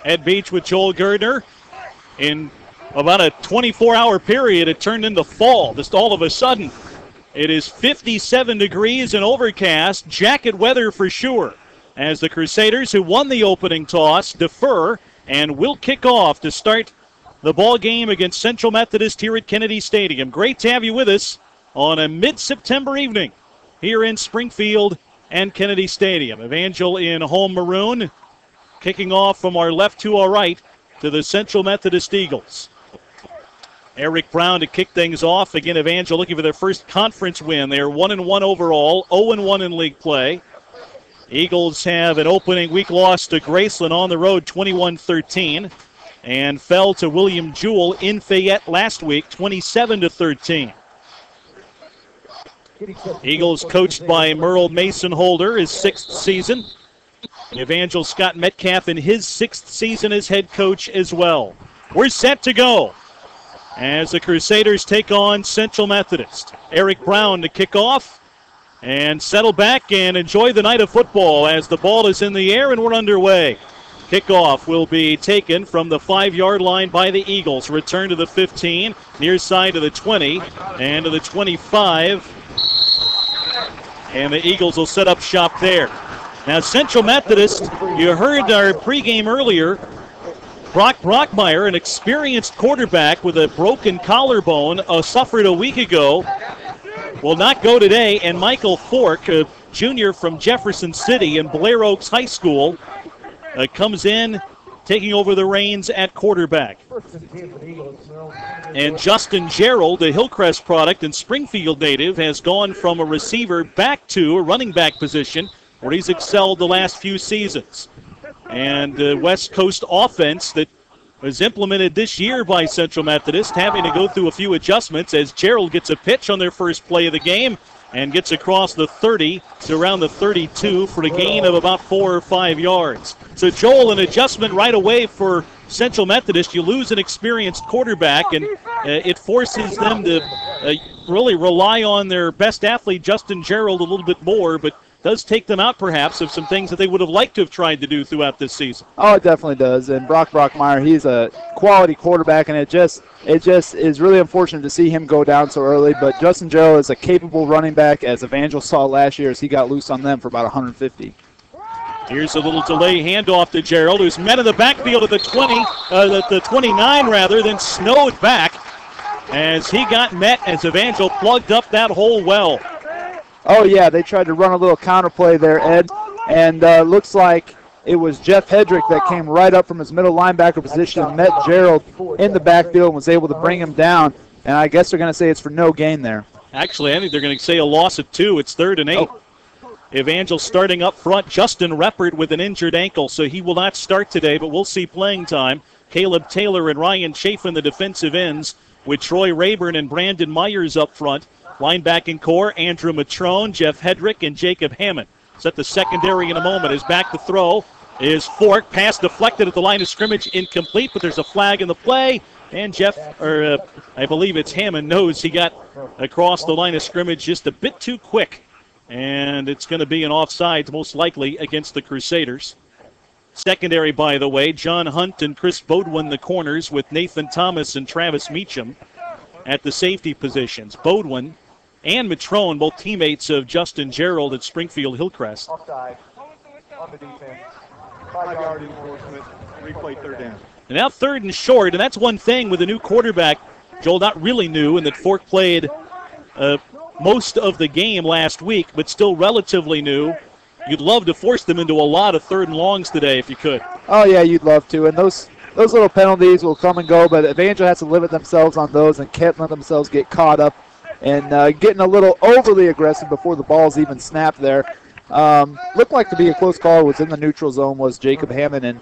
Ed Beach with Joel Gardner. In about a 24-hour period, it turned into fall. Just all of a sudden, it is 57 degrees and overcast. Jacket weather for sure, as the Crusaders, who won the opening toss, defer and will kick off to start the ball game against Central Methodist here at Kennedy Stadium. Great to have you with us on a mid-September evening here in Springfield and Kennedy Stadium. Evangel in home maroon, kicking off from our left to our right to the Central Methodist Eagles. Eric Brown to kick things off. Again, Evangel looking for their first conference win. They are 1-1 overall, 0-1 in league play. Eagles have an opening week loss to Graceland on the road, 21-13, and fell to William Jewell in Fayette last week, 27-13. Eagles coached by Merle Mason Holder, his 6th season. Evangel Scott Metcalf in his 6th season as head coach as well. We're set to go as the Crusaders take on Central Methodist. Eric Brown to kick off and settle back and enjoy the night of football as the ball is in the air and we're underway. Kickoff will be taken from the 5-yard line by the Eagles. Return to the 15, near side to the 20, and to the 25. And the Eagles will set up shop there. Now, Central Methodist, you heard our pregame earlier, Brock Brockmeyer, an experienced quarterback with a broken collarbone, suffered a week ago, will not go today. And Michael Fork, a junior from Jefferson City and Blair Oaks High School, comes in, taking over the reins at quarterback. And Justin Gerald, a Hillcrest product and Springfield native, has gone from a receiver back to a running back position where he's excelled the last few seasons. And the West Coast offense that was implemented this year by Central Methodist having to go through a few adjustments as Gerald gets a pitch on their first play of the game and gets across the 30 to around the 32 for a gain of about 4 or 5 yards. So, Joel, an adjustment right away for Central Methodist. You lose an experienced quarterback, and it forces them to really rely on their best athlete, Justin Gerald, a little bit more, but does take them out perhaps of some things that they would have liked to have tried to do throughout this season. Oh, it definitely does. And Brock Brockmeyer, he's a quality quarterback, and it just is really unfortunate to see him go down so early. But Justin Gerald is a capable running back, as Evangel saw last year as he got loose on them for about 150. Here's a little delay handoff to Gerald, who's met in the backfield at the 29 rather, then snowed back as he got met as Evangel plugged up that hole well. Oh, yeah, they tried to run a little counter play there, Ed, and looks like it was Jeff Hedrick that came right up from his middle linebacker position and met Gerald in the backfield and was able to bring him down, and I guess they're going to say it's for no gain there. Actually, I think they're going to say a loss of 2. It's 3rd and 8. Evangel starting up front. Justin Reppert with an injured ankle, so he will not start today, but we'll see playing time. Caleb Taylor and Ryan Chafin, the defensive ends, with Troy Rayburn and Brandon Myers up front. Linebacking core, Andrew Matrone, Jeff Hedrick, and Jacob Hammond. Set the secondary in a moment. Is back to throw is Fork. Pass deflected at the line of scrimmage, incomplete, but there's a flag in the play. And I believe it's Hammond, knows he got across the line of scrimmage just a bit too quick. And it's going to be an offside, most likely, against the Crusaders. Secondary, by the way, John Hunt and Chris Bodwin, the corners, with Nathan Thomas and Travis Meacham at the safety positions. Bodwin and Matrone, both teammates of Justin Gerald at Springfield Hillcrest. Offside on the defense. 5-yard enforcement. Replay 3rd down. And now 3rd and short, and that's one thing with a new quarterback, Joel, not really new, in that Fork played most of the game last week, but still relatively new. You'd love to force them into a lot of 3rd and longs today if you could. Oh, yeah, you'd love to. And those little penalties will come and go, but Evangel has to limit themselves on those and can't let themselves get caught up and getting a little overly aggressive before the ball's even snapped there. Looked like to be a close call. Was in the neutral zone was Jacob Hammond, and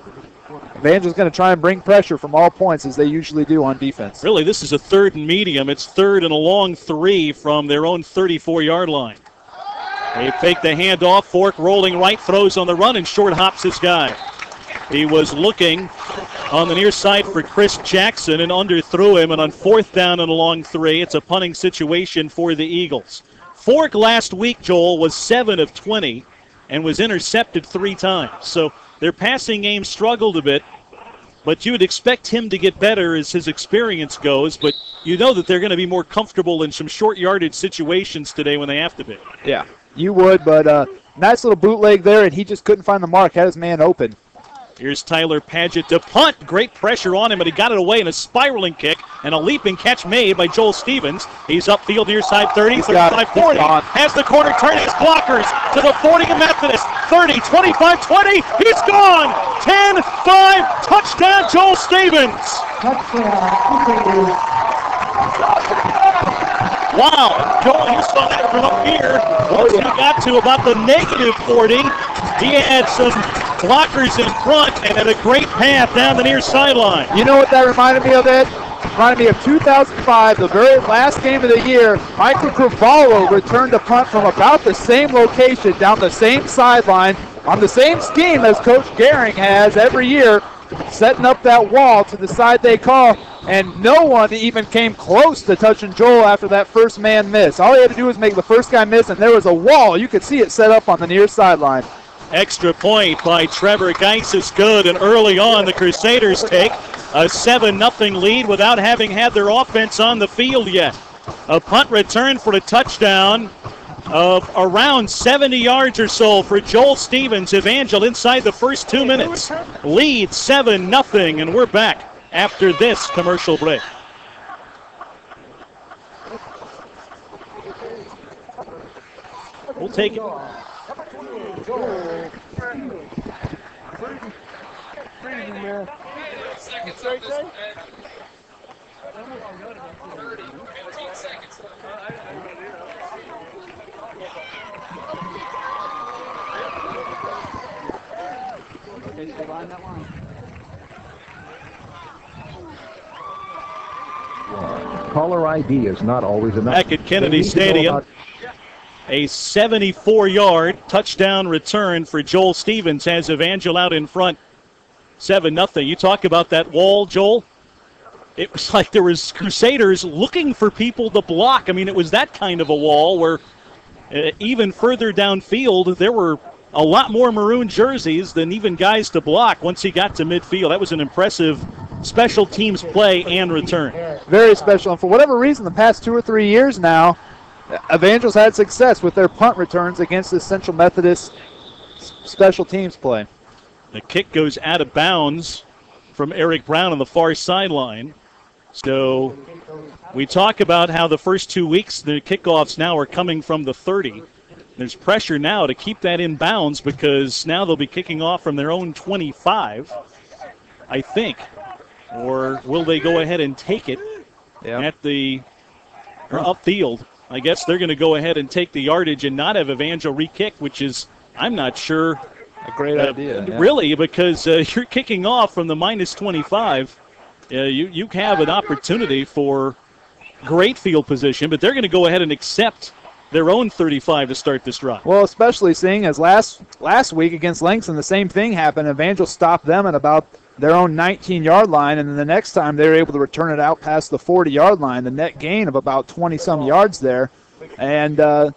Evangel's going to try and bring pressure from all points as they usually do on defense. Really, this is a 3rd and medium. It's 3rd and a long 3 from their own 34-yard line. They take the handoff. Fork rolling right, throws on the run, and short hops this guy. He was looking on the near side for Chris Jackson and underthrew him, and on 4th down and a long 3, it's a punting situation for the Eagles. Fork last week, Joel, was 7 of 20 and was intercepted 3 times. So their passing game struggled a bit, but you would expect him to get better as his experience goes, but you know that they're going to be more comfortable in some short yardage situations today when they have to be. Yeah, you would, but nice little bootleg there, and he just couldn't find the mark, had his man open. Here's Tyler Paget to punt. Great pressure on him, but he got it away in a spiraling kick and a leaping catch made by Joel Stevens. He's upfield near side 30, 35, 40. Has the corner turn his blockers to the 40 of Methodist. 30, 25, 20. He's gone. 10, 5. Touchdown, Joel Stevens. Wow. Joel, you saw that from up here. Once he got to about the negative 40, he had some blockers in front and had a great path down the near sideline. You know what that reminded me of, Ed? Reminded me of 2005, the very last game of the year. Michael Cravallo returned a punt from about the same location down the same sideline on the same scheme as Coach Gehring has every year, setting up that wall to the side they call, and no one even came close to touching Joel after that first man miss. All he had to do was make the first guy miss, and there was a wall. You could see it set up on the near sideline. Extra point by Trevor Geis is good, and early on the Crusaders take a 7-0 lead without having had their offense on the field yet. A punt return for the touchdown of around 70 yards or so for Joel Stevens. Evangel inside the first 2 minutes. Lead 7-0, and we're back after this commercial break. We'll take it. Caller ID is not always enough. Back at Kennedy Stadium, a 74-yard touchdown return for Joel Stevens has Evangel out in front, 7-0. You talk about that wall, Joel. It was like there was Crusaders looking for people to block. I mean, it was that kind of a wall where even further downfield, there were a lot more maroon jerseys than even guys to block once he got to midfield. That was an impressive special teams play and return. Very special. And for whatever reason, the past 2 or 3 years now, Evangel's had success with their punt returns against the Central Methodist special teams play. The kick goes out of bounds from Eric Brown on the far sideline. So we talk about how the first 2 weeks, the kickoffs now are coming from the 30. There's pressure now to keep that in bounds because now they'll be kicking off from their own 25, I think. Or will they go ahead and take it at the upfield? I guess they're going to go ahead and take the yardage and not have Evangel re-kick, which is, I'm not sure. A great idea. Really, because you're kicking off from the minus 25. You have an opportunity for great field position, but they're going to go ahead and accept their own 35 to start this drive. Well, especially seeing as last week against Langston, the same thing happened. Evangel stopped them at about their own 19-yard line, and then the next time they were able to return it out past the 40-yard line, the net gain of about 20-some yards there. And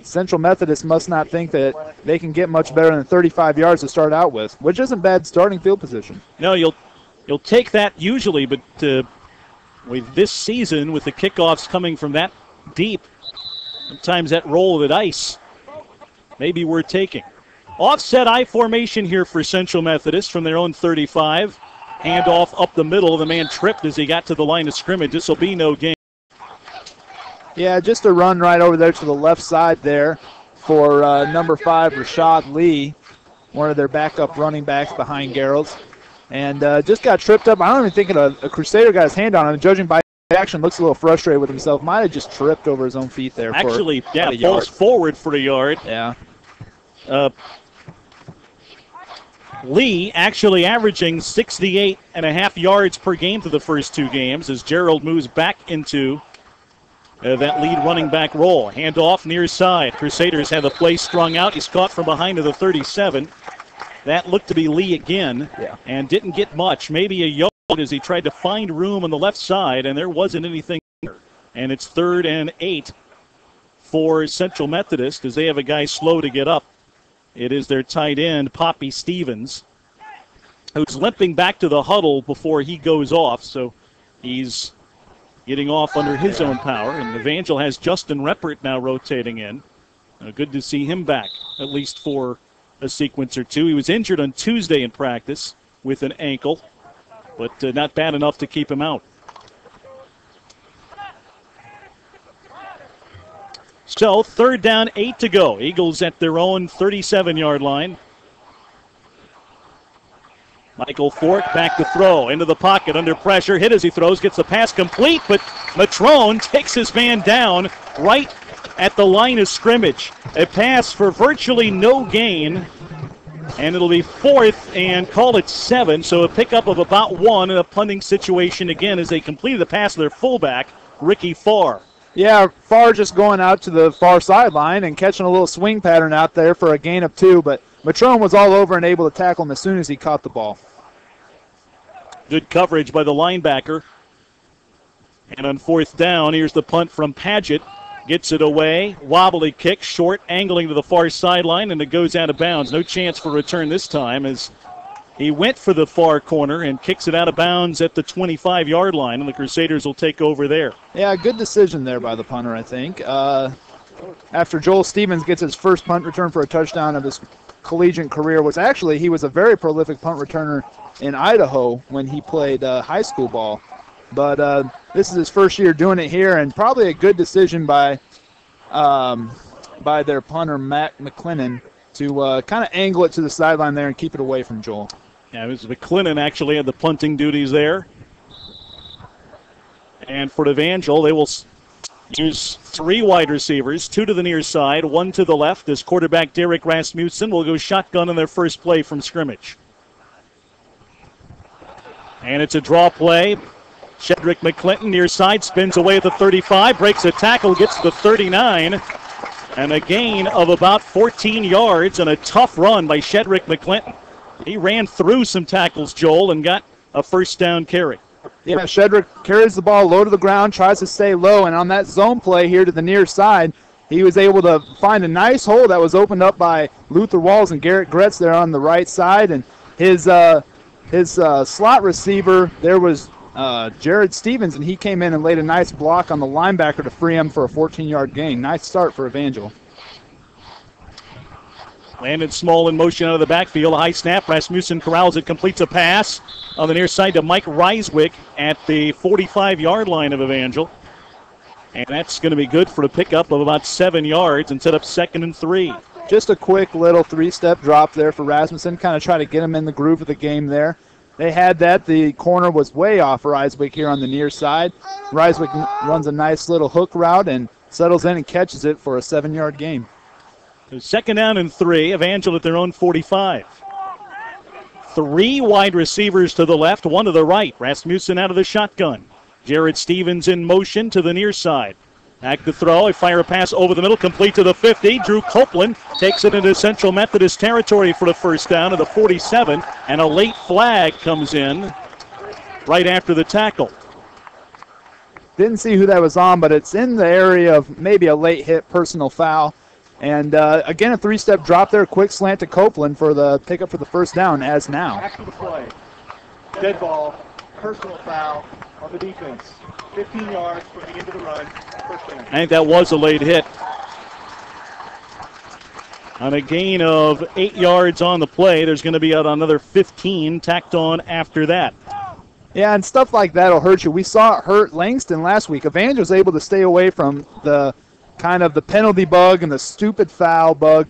Central Methodist must not think that they can get much better than 35 yards to start out with, which isn't bad starting field position. No, you'll take that usually, but with this season, with the kickoffs coming from that deep, sometimes that roll of the dice maybe we're taking. Offset I formation here for Central Methodist from their own 35. Handoff up the middle. The man tripped as he got to the line of scrimmage. This will be no gain. Yeah, just a run right over there to the left side there for number 5, Rashad Lee, one of their backup running backs behind Gerald's. And just got tripped up. I don't even think a Crusader got his hand on him. Judging by action, looks a little frustrated with himself. Might have just tripped over his own feet there. Actually, falls forward for a yard. Yeah. Lee actually averaging 68.5 yards per game through the first 2 games as Gerald moves back into that lead running back role. Handoff near side. Crusaders have the play strung out. He's caught from behind to the 37. That looked to be Lee again and didn't get much. Maybe a yard as he tried to find room on the left side, and there wasn't anything there. And it's 3rd and 8 for Central Methodist as they have a guy slow to get up It is their tight end, Poppy Stevens, who's limping back to the huddle before he goes off. So he's getting off under his own power. And Evangel has Justin Reppert now rotating in. Good to see him back, at least for a sequence or two. He was injured on Tuesday in practice with an ankle, but not bad enough to keep him out. So 3rd down, 8 to go. Eagles at their own 37-yard line. Michael Fork back to throw, into the pocket, under pressure, hit as he throws, gets the pass complete, but Matrone takes his man down right at the line of scrimmage. A pass for virtually no gain, and it'll be 4th and call it 7, so a pickup of about 1 in a punting situation again as they completed the pass to their fullback, Ricky Farr. Yeah, Farr just going out to the far sideline and catching a little swing pattern out there for a gain of 2, but Matrone was all over and able to tackle him as soon as he caught the ball. Good coverage by the linebacker. And on 4th down, here's the punt from Paget. Gets it away. Wobbly kick, short, angling to the far sideline, and it goes out of bounds. No chance for return this time as he went for the far corner and kicks it out of bounds at the 25-yard line, and the Crusaders will take over there. Yeah, good decision there by the punter, I think. After Joel Stevens gets his first punt return for a touchdown of his collegiate career, which actually he was a very prolific punt returner in Idaho when he played high school ball. But this is his first year doing it here, and probably a good decision by their punter, Matt McClennan, to kind of angle it to the sideline there and keep it away from Joel. Yeah, it was McClennan actually had the punting duties there. And for Evangel, they will use 3 wide receivers, 2 to the near side, 1 to the left, as quarterback Derek Rasmussen will go shotgun on their first play from scrimmage. And it's a draw play. Shedrick McClinton near side, spins away at the 35, breaks a tackle, gets to the 39, and a gain of about 14 yards and a tough run by Shedrick McClinton. He ran through some tackles, Joel, and got a first down carry. Yeah, Shedrick carries the ball low to the ground, tries to stay low, and on that zone play here to the near side, he was able to find a nice hole that was opened up by Luther Walls and Garrett Gretz there on the right side, and his slot receiver there was Jared Stevens, and he came in and laid a nice block on the linebacker to free him for a 14-yard gain. Nice start for Evangel. Landon Small in motion out of the backfield. A high snap. Rasmussen corrals it, completes a pass on the near side to Mike Reiswick at the 45-yard line of Evangel. And that's going to be good for a pickup of about 7 yards and set up 2nd and 3. Just a quick little 3-step drop there for Rasmussen, kind of try to get him in the groove of the game there. They had that. The corner was way off Reiswick here on the near side. Reiswick runs a nice little hook route and settles in and catches it for a 7-yard gain. So 2nd down and 3. Evangel at their own 45. 3 wide receivers to the left, 1 to the right. Rasmussen out of the shotgun. Jared Stevens in motion to the near side. Back to throw. He fire a pass over the middle, complete to the 50. Drew Copeland takes it into Central Methodist territory for the first down at the 47, and a late flag comes in right after the tackle. Didn't see who that was on, but it's in the area of maybe a late hit personal foul. And again, a 3-step drop there, quick slant to Copeland for the pickup for the first down as now. After the play, dead ball, personal foul on the defense. 15 yards from the end of the run, first down. I think that was a late hit. On a gain of 8 yards on the play, there's going to be another 15 tacked on after that. Yeah, and stuff like that will hurt you. We saw it hurt Langston last week. Evangel was able to stay away from the kind of the penalty bug and the stupid foul bug,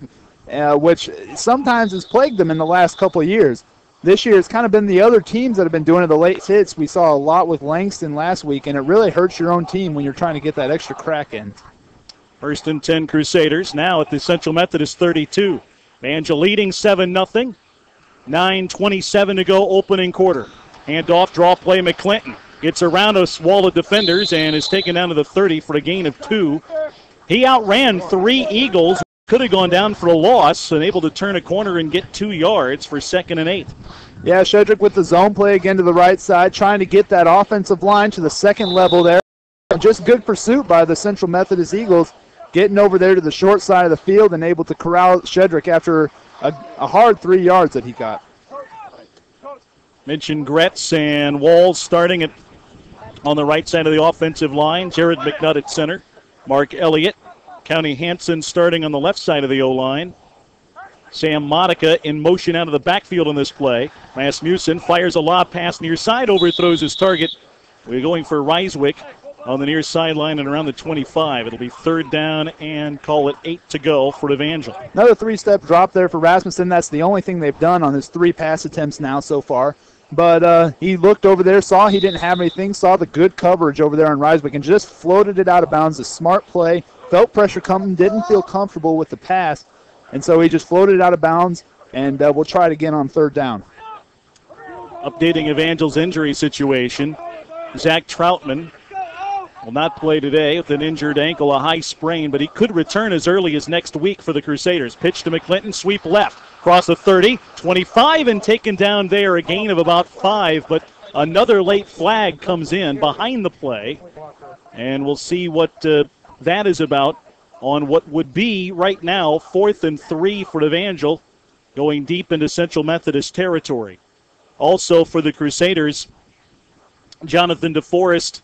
which sometimes has plagued them in the last couple of years. This year it's kind of been the other teams that have been doing it, the late hits. We saw a lot with Langston last week, and it really hurts your own team when you're trying to get that extra crack in. 1st and 10 Crusaders now at the Central Methodist 32. Evangel leading 7-0. 9:27 to go, opening quarter. Handoff, draw play, McClinton. Gets around a wall of defenders and is taken down to the 30 for a gain of 2. He outran 3 Eagles. Could have gone down for a loss and able to turn a corner and get 2 yards for 2nd and 8. Yeah, Shedrick with the zone play again to the right side, trying to get that offensive line to the 2nd level there. Just good pursuit by the Central Methodist Eagles, getting over there to the short side of the field and able to corral Shedrick after a hard 3 yards that he got. Mentioned Gretz and Walls starting on the right side of the offensive line. Jared McNutt at center. Mark Elliott. County Hansen starting on the left side of the O-line. Sam Monica in motion out of the backfield on this play. Rasmussen fires a lob pass near side, overthrows his target. We're going for Ryswick on the near sideline and around the 25. It'll be third down and call it 8 to go for Evangel. Another 3-step drop there for Rasmussen. That's the only thing they've done on his 3 pass attempts now so far. But he looked over there, saw he didn't have anything, saw the good coverage over there on Ryswick, and just floated it out of bounds. A smart play, felt pressure coming, didn't feel comfortable with the pass. And so he just floated out of bounds, and we'll try it again on third down. Updating Evangel's injury situation. Zach Troutman will not play today with an injured ankle, a high sprain, but he could return as early as next week for the Crusaders. Pitch to McClinton, sweep left, across the 30, 25, and taken down there, a gain of about 5, but another late flag comes in behind the play, and we'll see what that is about on what would be right now 4th and 3 for Evangel, going deep into Central Methodist territory. Also for the Crusaders, Jonathan DeForest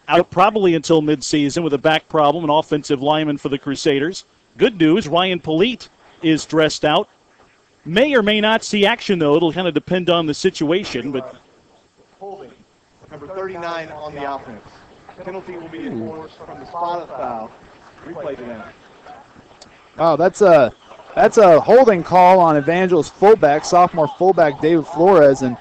out probably until midseason with a back problem, an offensive lineman for the Crusaders. Good news, Ryan Polite is dressed out. May or may not see action, though. It'll kind of depend on the situation. But holding, number 39 on the offense. Penalty will be enforced from the spot of foul. Replay to them. Oh, that's a holding call on Evangel's fullback, sophomore fullback David Flores, and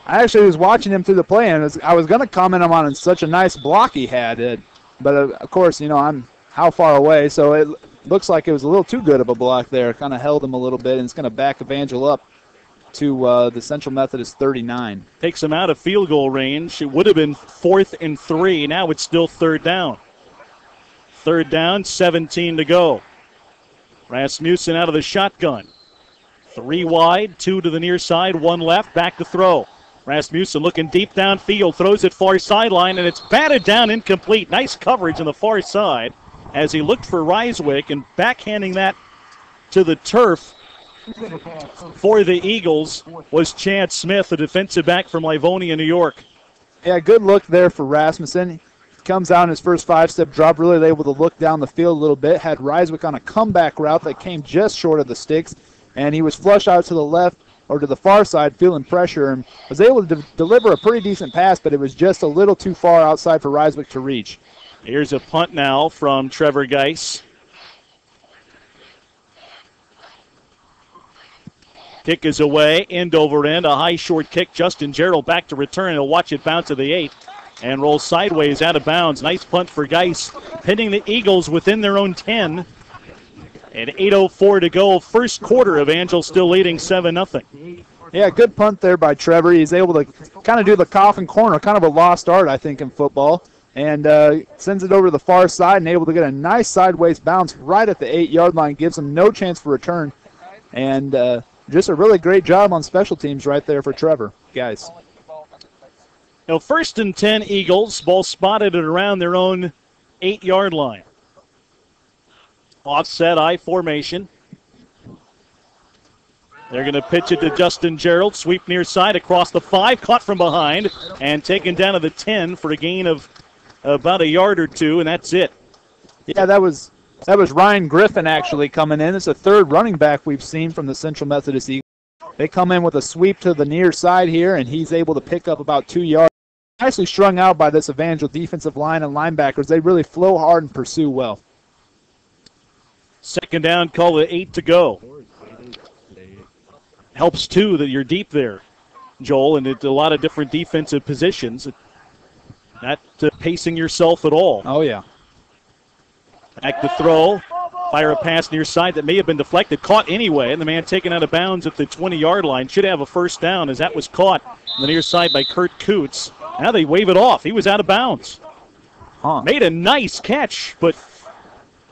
I actually was watching him through the play, and I was going to comment on such a nice block he had. But, of course, I'm how far away, so it looks like it was a little too good of a block there. Kind of held him a little bit, and it's going to back Evangel up to the Central Methodist 39. Takes him out of field goal range. It would have been 4th and 3. Now it's still third down. Third down, 17 to go. Rasmussen out of the shotgun. 3 wide, 2 to the near side, 1 left, back to throw. Rasmussen looking deep downfield, throws it far sideline, and it's batted down incomplete. Nice coverage on the far side as he looked for Ryswick, and backhanding that to the turf for the Eagles was Chad Smith, the defensive back from Livonia, New York. Yeah, good look there for Rasmussen. Comes out in his first 5-step drop, really able to look down the field a little bit. Had Ryswick on a comeback route that came just short of the sticks, and he was flushed out to the left or to the far side, feeling pressure, and was able to deliver a pretty decent pass, but it was just a little too far outside for Ryswick to reach. Here's a punt now from Trevor Geis. Kick is away, end over end, a high short kick. Justin Gerald back to return. He'll watch it bounce to the 8 and roll sideways out of bounds. Nice punt for Geis, pinning the Eagles within their own 10. And 8:04 to go. First quarter, Evangel still leading 7-0. Yeah, good punt there by Trevor. He's able to kind of do the coffin corner, kind of a lost art, I think, in football. And sends it over to the far side and able to get a nice sideways bounce right at the 8-yard line. Gives him no chance for return. And just a really great job on special teams right there for Trevor, guys. Now, 1st and 10 Eagles. Ball spotted at around their own 8-yard line. Offset I formation. They're going to pitch it to Justin Gerald. Sweep near side across the 5. Caught from behind and taken down to the 10 for a gain of about a yard or 2, and that's it. Yeah, that was Ryan Griffin actually coming in. It's the 3rd running back we've seen from the Central Methodist Eagles. They come in with a sweep to the near side here, and he's able to pick up about 2 yards. Nicely strung out by this Evangel defensive line and linebackers. They really flow hard and pursue well. Second down, call it 8 to go. Helps, too, that you're deep there, Joel, and it's a lot of different defensive positions. Not pacing yourself at all. Oh, yeah. Back to throw. Fire a pass near side that may have been deflected. Caught anyway, and the man taken out of bounds at the 20-yard line. Should have a first down as that was caught on the near side by Kurt Coots. Now they wave it off. He was out of bounds. Made a nice catch, but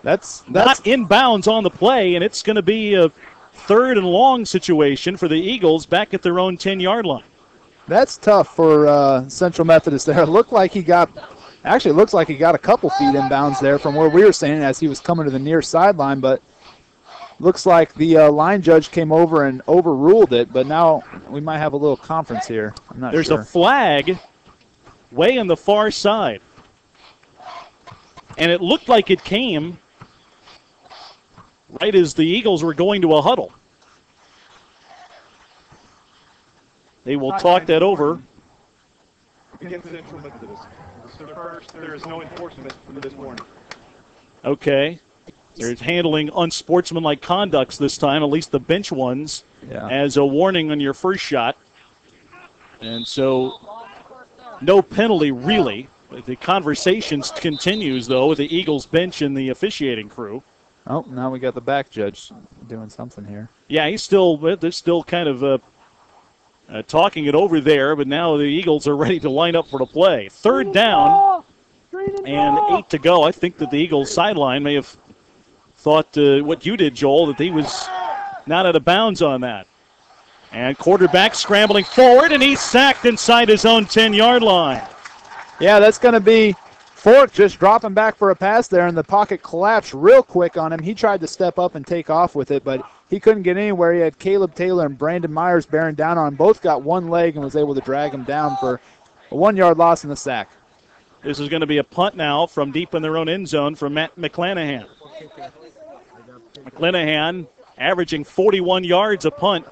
that's not in bounds on the play, and it's going to be a 3rd and long situation for the Eagles back at their own 10-yard line. That's tough for Central Methodist there. Looks like he got a couple feet in bounds there from where we were standing as he was coming to the near sideline, but looks like the line judge came over and overruled it, but now we might have a little conference here. I'm not sure. There's a flag way on the far side. And it looked like it came right as the Eagles were going to a huddle. They will talk that over. Against Central Methodist. There is no enforcement for this warning. Okay. They're handling unsportsmanlike conducts this time, at least the bench ones, as a warning on your first shot. And so no penalty really. The conversation continues, though, with the Eagles bench and the officiating crew. Oh, now we got the back judge doing something here. Yeah, they're still kind of talking it over there, but now the Eagles are ready to line up for the play. Third down and 8 to go. I think that the Eagles sideline may have thought what you did, Joel, that he was not out of bounds on that. And quarterback scrambling forward, and he's sacked inside his own 10-yard line. Yeah, that's going to be Fork just dropping back for a pass there, and the pocket collapsed real quick on him. He tried to step up and take off with it, but he couldn't get anywhere. He had Caleb Taylor and Brandon Myers bearing down on him. Both got one leg and was able to drag him down for a 1-yard loss in the sack. This is going to be a punt now from deep in their own end zone from Matt McClanahan. McClanahan averaging 41 yards a punt.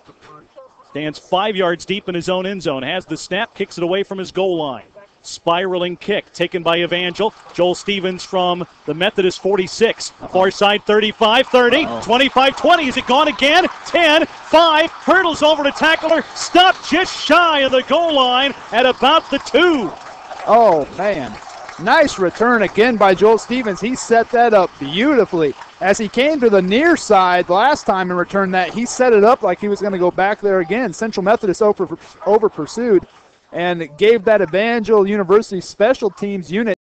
Stands 5 yards deep in his own end zone. Has the snap, kicks it away from his goal line. Spiraling kick taken by Evangel. Joel Stevens from the Methodist 46. Far side 35, 30, 25, 20. Is it gone again? 10, 5. Hurdles over to tackler. Stopped just shy of the goal line at about the 2. Oh, man. Nice return again by Joel Stevens. He set that up beautifully. As he came to the near side last time and returned that, he set it up like he was going to go back there again. Central Methodist over pursued and gave that Evangel University special teams unit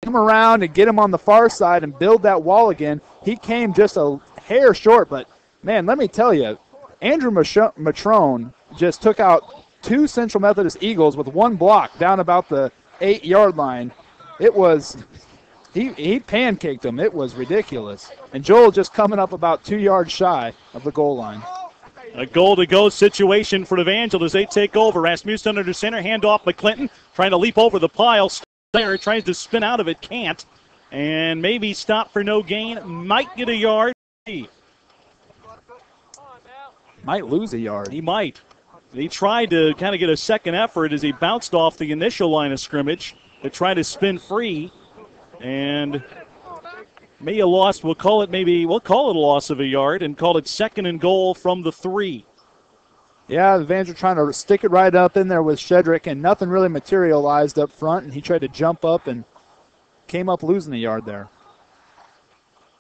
come around and get him on the far side and build that wall again. He came just a hair short, but, man, let me tell you, Andrew Matrone just took out 2 Central Methodist Eagles with 1 block down about the 8-yard line. It was, he pancaked them. It was ridiculous. And Joel just coming up about 2 yards shy of the goal line. A goal-to-go situation for Evangel as they take over. Rasmussen under center, handoff McClinton, trying to leap over the pile. There, tries to spin out of it, can't. And maybe stop for no gain. Might get a yard. Might lose a yard. He might. He tried to kind of get a second effort as he bounced off the initial line of scrimmage to try to spin free. And maybe a loss. We'll call it a loss of a yard and call it 2nd and goal from the 3. Yeah, the Evangel trying to stick it right up in there with Shedrick, and nothing really materialized up front, and he tried to jump up and came up losing a yard there.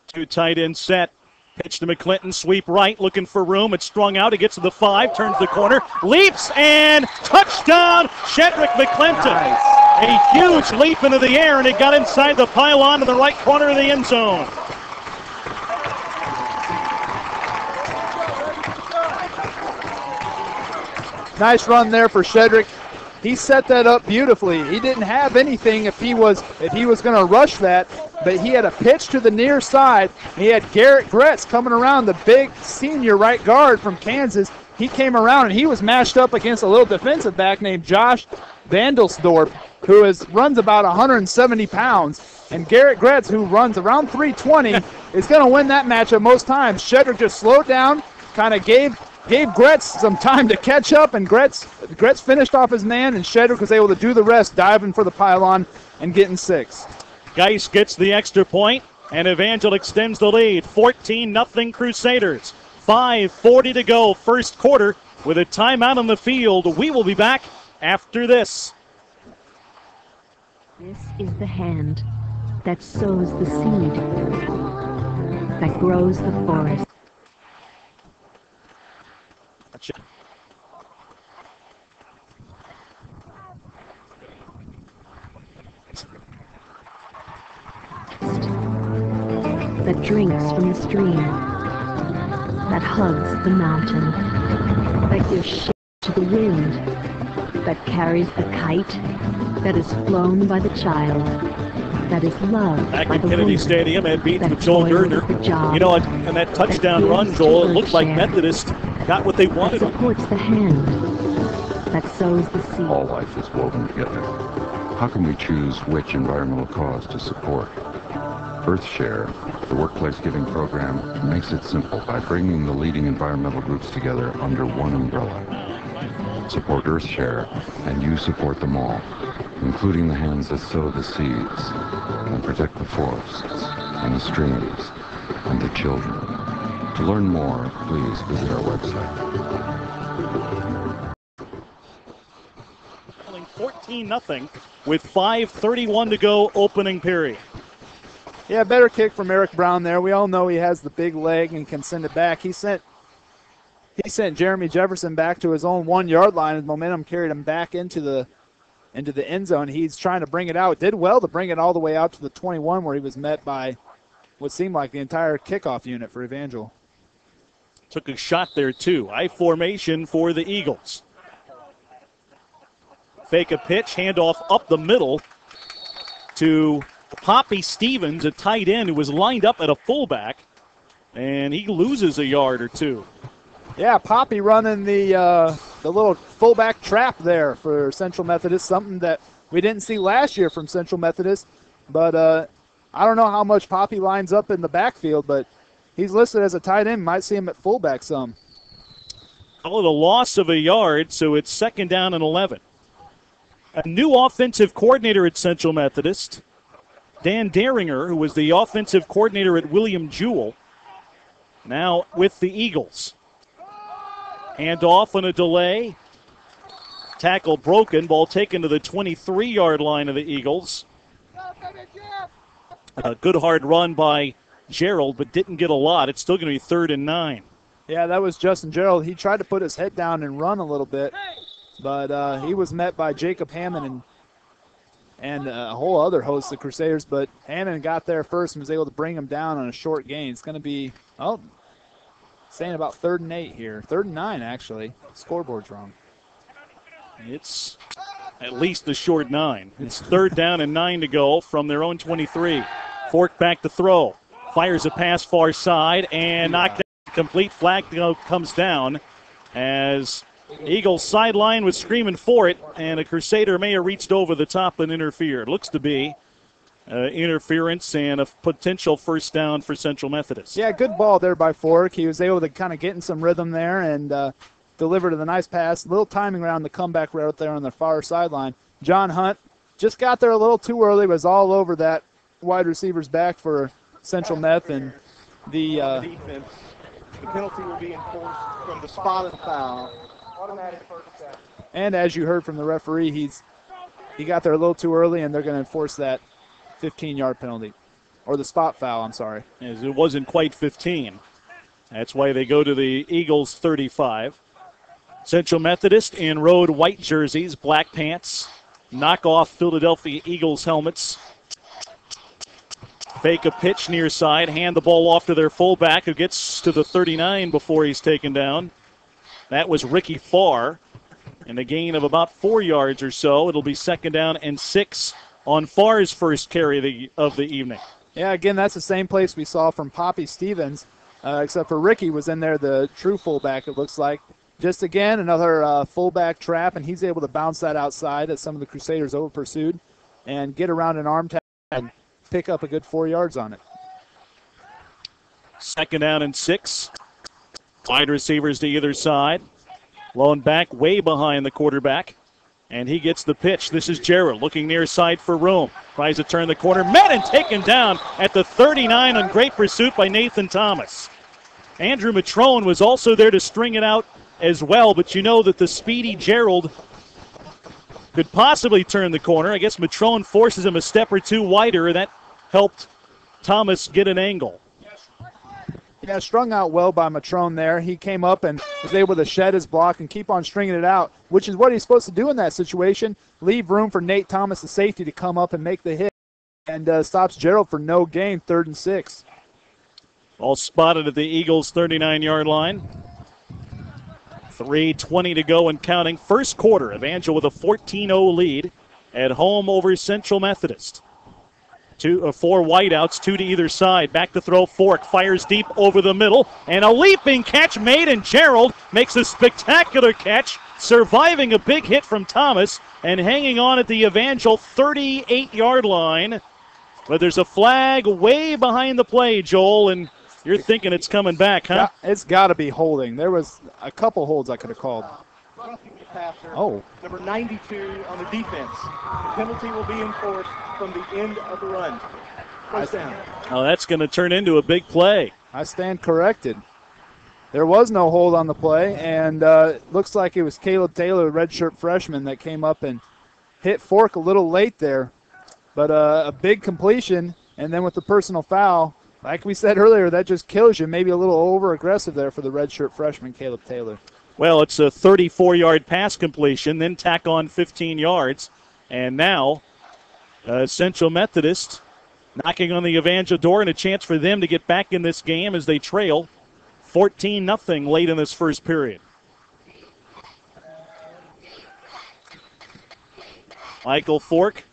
2 tight end set. Pitch to McClinton, sweep right, looking for room. It's strung out. He gets to the 5, turns the corner, leaps, and touchdown, Shedrick McClinton. Nice. A huge leap into the air, and it got inside the pylon in the right corner of the end zone. Nice run there for Shedrick. He set that up beautifully. He didn't have anything if he was going to rush that, but he had a pitch to the near side. He had Garrett Gretz coming around, the big senior right guard from Kansas. He came around, and he was mashed up against a little defensive back named Josh Vandelsdorp, who runs about 170 pounds. And Garrett Gretz, who runs around 320, is going to win that matchup most times. Shedrick just slowed down, kind of gave Gretz some time to catch up, and Gretz finished off his man, and Shedrick was able to do the rest, diving for the pylon and getting 6. Geis gets the extra point, and Evangel extends the lead. 14-0 Crusaders. 5:40 to go, first quarter, with a timeout on the field. We will be back after this. This is the hand that sows the seed, that grows the forest. That drinks from the stream, that hugs the mountain, that gives shape to the wind, that carries the kite, that is flown by the child, that is loved Back by at the Kennedy women Stadium at beat that with Joel toil Gerdner. at the job, You know, and that touchdown that run, gives Joel, it to looked like earth-share, Methodist got what they that wanted. supports the hand, that sows the seed. All life is woven together. How can we choose which environmental cause to support? EarthShare, the workplace giving program, makes it simple by bringing the leading environmental groups together under one umbrella. Support EarthShare, and you support them all, including the hands that sow the seeds and protect the forests and the streams and the children. To learn more, please visit our website. 14-0 with 5:31 to go opening period. Yeah, better kick from Eric Brown there. We all know he has the big leg and can send it back. He sent Jeremy Jefferson back to his own 1-yard line, and momentum carried him back into the end zone. He's trying to bring it out. Did well to bring it all the way out to the 21, where he was met by what seemed like the entire kickoff unit for Evangel. Took a shot there, too. I formation for the Eagles. Fake a pitch, handoff up the middle to Poppy Stevens, a tight end who was lined up at a fullback, and he loses a yard or two. Yeah, Poppy running the little fullback trap there for Central Methodist, something that we didn't see last year from Central Methodist. But I don't know how much Poppy lines up in the backfield, but he's listed as a tight end. Might see him at fullback some. Call it a loss of a yard, so it's 2nd down and 11. A new offensive coordinator at Central Methodist, Dan Daringer, who was the offensive coordinator at William Jewell, now with the Eagles. Handoff on a delay. Tackle broken. Ball taken to the 23-yard line of the Eagles. A good hard run by Gerald, but didn't get a lot. It's still going to be 3rd and 9. Yeah, that was Justin Gerald. He tried to put his head down and run a little bit, but he was met by Jacob Hammond and a whole other host of Crusaders. But Hammond got there first and was able to bring him down on a short gain. It's going to be, saying about 3rd and 8 here. 3rd and 9, actually. Scoreboard's wrong. It's at least a short 9. It's 3rd down and 9 to go from their own 23. Fork back to throw. Fires a pass far side and knocked out. Complete flag comes down as Eagles sideline was screaming for it, and a Crusader may have reached over the top and interfered. Looks to be interference and a potential 1st down for Central Methodist. Yeah, good ball there by Fork. He was able to kind of get in some rhythm there and delivered a nice pass. Little timing around the comeback route there on the far sideline. John Hunt just got there a little too early, was all over that wide receiver's back for Central Meth, and the defense. The penalty will be enforced from the spot of the foul. Automatic 1st down. And as you heard from the referee, he got there a little too early, and they're going to enforce that 15-yard penalty. Or the spot foul, I'm sorry. As it wasn't quite 15. That's why they go to the Eagles 35. Central Methodist in road white jerseys, black pants, knockoff Philadelphia Eagles helmets. Fake a pitch near side, hand the ball off to their fullback who gets to the 39 before he's taken down. That was Ricky Farr, and a gain of about 4 yards or so. It'll be 2nd down and 6 on Farr's first carry of the evening. Yeah, again, that's the same place we saw from Poppy Stevens, except for Ricky was in there, the true fullback, it looks like. Just again, another fullback trap, and he's able to bounce that outside as some of the Crusaders over-pursued and get around an arm tag and pick up a good 4 yards on it. 2nd down and 6. Wide receivers to either side. Lone back way behind the quarterback. And he gets the pitch. This is Gerald looking near side for room. Tries to turn the corner. Met and taken down at the 39 on great pursuit by Nathan Thomas. Andrew Matrone was also there to string it out as well, but you know that the speedy Gerald could possibly turn the corner. I guess Matrone forces him a step or two wider. That helped Thomas get an angle. Yeah, strung out well by Matrone there. He came up and was able to shed his block and keep on stringing it out, which is what he's supposed to do in that situation. Leave room for Nate Thomas, the safety, to come up and make the hit. And stops Gerald for no gain, 3rd and 6. All spotted at the Eagles' 39-yard line. 3:20 to go and counting. First quarter, Evangel with a 14-0 lead at home over Central Methodist. Four wideouts, 2 to either side. Back to throw, Fork fires deep over the middle, and a leaping catch made, and Gerald makes a spectacular catch, surviving a big hit from Thomas and hanging on at the Evangel 38-yard line. But there's a flag way behind the play, Joel, and you're thinking it's coming back, huh? Yeah, it's got to be holding. There was a couple holds I could have called. Oh. Number 92 on the defense. The penalty will be enforced from the end of the run. First down. Oh, that's going to turn into a big play. I stand corrected. There was no hold on the play, and looks like it was Caleb Taylor, redshirt freshman, that came up and hit Fork a little late there. But a big completion, and then with the personal foul, like we said earlier, that just kills you. Maybe a little over-aggressive there for the redshirt freshman, Caleb Taylor. Well, it's a 34-yard pass completion, then tack on 15 yards. And now Central Methodist knocking on the Evangel door, and a chance for them to get back in this game as they trail 14-0 late in this first period. Michael Fork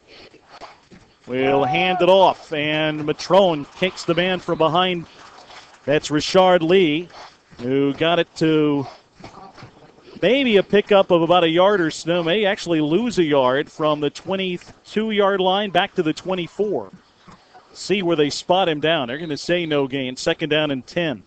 will hand it off, and Matrone kicks the man from behind. That's Richard Lee, who got it to maybe a pickup of about a yard or so, may actually lose a yard from the 22-yard line back to the 24. See where they spot him down. They're going to say no gain. Second down and 10.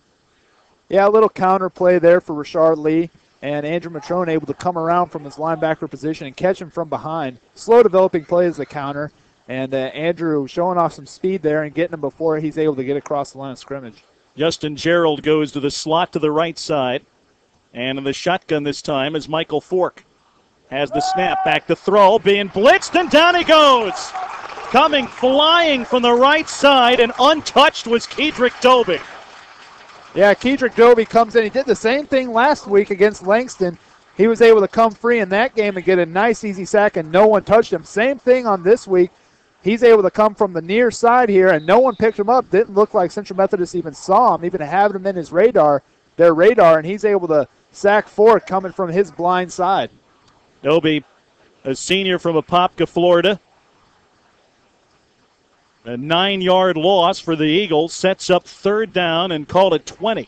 Yeah, a little counter play there for Richard Lee, and Andrew Matrone able to come around from his linebacker position and catch him from behind. Slow developing play as the counter, and Andrew showing off some speed there and getting him before he's able to get across the line of scrimmage. Justin Gerald goes to the slot to the right side. And in the shotgun this time is Michael Fork. Has the snap, back to throw, being blitzed, and down he goes. Coming flying from the right side, and untouched was Kedrick Dobie. Yeah, Kedrick Dobie comes in. He did the same thing last week against Langston. He was able to come free in that game and get a nice, easy sack, and no one touched him. Same thing on this week. He's able to come from the near side here, and no one picked him up. Didn't look like Central Methodist even saw him, even having him in his radar, and he's able to sack Fork coming from his blind side. Dobie, a senior from Apopka, Florida. A 9-yard loss for the Eagles, sets up third down and called it 20.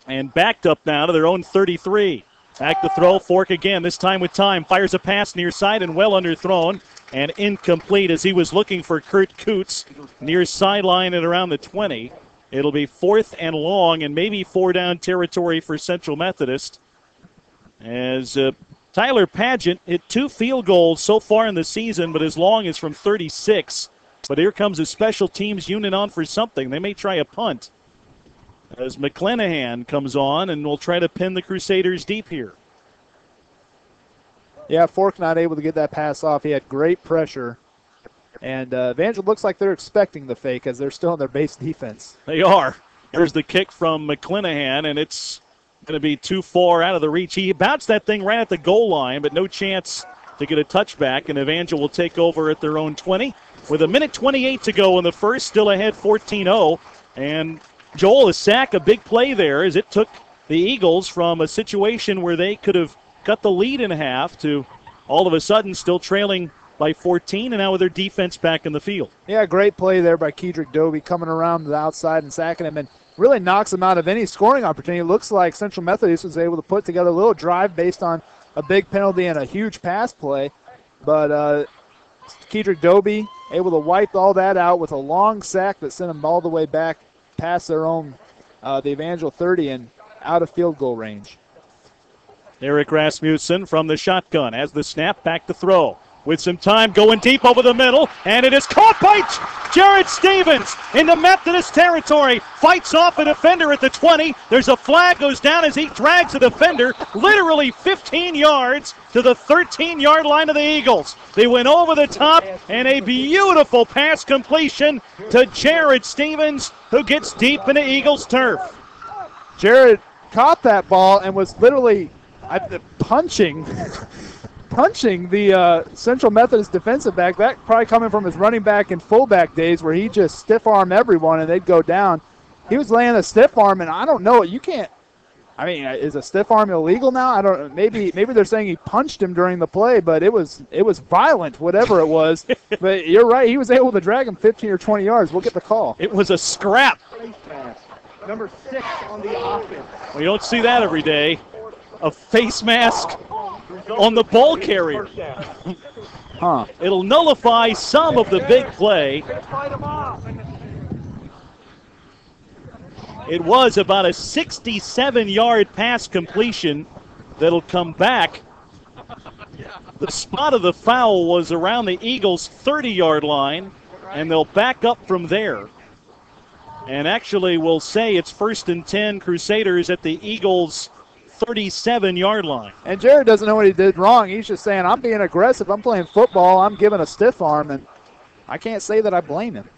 And backed up now to their own 33. Back to throw, Fork again, this time with time. Fires a pass near side and well underthrown and incomplete as he was looking for Kurt Coots near sideline at around the 20. It'll be 4th and long and maybe 4-down territory for Central Methodist as Tyler Pageant hit 2 field goals so far in the season, but as long as from 36. But here comes a special teams unit on for something. They may try a punt as McClanahan comes on and will try to pin the Crusaders deep here. Yeah, Fork not able to get that pass off. He had great pressure. And Evangel looks like they're expecting the fake as they're still in their base defense. They are. Here's the kick from McClanahan, and it's going to be too far out of the reach. He bounced that thing right at the goal line, but no chance to get a touchback, and Evangel will take over at their own 20. With 1:28 to go in the first, still ahead 14-0. And Joel, a sack, a big play there as it took the Eagles from a situation where they could have cut the lead in half to all of a sudden still trailing by 14, and now with their defense back in the field. Yeah, great play there by Kedrick Dobie coming around to the outside and sacking him, and really knocks him out of any scoring opportunity. It looks like Central Methodist was able to put together a little drive based on a big penalty and a huge pass play. But Kedrick Dobie able to wipe all that out with a long sack that sent him all the way back past their own, the Evangel 30 and out of field goal range. Eric Rasmussen from the shotgun has the snap, back to throw. With some time going deep over the middle, and it is caught by Jared Stevens into Methodist territory. Fights off a defender at the 20. There's a flag goes down as he drags a defender literally 15 yards to the 13-yard line of the Eagles. They went over the top, and a beautiful pass completion to Jared Stevens, who gets deep into Eagles turf. Jared caught that ball and was literally punching the Central Methodist defensive back. That probably coming from his running back and fullback days where he just stiff-arm everyone and they'd go down. He was laying a stiff arm, and I don't know. You can't I mean, is a stiff arm illegal now? I don't. Maybe they're saying he punched him during the play, but it was violent, whatever it was. But you're right. He was able to drag him 15 or 20 yards. We'll get the call. It was a scrap. Number 6 on the offense. We don't see that every day. A face mask on the ball carrier. Huh. It'll nullify some of the big play. It was about a 67-yard pass completion that'll come back. The spot of the foul was around the Eagles' 30-yard line, and they'll back up from there. And actually, we'll say it's 1st and 10 Crusaders at the Eagles' 37-yard line. And Jared doesn't know what he did wrong. He's just saying, I'm being aggressive. I'm playing football. I'm giving a stiff arm, and I can't say that I blame him.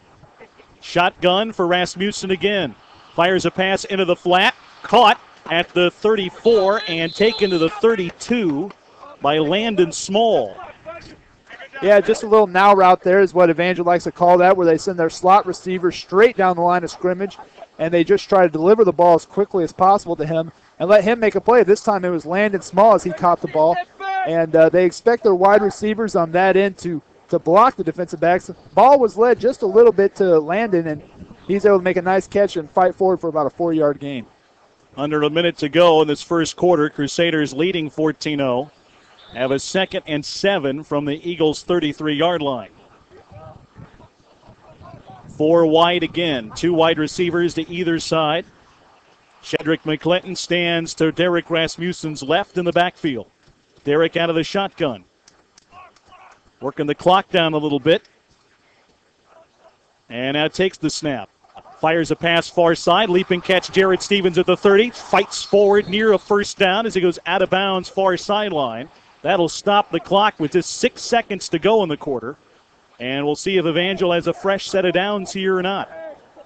Shotgun for Rasmussen again. Fires a pass into the flat. Caught at the 34 and taken to the 32 by Landon Small. Yeah, just a little now route there is what Evangel likes to call that, where they send their slot receiver straight down the line of scrimmage, and they just try to deliver the ball as quickly as possible to him and let him make a play. This time it was Landon Small as he caught the ball, and they expect their wide receivers on that end to block the defensive backs. Ball was led just a little bit to Landon, and he's able to make a nice catch and fight forward for about a 4-yard gain. Under a minute to go in this first quarter, Crusaders leading 14-0. Have a 2nd and 7 from the Eagles' 33-yard line. 4 wide again. 2 wide receivers to either side. Shedrick McClinton stands to Derek Rasmussen's left in the backfield. Derek out of the shotgun. Working the clock down a little bit. And now takes the snap. Fires a pass far side. Leaping catch, Jared Stevens at the 30. Fights forward near a first down as he goes out of bounds far sideline. That'll stop the clock with just 6 seconds to go in the quarter. And we'll see if Evangel has a fresh set of downs here or not,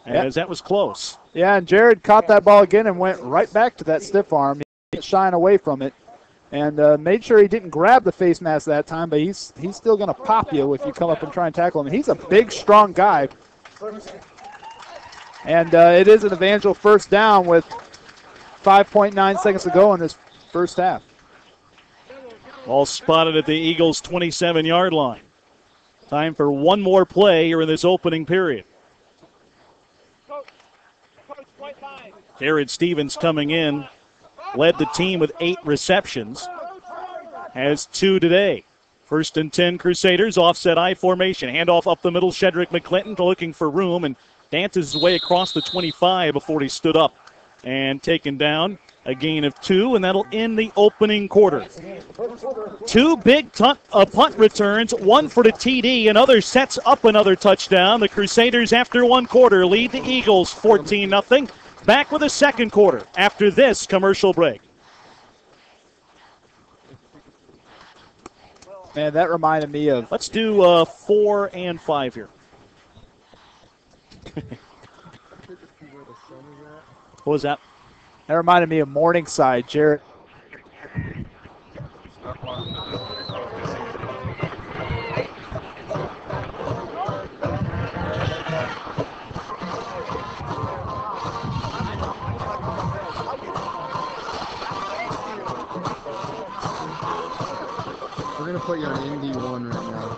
as that was close. Yeah, and Jared caught that ball again and went right back to that stiff arm. He didn't shine away from it and made sure he didn't grab the face mask that time, but he's still going to pop you if you come up and try and tackle him. He's a big, strong guy. And it is an Evangel first down with 5.9 seconds to go in this first half. All spotted at the Eagles' 27-yard line. Time for one more play here in this opening period. Jared Stevens coming in, led the team with 8 receptions, has 2 today. 1st and 10 Crusaders, offset I formation. Handoff up the middle, Shedrick McClinton looking for room and dances his way across the 25 before he stood up and taken down. A gain of 2, and that'll end the opening quarter. 2 big punt returns, 1 for the TD. Another sets up another touchdown. The Crusaders, after 1 quarter, lead the Eagles 14-0. Back with a second quarter after this commercial break. Man, that reminded me of... Let's do 4 and 5 here. What was that? That reminded me of Morningside, Jarrett. We're going to put you on Indy 1 right now.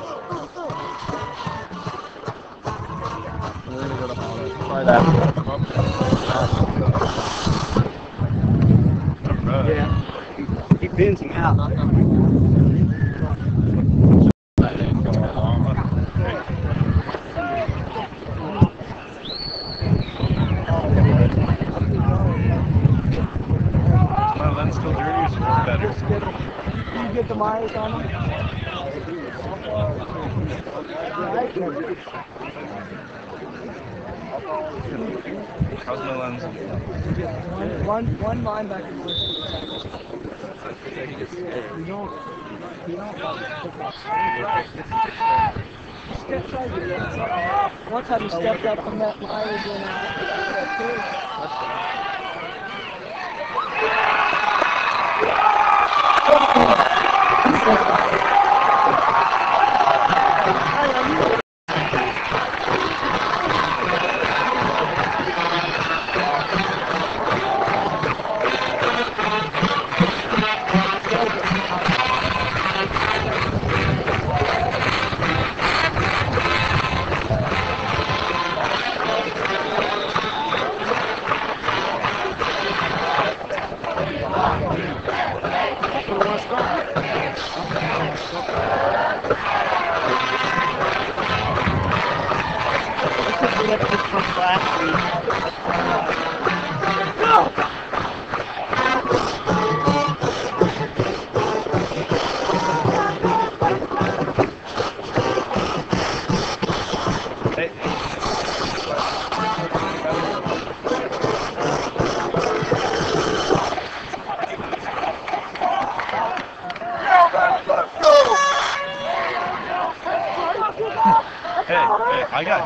We're going to go to Honor. Try that. Yeah. He bends him out. My lens still dirty or still better? Can you get the miles on him? How's my lens? One linebacker. Once have you stepped up from that mileage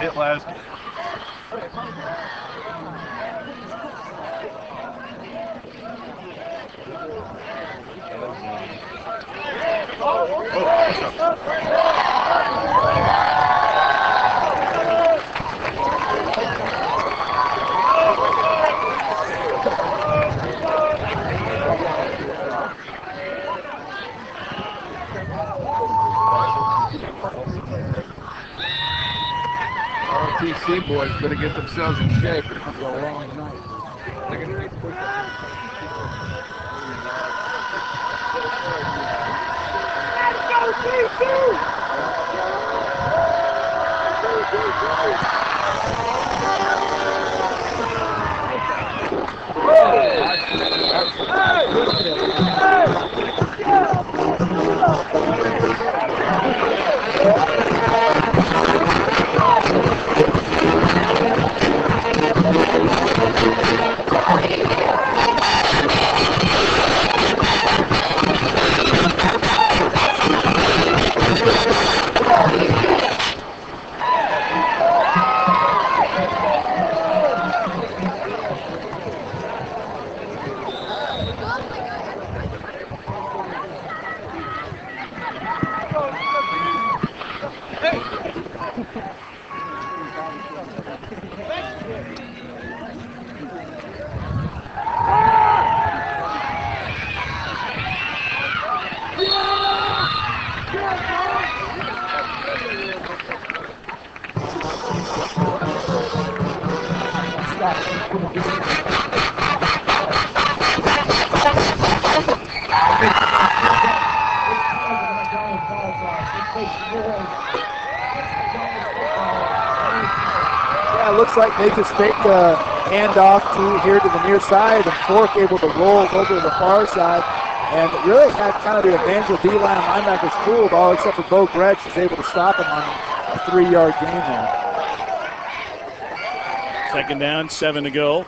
got hit last. ROTC boys better get themselves in shape. It's a long night. They're going to be pushing. Yeah, it looks like they just take a handoff here to the near side, and Fork able to roll over to the far side, and really had kind of the Evangel D-line and linebackers fooled, all except for Bo Gretsch was able to stop him on a 3-yard gain there. Second down, 7 to go.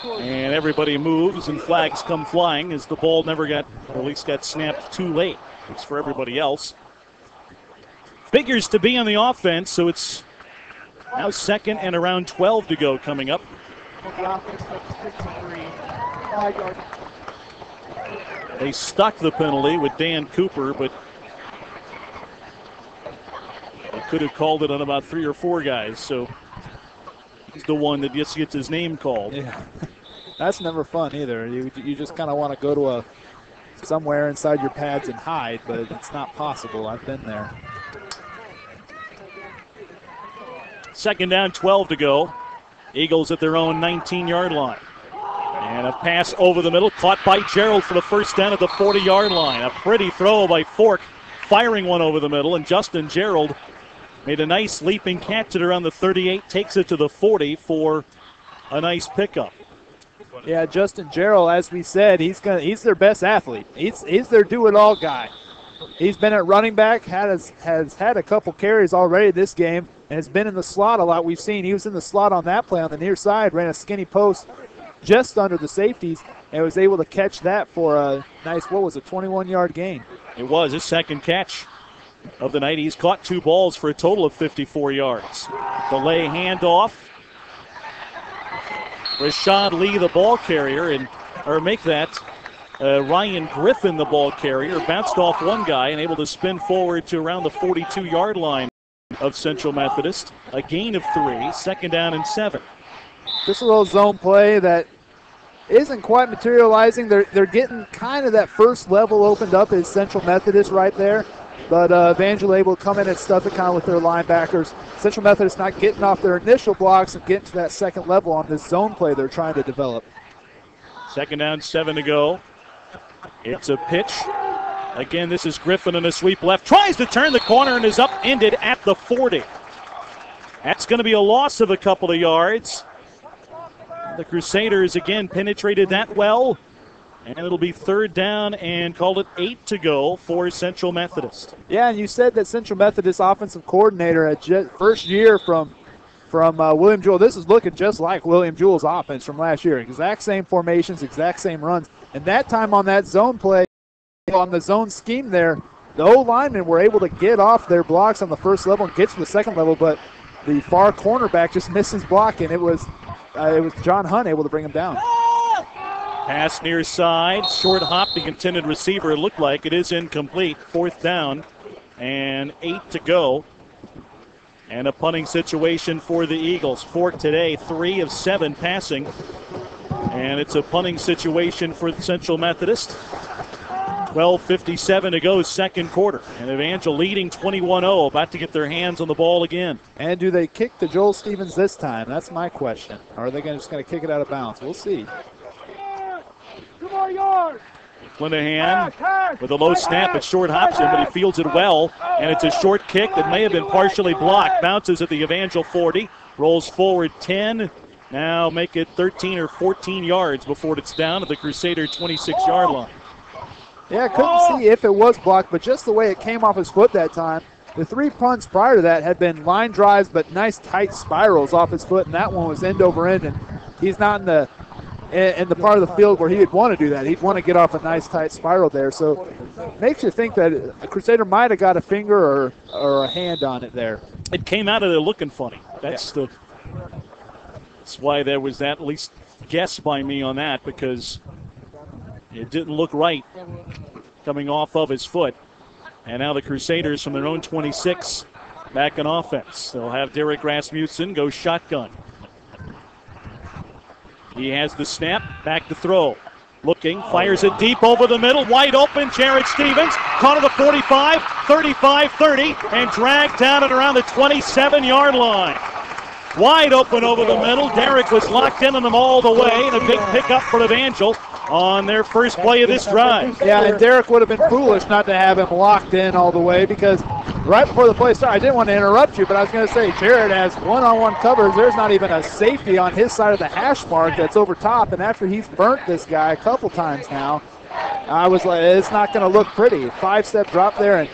And everybody moves and flags come flying as the ball never got, or at least got snapped too late. It's for everybody else. Figures to be on the offense, so it's now second and around 12 to go coming up. They stuck the penalty with Dan Cooper, but they could have called it on about 3 or 4 guys, so he's the one that just gets his name called. Yeah, that's never fun either. You just kind of want to go to somewhere inside your pads and hide, but it's not possible. I've been there. Second down, 12 to go. Eagles at their own 19-yard line. And a pass over the middle, caught by Gerald for the first down at the 40-yard line. A pretty throw by Fork, firing one over the middle, and Justin Gerald made a nice leaping catch at around the 38, takes it to the 40 for a nice pickup. Yeah, Justin Gerald, as we said, he's their best athlete. He's their do-it-all guy. He's been at running back, has had a couple carries already this game, and has been in the slot a lot. We've seen he was in the slot on that play on the near side, ran a skinny post just under the safeties, and was able to catch that for a nice, 21-yard gain. It was his second catch of the night. He's caught 2 balls for a total of 54 yards. Delay handoff. Rashad Lee, the ball carrier, Ryan Griffin, the ball carrier, bounced off one guy and able to spin forward to around the 42-yard line of Central Methodist. A gain of 3, second down and 7. Just a little zone play that isn't quite materializing. They're getting kind of that first level opened up as Central Methodist right there. But Evangel able to come in and stuff it kind of with their linebackers. Central Methodist not getting off their initial blocks and getting to that second level on this zone play they're trying to develop. Second down, 7 to go. It's a pitch. Again, this is Griffin in a sweep left. Tries to turn the corner and is upended at the 40. That's going to be a loss of a couple of yards. The Crusaders, again, penetrated that well. And it'll be third down and called it 8 to go for Central Methodist. Yeah, and you said that Central Methodist offensive coordinator at first year from William Jewell. This is looking just like William Jewell's offense from last year. Exact same formations, exact same runs. And that time on that zone play, on the zone scheme there, the O-linemen were able to get off their blocks on the first level and get to the second level, but the far cornerback just missed his block, and it was John Hunt able to bring him down. Pass near side, short hop the intended receiver. It looked like it is incomplete. 4th down and 8 to go. And a punting situation for the Eagles. Fort today, 3 of 7 passing. And it's a punting situation for Central Methodist. 12:57 to go, second quarter. And Evangel leading 21-0, about to get their hands on the ball again. And do they kick to Joel Stevens this time? That's my question. Or are they just going to kick it out of bounds? We'll see. 2 more yards. Linehan with a low snap. It short hops him, but he fields it well. And it's a short kick that may have been partially blocked. Bounces at the Evangel 40. Rolls forward 10. Now make it 13 or 14 yards before it's down at the Crusader 26-yard line. Yeah, I couldn't see if it was blocked, but just the way it came off his foot that time. The 3 punts prior to that had been line drives, but nice tight spirals off his foot, and that one was end over end, and he's not in the part of the field where he would want to do that. He'd want to get off a nice tight spiral there. So makes you think that a Crusader might have got a finger or a hand on it there. It came out of there looking funny. That's why there was that at least guess by me on that, because it didn't look right coming off of his foot. And now the Crusaders from their own 26 back in offense. They'll have Derek Rasmussen go shotgun. He has the snap, back to throw. Looking, fires it deep over the middle, wide open, Jared Stevens, caught at the 45, 35, 30, and dragged down at around the 27-yard line. Wide open over the middle, Derek was locked in on them all the way, and a big pickup for Evangel on their first play of this drive. Yeah, and Derek would have been foolish not to have him locked in all the way, because right before the play started, I didn't want to interrupt you, but I was going to say Jared has one-on-one coverage. There's not even a safety on his side of the hash mark that's over top, and after he's burnt this guy a couple times now, I was like, it's not going to look pretty. 5-step drop there, and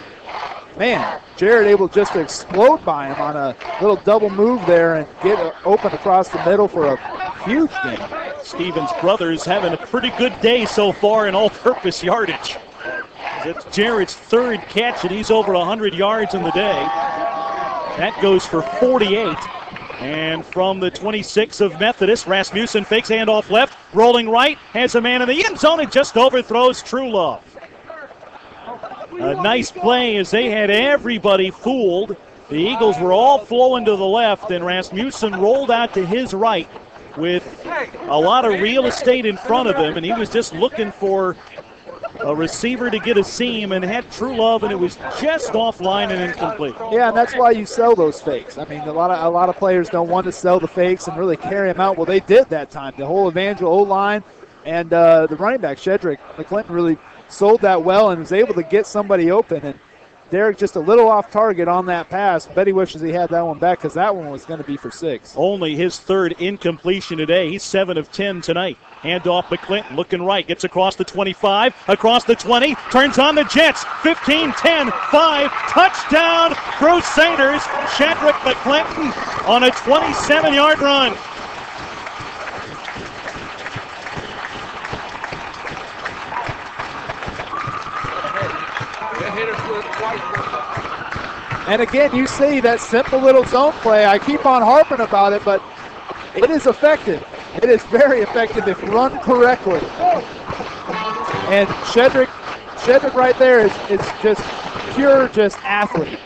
man, Jared able just to explode by him on a little double move there and get open across the middle for a huge gain. Stevens' brothers having a pretty good day so far in all-purpose yardage. It's Jared's 3rd catch, and he's over 100 yards in the day. That goes for 48. And from the 26 of Methodist, Rasmussen fakes handoff left, rolling right, has a man in the end zone and just overthrows Trulove. A nice play as they had everybody fooled. The Eagles were all flowing to the left, and Rasmussen rolled out to his right with a lot of real estate in front of him, and he was just looking for a receiver to get a seam and had Trulove, and it was just offline and incomplete. Yeah, and that's why you sell those fakes. I mean, a lot of players don't want to sell the fakes and really carry them out. Well, they did that time. The whole Evangel O-line and the running back, Shedrick McClinton, really sold that well and was able to get somebody open. And Derek just a little off target on that pass. Bet he wishes he had that one back, because that one was going to be for 6. Only his 3rd incompletion today. He's 7 of 10 tonight. Handoff McClinton, looking right, gets across the 25, across the 20, turns on the Jets. 15, 10, 5, touchdown Crusaders. Shedrick McClinton on a 27-yard run. And again, you see that simple little zone play. I keep on harping about it, but it is effective. It is very effective if run correctly. And Shedrick right there is just pure athlete.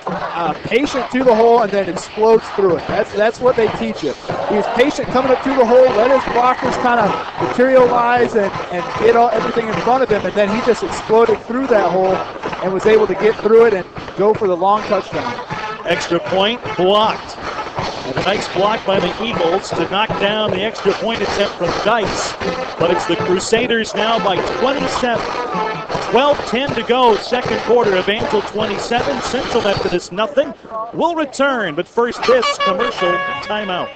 Patient to the hole and then explodes through it. That's what they teach him. He was patient coming up to the hole, let his blockers kind of materialize and get everything in front of him, and then he just exploded through that hole and was able to get through it and go for the long touchdown. Extra point blocked. And a nice block by the Eagles to knock down the extra point attempt from Dice. But it's the Crusaders now by 27. 12-10 to go, second quarter. Evangel 27, Central Methodist nothing. We'll return, but first this commercial timeout.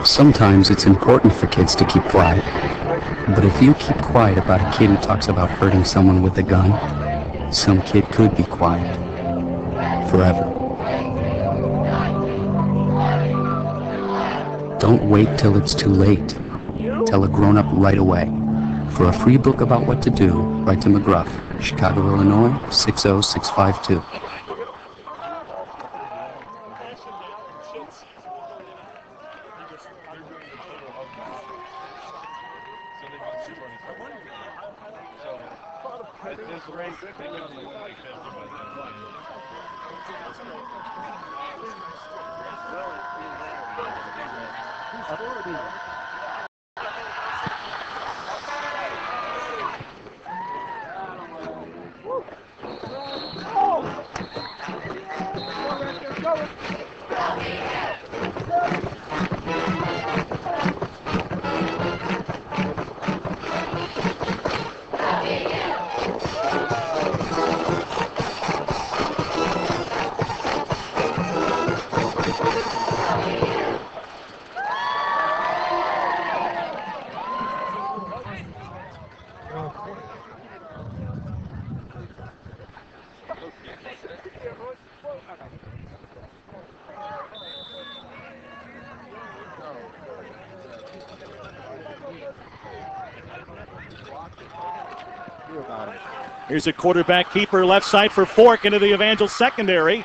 Sometimes it's important for kids to keep quiet. But if you keep quiet about a kid who talks about hurting someone with a gun, some kid could be quiet forever. Don't wait till it's too late. Tell a grown-up right away. For a free book about what to do, write to McGruff, Chicago, Illinois, 60652. Here's a quarterback keeper left side for Fork into the Evangel secondary.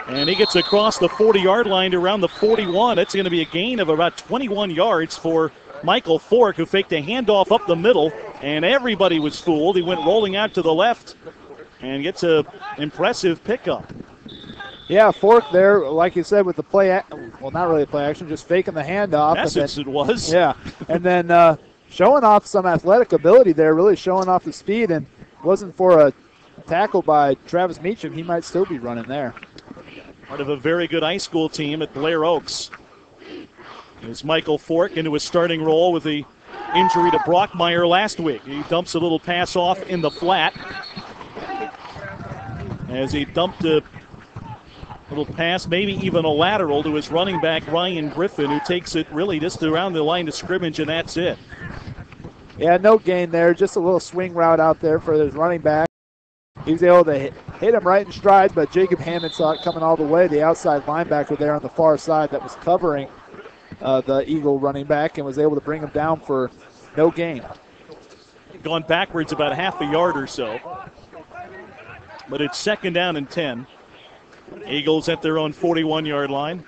And he gets across the 40-yard line to around the 41. It's going to be a gain of about 21 yards for Michael Fork, who faked a handoff up the middle, and everybody was fooled. He went rolling out to the left and gets an impressive pickup. Yeah, Fork there, like you said, with the play, well, not really play action, just faking the handoff. In essence, it was. Yeah, and then showing off some athletic ability there, really showing off the speed, and wasn't for a tackle by Travis Meacham, he might still be running there. Part of a very good high school team at Blair Oaks. It's Michael Fork into his starting role with the injury to Brockmeyer last week. He dumps a little pass off in the flat as he dumped a little pass, maybe even a lateral, to his running back, Ryan Griffin, who takes it really just around the line of scrimmage, and that's it. Yeah, no gain there. Just a little swing route out there for his running back. He was able to hit him right in stride, but Jacob Hammond saw it coming all the way. The outside linebacker there on the far side that was covering the Eagle running back, and was able to bring him down for no gain. Gone backwards about half a yard or so. But it's 2nd down and 10. Eagles at their own 41-yard line.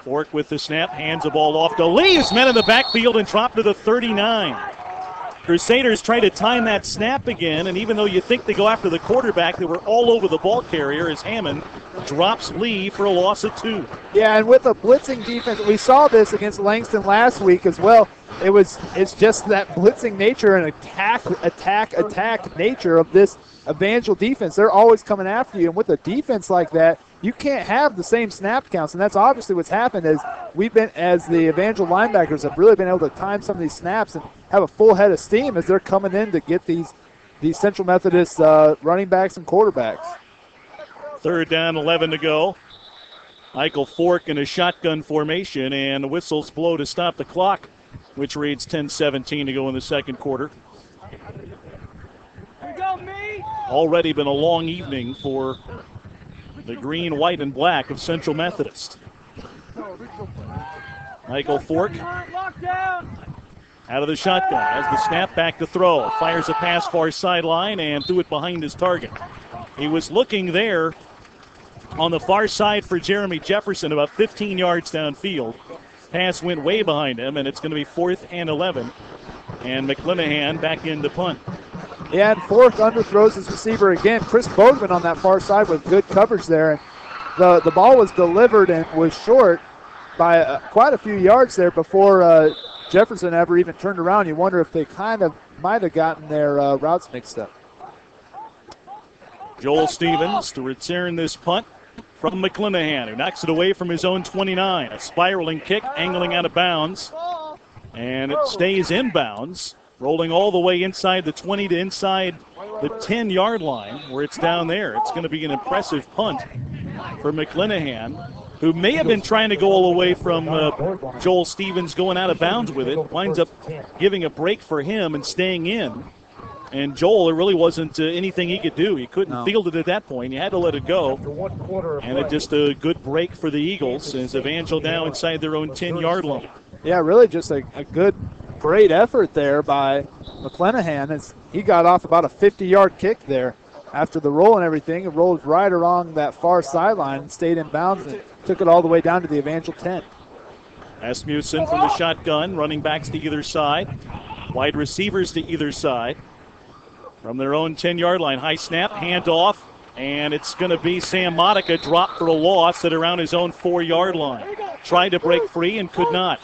Fork with the snap, hands the ball off to Leaves, men in the backfield, and drop to the 39. Crusaders try to time that snap again, and even though you think they go after the quarterback, they were all over the ball carrier as Hammond drops Lee for a loss of 2. Yeah, and with a blitzing defense, we saw this against Langston last week as well. It's just that blitzing nature and attack nature of this Evangel defense. They're always coming after you, and with a defense like that, you can't have the same snap counts, and that's obviously what's happened. As the Evangel linebackers have really been able to time some of these snaps and have a full head of steam as they're coming in to get these Central Methodist running backs and quarterbacks. 3rd down, 11 to go. Michael Fork in a shotgun formation, and the whistles blow to stop the clock, which reads 10:17 to go in the second quarter. Already been a long evening for the green, white, and black of Central Methodist. Michael Fork out of the shotgun, has the snap, back to throw, fires a pass far sideline and threw it behind his target. He was looking there on the far side for Jeremy Jefferson, about 15 yards downfield. Pass went way behind him, and it's going to be 4th and 11. And McClanahan back in to punt. Yeah, and Fork underthrows his receiver again. Chris Bogman on that far side with good coverage there. And the ball was delivered and was short by quite a few yards there before Jefferson ever even turned around. You wonder if they kind of might have gotten their routes mixed up. Joel Stevens to return this punt from McClanahan, who knocks it away from his own 29. A spiraling kick, angling out of bounds. And it stays inbounds, rolling all the way inside the 20 to inside the 10-yard line, where it's down there. It's going to be an impressive punt for McClanahan, who may have been trying to go all the way from Joel Stevens going out of bounds with it. Winds up giving a break for him and staying in. And Joel, there really wasn't anything he could do. He couldn't field it at that point. He had to let it go. And it just a good break for the Eagles as Evangel now inside their own 10-yard line. Yeah, really just a good great effort there by McClanahan as he got off about a 50-yard kick there after the roll and everything. It rolled right along that far sideline and stayed in bounds and took it all the way down to the Evangel 10. Asmussen from the shotgun, running backs to either side, wide receivers to either side. From their own 10-yard line, high snap, handoff, and it's going to be Sam Monica dropped for a loss at around his own 4-yard line. Tried to break free and could not.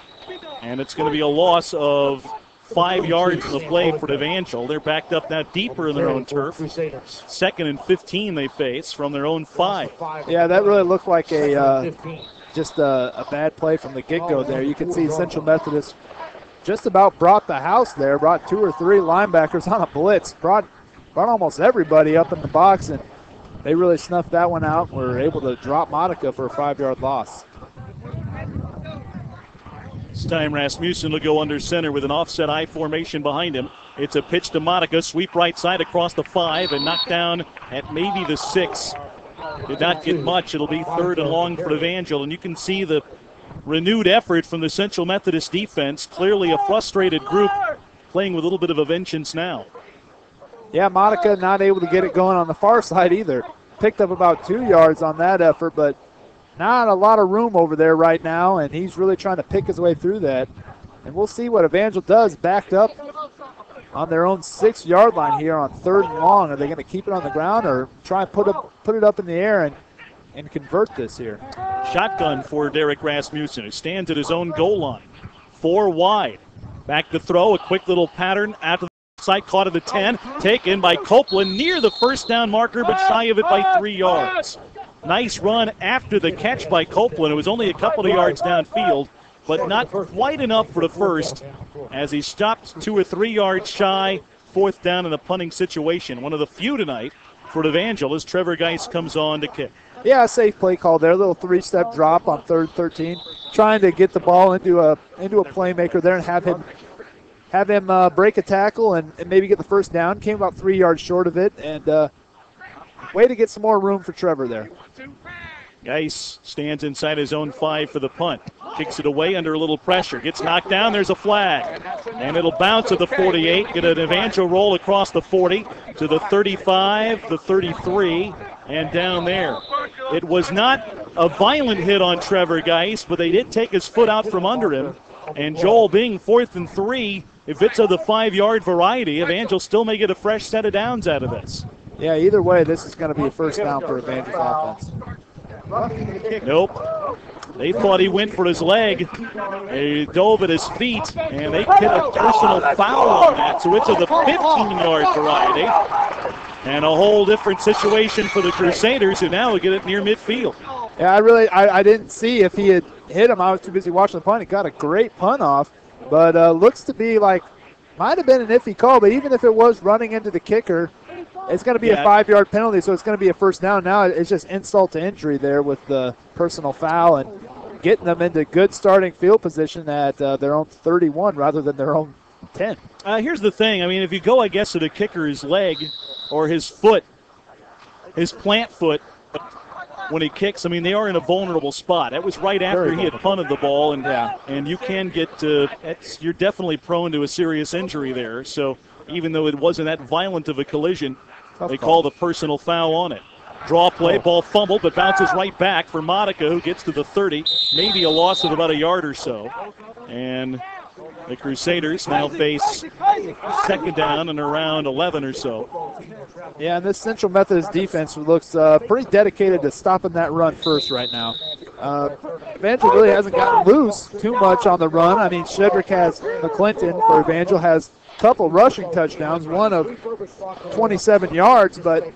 And it's going to be a loss of 5 yards in the play for Evangel. They're backed up now deeper in their own turf. 2nd and 15 they face from their own 5. Yeah, that really looked like just a bad play from the get-go there. You can see Central Methodist just about brought the house there, brought 2 or 3 linebackers on a blitz, brought almost everybody up in the box, and they really snuffed that one out and were able to drop Monica for a 5-yard loss. This time Rasmussen will go under center with an offset I formation behind him. It's a pitch to Monica, sweep right side across the 5 and knocked down at maybe the 6. Did not get much. It'll be 3rd and long for Evangel, and you can see the renewed effort from the Central Methodist defense. Clearly a frustrated group playing with a little bit of a vengeance now. Yeah, Monica not able to get it going on the far side either. Picked up about 2 yards on that effort, but not a lot of room over there right now, and he's really trying to pick his way through that. And we'll see what Evangel does, backed up on their own 6-yard line here on 3rd and long. Are they going to keep it on the ground or try and put it up in the air and convert this here? Shotgun for Derek Rasmussen, who stands at his own goal line. 4 wide. Back to throw, a quick little pattern out to the side, caught at the 10. Taken by Copeland near the first down marker, but shy of it by 3 yards. Nice run after the catch by Copeland. It was only a couple of yards downfield, but not quite enough for the first as he stopped 2 or 3 yards shy. 4th down in a punting situation. One of the few tonight for Evangel as Trevor Geis comes on to kick. Yeah, a safe play call there. A little 3-step drop on 3rd and 13. Trying to get the ball into a playmaker there and have him break a tackle and maybe get the first down. Came about 3 yards short of it, and way to get some more room for Trevor there. Geis stands inside his own 5 for the punt. Kicks it away under a little pressure. Gets knocked down. There's a flag. And it'll bounce at the 48. Get an Evangel roll across the 40 to the 35, the 33, and down there. It was not a violent hit on Trevor Geis, but they did take his foot out from under him. And Joel, being 4th and 3, if it's of the 5-yard variety, Evangel still may get a fresh set of downs out of this. Yeah, either way, this is going to be a first down for Evangel's offense. Nope. They thought he went for his leg. He dove at his feet, and they hit a personal foul on that, so it's of the 15-yard variety. And a whole different situation for the Crusaders, who now will get it near midfield. Yeah, I didn't see if he had hit him. I was too busy watching the punt. He got a great punt off, but looks to be like, might have been an iffy call, but even if it was running into the kicker, it's going to be a 5-yard penalty, so it's going to be a first down. Now it's just insult to injury there with the personal foul and getting them into good starting field position at their own 31 rather than their own 10. Here's the thing. I mean, if you go, I guess, to the kicker's leg or his foot, his plant foot, when he kicks, I mean, they are in a vulnerable spot. That was right after he had punted the ball, and you can get you're definitely prone to a serious injury there. So even though it wasn't that violent of a collision, they called a personal foul on it. Draw play, ball fumbled, but bounces right back for Monica, who gets to the 30, maybe a loss of about a yard or so. And the Crusaders now face 2nd down and around 11 or so. Yeah, and this Central Methodist defense looks pretty dedicated to stopping that run first right now. Evangel really hasn't gotten loose too much on the run. I mean, Shedrick has McClinton for Evangel, has a couple rushing touchdowns, one of 27 yards, but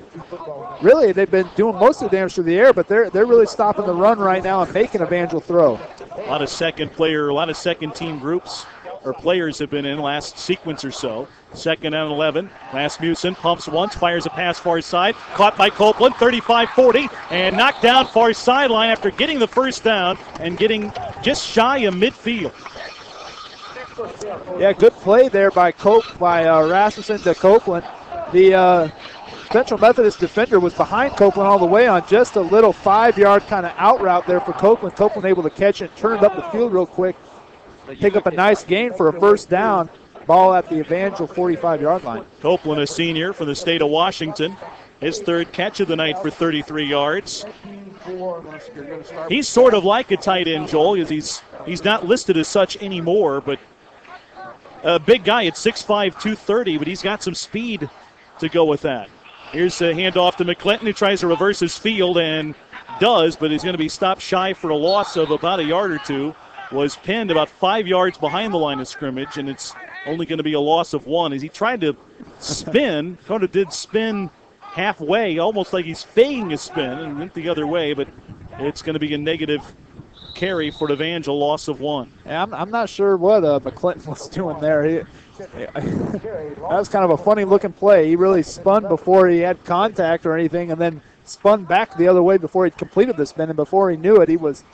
really they've been doing most of the damage through the air, but they're really stopping the run right now and making Evangel throw. A lot of second team groups or players have been in last sequence or so. 2nd and 11. Rasmussen pumps once, fires a pass far side. Caught by Copeland, 35-40, and knocked down far sideline after getting the first down and getting just shy of midfield. Yeah, good play there by Rasmussen to Copeland. The Central Methodist defender was behind Copeland all the way on just a little 5-yard kind of out route there for Copeland. Copeland able to catch it, turn it up the field real quick. pick up a nice gain for a first down. Ball at the Evangel 45-yard line. Copeland, a senior from the state of Washington. His third catch of the night for 33 yards. He's sort of like a tight end, Joel, because he's not listed as such anymore, but a big guy at 6'5", 230, but he's got some speed to go with that. Here's a handoff to McClinton, who tries to reverse his field and does, but he's going to be stopped shy for a loss of about a yard or two. Was pinned about 5 yards behind the line of scrimmage, and it's only going to be a loss of 1. As he tried to spin, kind of did spin halfway, almost like he's faking a spin, and went the other way, but it's going to be a negative carry for Evangel, loss of 1. Yeah, I'm not sure what McClinton was doing there. That was kind of a funny-looking play. He really spun before he had contact or anything, and then spun back the other way before he completed the spin, and before he knew it, he was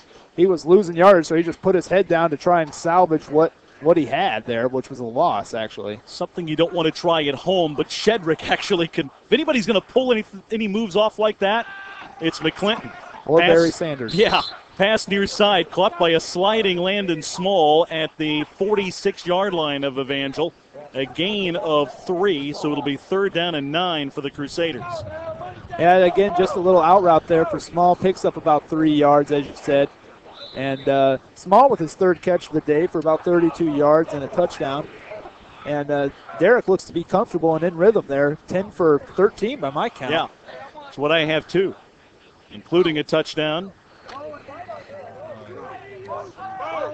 losing yards, so he just put his head down to try and salvage what he had there, which was a loss, actually. Something you don't want to try at home, but Shedrick actually can. If anybody's going to pull any moves off like that, it's McClinton. Or Barry Sanders. Yeah, pass near side, caught by a sliding Landon Small at the 46-yard line of Evangel. A gain of 3, so it'll be 3rd down and 9 for the Crusaders. Yeah, again, just a little out route there for Small. Picks up about 3 yards, as you said. And Small with his third catch of the day for about 32 yards and a touchdown. And Derek looks to be comfortable and in rhythm there. 10 for 13 by my count. Yeah, that's what I have too, including a touchdown.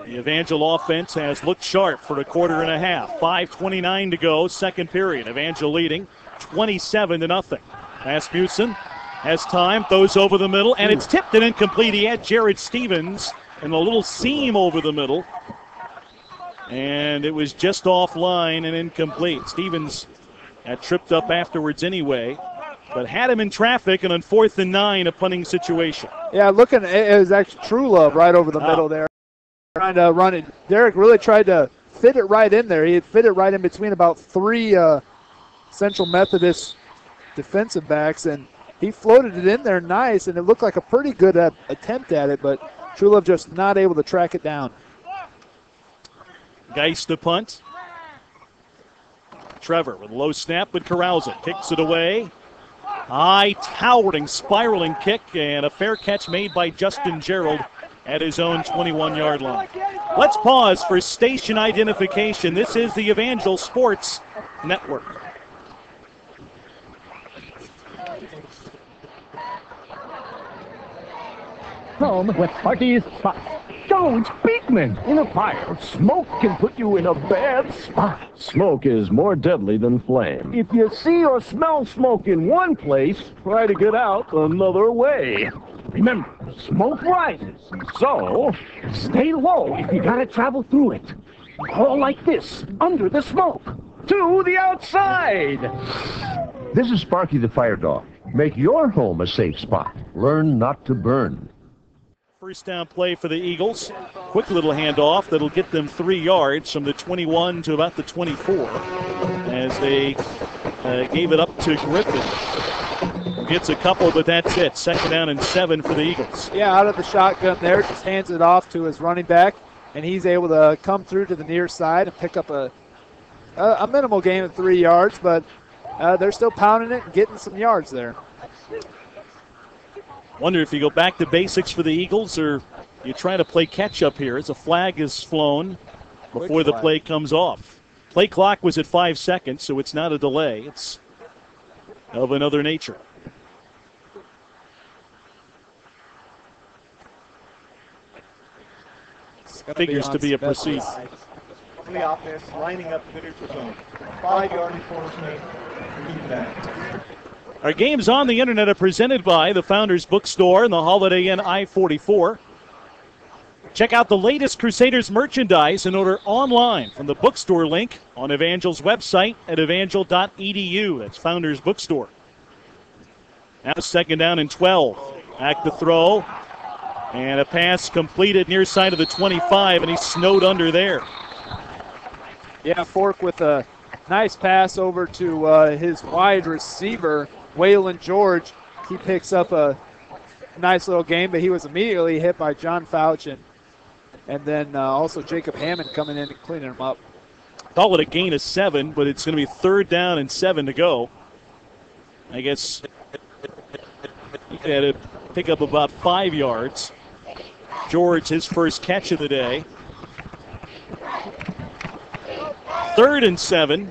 The Evangel offense has looked sharp for a quarter and a half. 5:29 to go, second period. Evangel leading 27-0. Rasmussen has time, throws over the middle, and it's tipped and incomplete. He had Jared Stevens in a little seam over the middle, and it was just offline and incomplete. Stevens had tripped up afterwards anyway, but had him in traffic, and on 4th and 9, a punting situation. Yeah, looking, it was actually True Love right over the middle there. Trying to run it. Derek really tried to fit it right in there. He had fit it right in between about 3 Central Methodist defensive backs, and he floated it in there nice, and it looked like a pretty good attempt at it, but True Love just not able to track it down. Geist to punt. Trevor with a low snap, but corrals it. Kicks it away. High, towering, spiraling kick, and a fair catch made by Justin Gerald at his own 21-yard line. Let's pause for station identification. This is the Evangel Sports Network. Home with Party's Spots. Oh, it's Beekman. In a fire, smoke can put you in a bad spot. Smoke is more deadly than flame. If you see or smell smoke in one place, try to get out another way. Remember, smoke rises, so stay low if you gotta travel through it. Crawl like this, under the smoke, to the outside. This is Sparky the Fire Dog. Make your home a safe spot. Learn not to burn. First down play for the Eagles. Quick little handoff that'll get them 3 yards from the 21 to about the 24 as they gave it up to Griffin. Gets a couple, but that's it. 2nd down and 7 for the Eagles. Yeah, out of the shotgun there, just hands it off to his running back, and he's able to come through to the near side and pick up a minimal gain of 3 yards, but they're still pounding it and getting some yards there. Wonder if you go back to basics for the Eagles or you try to play catch-up here as a flag is flown before the play comes off. Play clock was at 5 seconds, so it's not a delay. It's of another nature. Figures to be a proceed. The offense lining up the neutral zone. 5-yard enforcement. Keep that. Our games on the internet are presented by the Founders Bookstore and the Holiday Inn I-44. Check out the latest Crusaders merchandise and order online from the bookstore link on Evangel's website at evangel.edu. That's Founders Bookstore. Now 2nd down and 12. Back to throw. And a pass completed near side of the 25, and he's snowed under there. Yeah, Fork with a nice pass over to his wide receiver, Waylon George. He picks up a nice little game, but he was immediately hit by John Fouch, and and then also Jacob Hammond coming in and cleaning them up. Call it a gain of 7, but it's going to be 3rd down and 7 to go. I guess he had to pick up about 5 yards. George, his first catch of the day. 3rd and 7.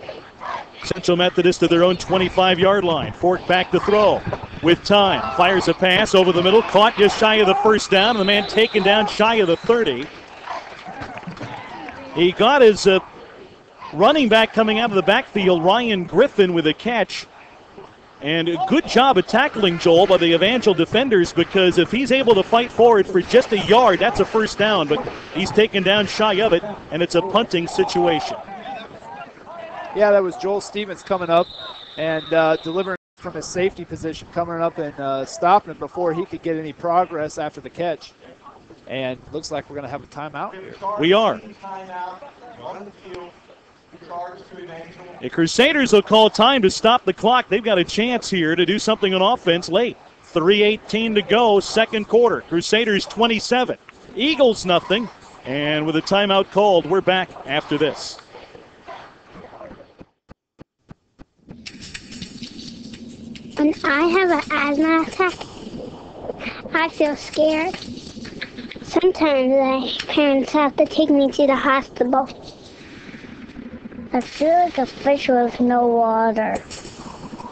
Central Methodist at their own 25-yard line. Fork back to throw with time. Fires a pass over the middle. Caught just shy of the first down. And the man taken down shy of the 30. He got his running back coming out of the backfield, Ryan Griffin, with a catch. And a good job of tackling, Joel, by the Evangel defenders, because if he's able to fight forward for just a yard, that's a first down. But he's taken down shy of it, and it's a punting situation. Yeah, that was Joel Stevens coming up and delivering from his safety position, coming up and stopping it before he could get any progress after the catch. And looks like we're going to have a timeout here. We are. The Crusaders will call time to stop the clock. They've got a chance here to do something on offense late. 3:18 to go, second quarter. Crusaders 27. Eagles nothing. And with a timeout called, we're back after this. When I have an asthma attack, I feel scared. Sometimes my parents have to take me to the hospital. I feel like a fish with no water.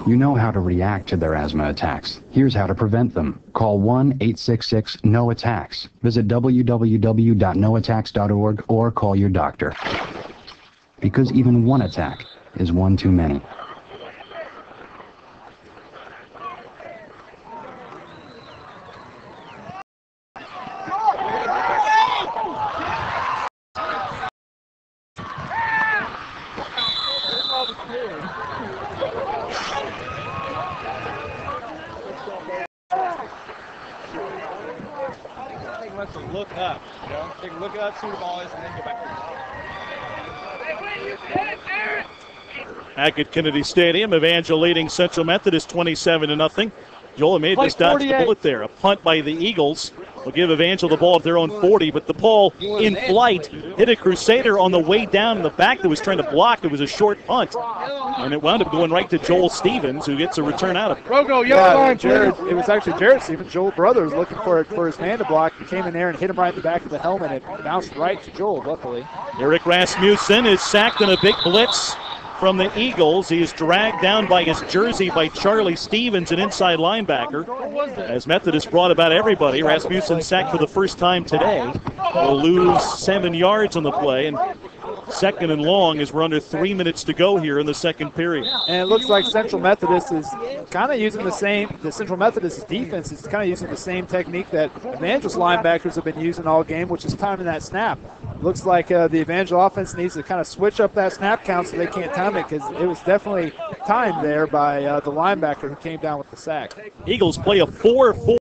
You know how to react to their asthma attacks. Here's how to prevent them. Call 1-866-NO-ATTACKS. Visit www.noattacks.org or call your doctor. Because even one attack is one too many. Look up, take a look up, see where the ball is, and then go back. Back at Kennedy Stadium, Evangel leading Central Methodist 27-0. Joel made this dodge the bullet there. A punt by the Eagles will give Evangel the ball at their own 40, but the ball in flight hit a Crusader on the way down in the back that was trying to block. It was a short punt, and it wound up going right to Joel Stevens, who gets a return out of it. Jared, it was actually Jared Stevens, Joel Brothers, looking for his man to block. He came in there and hit him right in the back of the helmet. It bounced right to Joel, luckily. Eric Rasmussen is sacked in a big blitz from the Eagles. He is dragged down by his jersey by Charlie Stevens, an inside linebacker. As Methodist brought about everybody, Rasmussen sacked for the first time today. Will lose 7 yards on the play, and second and long as we're under 3 minutes to go here in the second period. And it looks like Central Methodist is kind of using the Central Methodist defense is kind of using the same technique that Evangel's linebackers have been using all game, which is timing that snap. Looks like the Evangel offense needs to kind of switch up that snap count so they can't time it, because it was definitely timed there by the linebacker who came down with the sack. Eagles play a 4-4.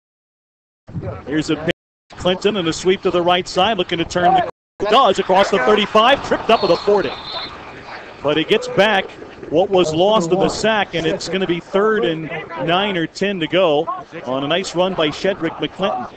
Here's a pitch to Clinton and a sweep to the right side, looking to turn the does across the 35, tripped up at the 40. But he gets back what was lost in the sack, and it's going to be 3rd and 9 or 10 to go on a nice run by Shedrick McClinton.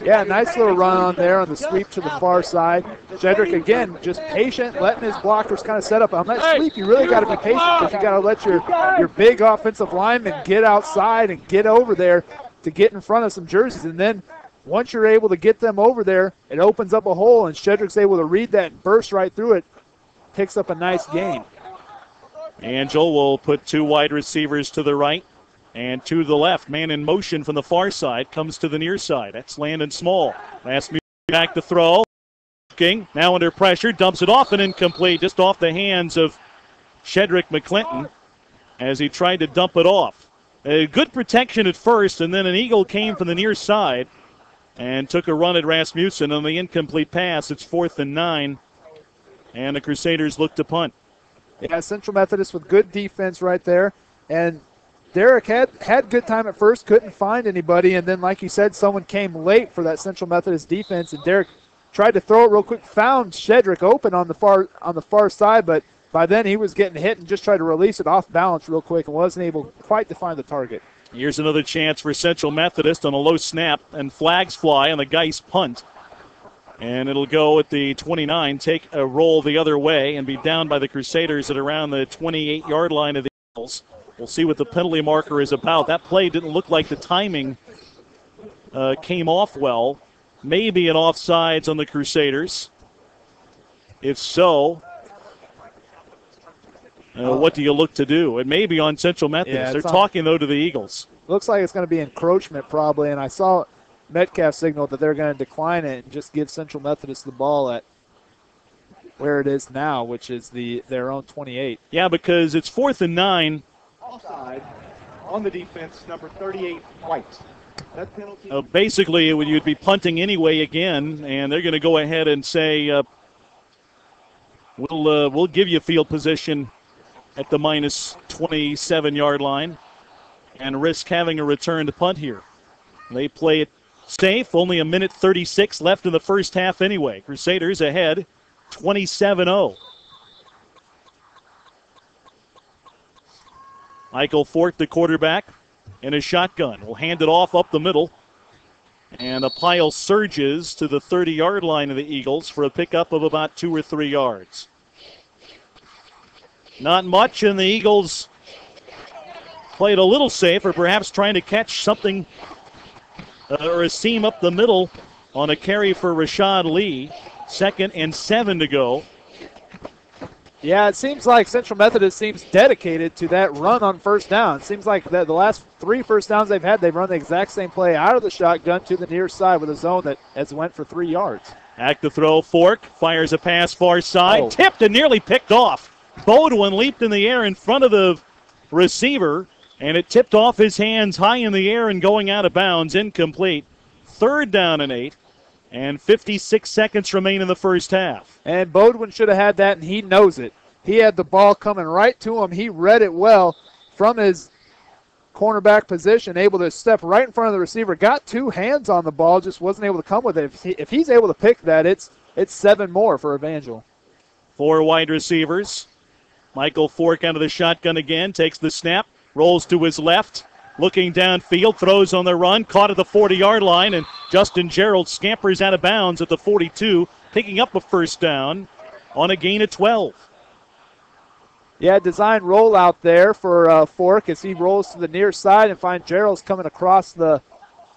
Yeah, nice little run on there on the sweep to the far side. Shedrick, again, just patient, letting his blockers kind of set up. On that sweep, you really got to be patient, because you got to let your big offensive linemen get outside and get over there to get in front of some jerseys. And then once you're able to get them over there, it opens up a hole, and Shedrick's able to read that and burst right through it. Picks up a nice gain. Angel will put 2 wide receivers to the right and to the left. Man in motion from the far side comes to the near side. That's Landon Small. Rasmussen back to throw. King now under pressure, dumps it off and incomplete, just off the hands of Shedrick McClinton as he tried to dump it off. A good protection at first, and then an Eagle came from the near side and took a run at Rasmussen on the incomplete pass. It's 4th and 9, and the Crusaders look to punt. Yeah, Central Methodist with good defense right there. And Derek had good time at first, couldn't find anybody. And then, like you said, someone came late for that Central Methodist defense. And Derek tried to throw it real quick, found Shedrick open on the far side, but by then he was getting hit and just tried to release it off balance real quick and wasn't able quite to find the target. Here's another chance for Central Methodist on a low snap, and flags fly on the Geist punt. And it'll go at the 29, take a roll the other way, and be down by the Crusaders at around the 28-yard line of the Eagles. We'll see what the penalty marker is about. That play didn't look like the timing came off well. Maybe an offsides on the Crusaders. If so, what do you look to do? It may be on Central Methodist. Yeah, they're talking, though, to the Eagles. Looks like it's going to be encroachment probably, and I saw Metcalf signal that they're going to decline it and just give Central Methodist the ball at where it is now, which is their own 28. Yeah, because it's 4th and 9. Offside on the defense, number 38, White. That penalty. Basically, you'd be punting anyway again, and they're going to go ahead and say, we'll give you field position at the minus 27-yard line and risk having a return to punt here. They play it safe, only a minute 36 left in the first half anyway. Crusaders ahead 27-0. Michael Fork, the quarterback, in a shotgun. Will hand it off up the middle. And a pile surges to the 30-yard line of the Eagles for a pickup of about 2 or 3 yards. Not much, and the Eagles played a little safe, or perhaps trying to catch something or a seam up the middle on a carry for Rashad Lee. 2nd and 7 to go. Yeah, it seems like Central Methodist seems dedicated to that run on first down. It seems like the last 3 first downs they've had, they've run the exact same play out of the shotgun to the near side with a zone that has went for 3 yards. Back to throw, Fork fires a pass far side, tipped and nearly picked off. Bodwin leaped in the air in front of the receiver, and it tipped off his hands high in the air and going out of bounds, incomplete. 3rd down and 8. And 56 seconds remain in the first half. And Bodwin should have had that, and he knows it. He had the ball coming right to him. He read it well from his cornerback position, able to step right in front of the receiver. Got 2 hands on the ball, just wasn't able to come with it. If he's able to pick that, it's 7 more for Evangel. 4 wide receivers. Michael Fork out of the shotgun again, takes the snap, rolls to his left. Looking downfield, throws on the run, caught at the 40-yard line, and Justin Gerald scampers out of bounds at the 42, picking up a first down on a gain of 12. Yeah, design rollout there for Fork as he rolls to the near side and finds Gerald's coming across the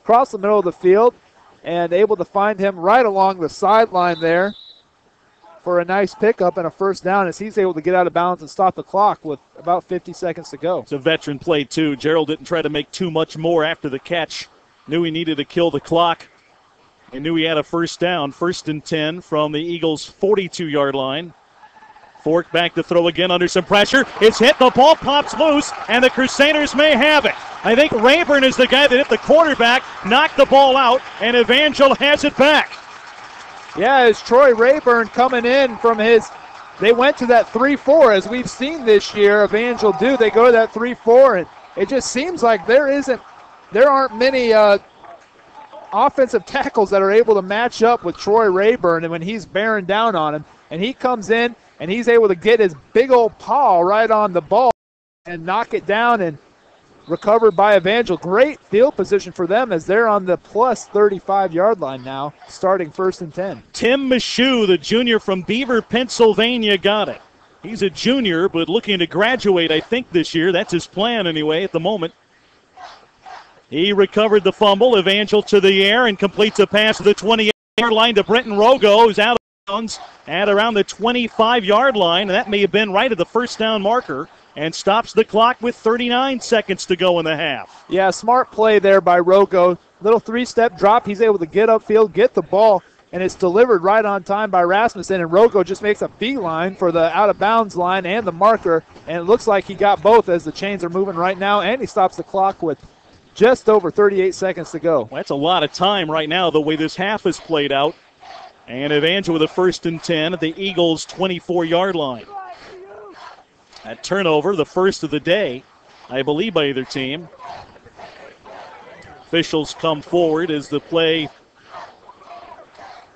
middle of the field and able to find him right along the sideline there for a nice pickup and a first down as he's able to get out of bounds and stop the clock with about 50 seconds to go. It's a veteran play, too. Gerald didn't try to make too much more after the catch. Knew he needed to kill the clock and knew he had a first down. 1st and 10 from the Eagles' 42-yard line. Fork back to throw again under some pressure. It's hit. The ball pops loose, and the Crusaders may have it. I think Rayburn is the guy that hit the quarterback, knocked the ball out, and Evangel has it back. Yeah, it's Troy Rayburn coming in from they went to that 3-4 as we've seen this year. Evangel do. They go to that 3-4, and it just seems like there aren't many offensive tackles that are able to match up with Troy Rayburn and when he's bearing down on him. And he comes in, and he's able to get his big old paw right on the ball and knock it down and recovered by Evangel. Great field position for them as they're on the plus 35-yard line now, starting 1st and 10. Tim Michoud, the junior from Beaver, Pennsylvania, got it. He's a junior, but looking to graduate, I think, this year. That's his plan, anyway, at the moment. He recovered the fumble. Evangel to the air and completes a pass to the 28-yard line to Brenton Rogo, who's out of bounds at around the 25-yard line, and that may have been right at the first down marker, and stops the clock with 39 seconds to go in the half. Yeah, smart play there by Rogo. Little 3-step drop. He's able to get upfield, get the ball, and it's delivered right on time by Rasmussen, and Rogo just makes a beeline for the out-of-bounds line and the marker, and it looks like he got both as the chains are moving right now, and he stops the clock with just over 38 seconds to go. Well, that's a lot of time right now, the way this half is played out. And Evangel with a 1st and 10 at the Eagles' 24-yard line. That turnover, the first of the day, I believe, by either team. Officials come forward as the play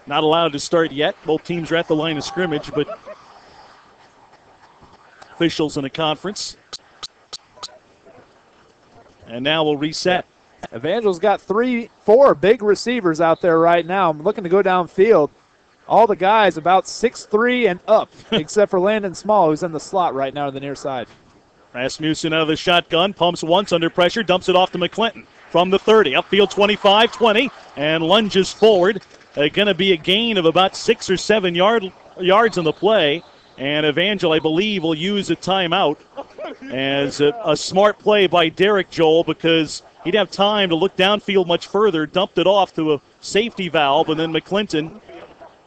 not allowed to start yet. Both teams are at the line of scrimmage, but officials in a conference. And now we'll reset. Evangel's got 4 big receivers out there right now. I'm looking to go downfield. all the guys about 6'3" and up, except for Landon Small, who's in the slot right now on the near side. Rasmussen out of the shotgun, pumps once under pressure, dumps it off to McClinton from the 30. Upfield 25, 20, and lunges forward. Going to be a gain of about 6 or 7 yards on the play. And Evangel, I believe, will use a timeout as a smart play by Derek, Joel, because he'd have time to look downfield much further, dumped it off to a safety valve, and then McClinton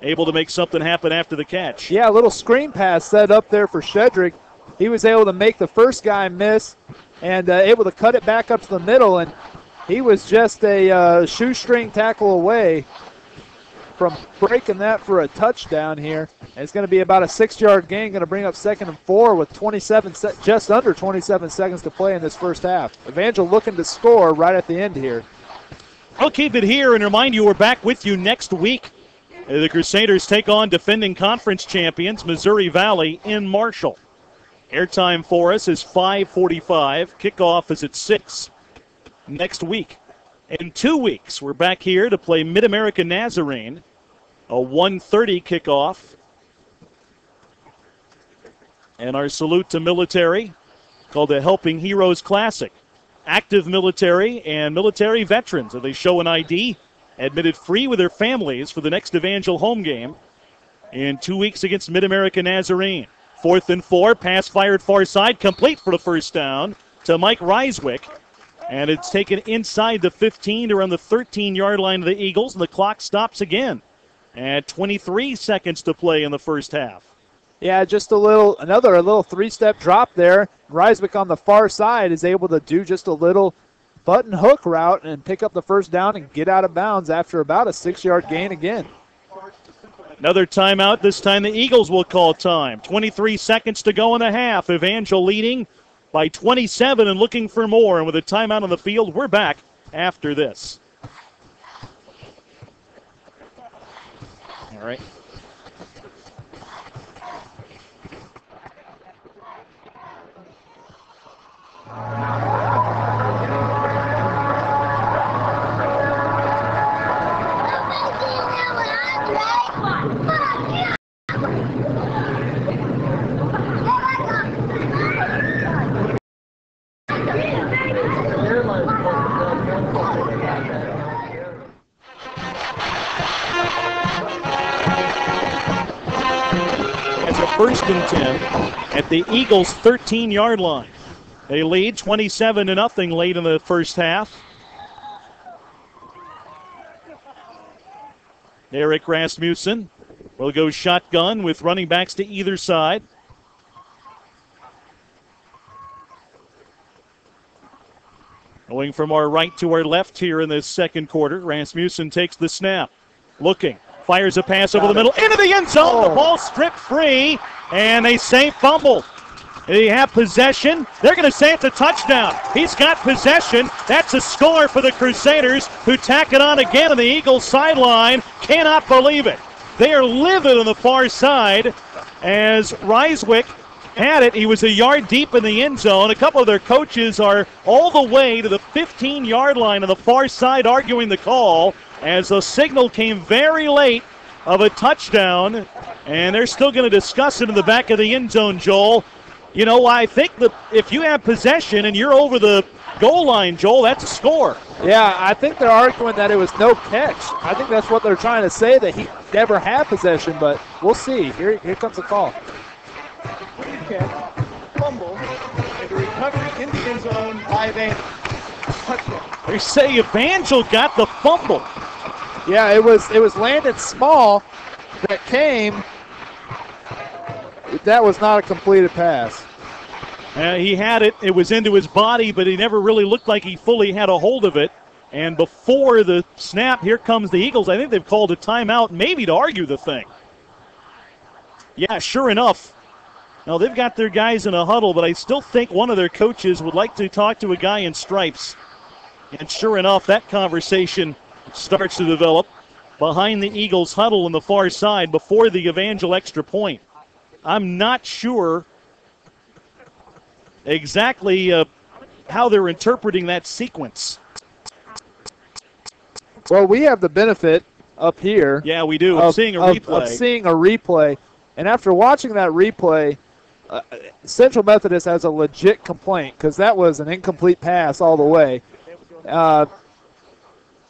able to make something happen after the catch. Yeah, a little screen pass set up there for Shedrick. He was able to make the first guy miss and able to cut it back up to the middle, and he was just a shoestring tackle away from breaking that for a touchdown here. And it's going to be about a 6-yard gain, going to bring up 2nd and 4 with just under 27 seconds to play in this first half. Evangel looking to score right at the end here. I'll keep it here and remind you we're back with you next week. The Crusaders take on defending conference champions Missouri Valley in Marshall. Airtime for us is 5:45. Kickoff is at 6 next week. In 2 weeks, we're back here to play Mid-America Nazarene, a 1:30 kickoff. And our salute to military, called the Helping Heroes Classic. Active military and military veterans, if they show an ID, admitted free with their families for the next Evangel home game in 2 weeks against Mid-America Nazarene. 4th and 4, pass fired far side, complete for the first down to Mike Reiswick. And it's taken inside the 15 to around the 13-yard line of the Eagles, and the clock stops again at 23 seconds to play in the first half. Yeah, just another little 3-step drop there. Reiswick on the far side is able to do just a little button hook route and pick up the first down and get out of bounds after about a 6-yard gain again. Another timeout. This time the Eagles will call time. 23 seconds to go in the half. Evangel leading by 27 and looking for more. And with a timeout on the field, we're back after this. All right. First and 10 at the Eagles' 13-yard line. They lead 27-0 late in the first half. Eric Rasmussen will go shotgun with running backs to either side. Going from our right to our left here in the second quarter. Rasmussen takes the snap. Looking. Fires a pass over the middle into the end zone. The ball stripped free, and they say fumble. They have possession. They're going to say it's a touchdown. He's got possession. That's a score for the Crusaders, who tack it on again on the Eagles sideline. Cannot believe it. They are livid on the far side as Reiswick had it. He was a yard deep in the end zone. A couple of their coaches are all the way to the 15-yard line on the far side arguing the call, as the signal came very late of a touchdown, and they're still going to discuss it in the back of the end zone, Joel. You know, I think that if you have possession and you're over the goal line, Joel, that's a score. Yeah, I think they're arguing that it was no catch. I think that's what they're trying to say, that he never had possession, but we'll see. Here comes the call. Catch, fumble, and the recovery in the end zone by Evangel. Touchdown. They say Evangel got the fumble. Yeah, it was Landon Small that came. That was not a completed pass. He had it. It was into his body, but he never really looked like he fully had a hold of it. And before the snap, here comes the Eagles. I think they've called a timeout, maybe to argue the thing. Yeah, sure enough. Now, they've got their guys in a huddle, but I still think one of their coaches would like to talk to a guy in stripes. And sure enough, that conversation starts to develop behind the Eagles' huddle on the far side before the Evangel extra point. I'm not sure exactly how they're interpreting that sequence. Well, we have the benefit up here. Yeah, we do. Of seeing a replay. Of seeing a replay. And after watching that replay, Central Methodist has a legit complaint because that was an incomplete pass all the way.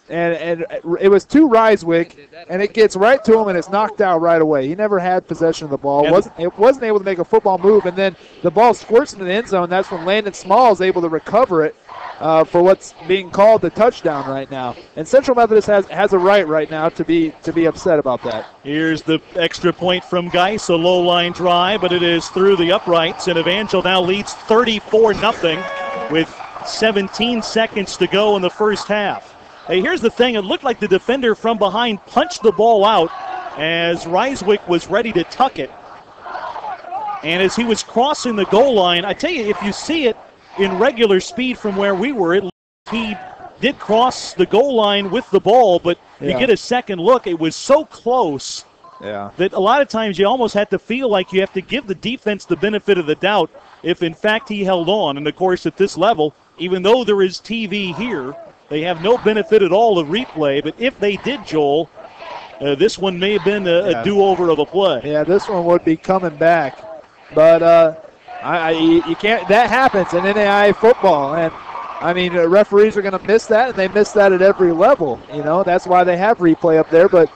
And it was to Reiswick, and it gets right to him, and it's knocked out right away. He never had possession of the ball. Wasn't able to make a football move, and then the ball squirts into the end zone. That's when Landon Small is able to recover it for what's being called the touchdown right now. And Central Methodist has a right now to be upset about that. Here's the extra point from Geis, a low-line drive, but it is through the uprights, and Evangel now leads 34-0 with 17 seconds to go in the first half. Hey, here's the thing. It looked like the defender from behind punched the ball out as Reiswick was ready to tuck it. And as he was crossing the goal line, I tell you, if you see it in regular speed from where we were, he did cross the goal line with the ball, but you get a second look. It was so close that a lot of times you almost have to feel like you have to give the defense the benefit of the doubt if, in fact, he held on. And, of course, at this level, even though there is TV here, they have no benefit at all of replay, but if they did, Joel, this one may have been a do-over of a play. Yeah, this one would be coming back. But you can't. That happens in NAIA football, and I mean, referees are going to miss that, and they miss that at every level. You know, that's why they have replay up there. But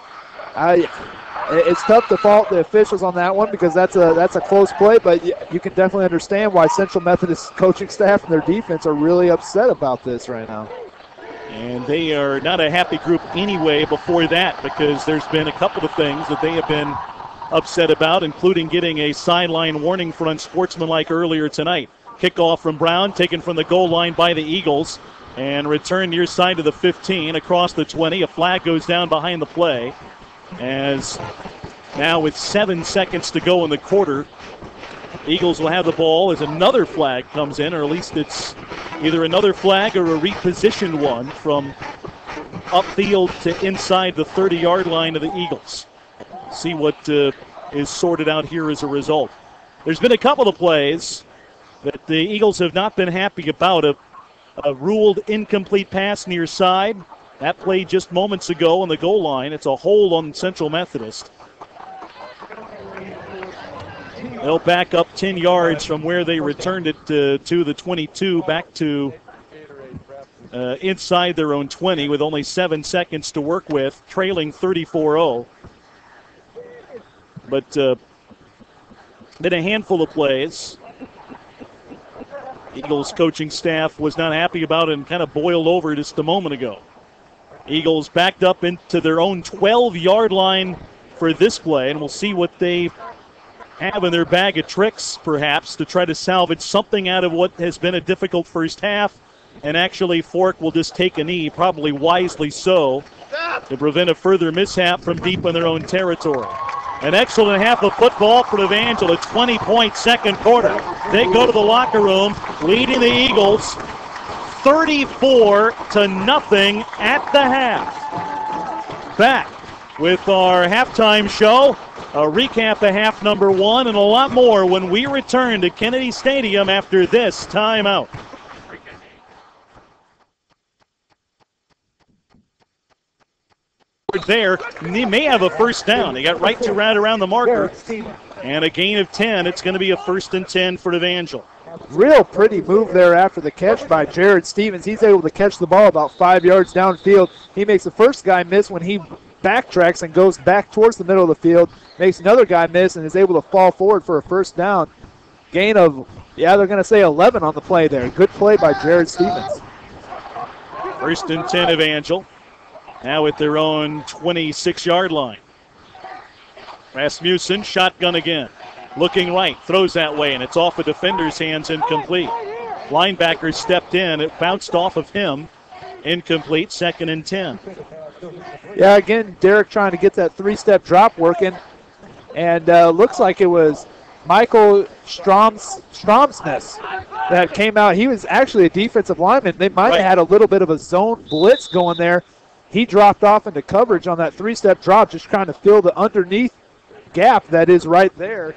it's tough to fault the officials on that one because that's a close play. But you can definitely understand why Central Methodist coaching staff and their defense are really upset about this right now. And they are not a happy group anyway before that because there's been a couple of things that they have been upset about, including getting a sideline warning for unsportsmanlike earlier tonight. Kickoff from Brown, taken from the goal line by the Eagles, and returned near side to the 15, across the 20. A flag goes down behind the play. As now with 7 seconds to go in the quarter, Eagles will have the ball as another flag comes in, or at least it's either another flag or a repositioned one from upfield to inside the 30-yard line of the Eagles. See what is sorted out here as a result. There's been a couple of plays that the Eagles have not been happy about. A ruled incomplete pass near side. That play just moments ago on the goal line. It's a hold on Central Methodist. They'll back up 10 yards from where they returned it to the 22, back to inside their own 20 with only 7 seconds to work with, trailing 34-0. But been a handful of plays. Eagles coaching staff was not happy about it and kind of boiled over just a moment ago. Eagles backed up into their own 12-yard line for this play, and we'll see what they have in their bag of tricks, perhaps, to try to salvage something out of what has been a difficult first half. And actually, Fork will just take a knee, probably wisely so, to prevent a further mishap from deep in their own territory. An excellent half of football for Evangel, a 20-point second quarter. They go to the locker room, leading the Eagles 34-0 at the half. Back with our halftime show. A recap of half number one and a lot more when we return to Kennedy Stadium after this timeout. There, they may have a first down. They got right around the marker. And a gain of 10. It's going to be a 1st and 10 for Evangel. Real pretty move there after the catch by Jared Stevens. He's able to catch the ball about 5 yards downfield. He makes the first guy miss when he backtracks and goes back towards the middle of the field, makes another guy miss and is able to fall forward for a first down. Gain of, they're going to say 11 on the play there. Good play by Jared Stevens. 1st and 10 Evangel. Now at their own 26-yard line. Rasmussen, shotgun again. Looking right, throws that way, and it's off a defender's hands, incomplete. Linebacker stepped in. It bounced off of him. Incomplete, 2nd and 10. Yeah, again, Derek trying to get that three-step drop working. And looks like it was Michael Stromsness that came out. He was actually a defensive lineman. They might have had a little bit of a zone blitz going there. He dropped off into coverage on that three-step drop, just trying to fill the underneath gap that is right there,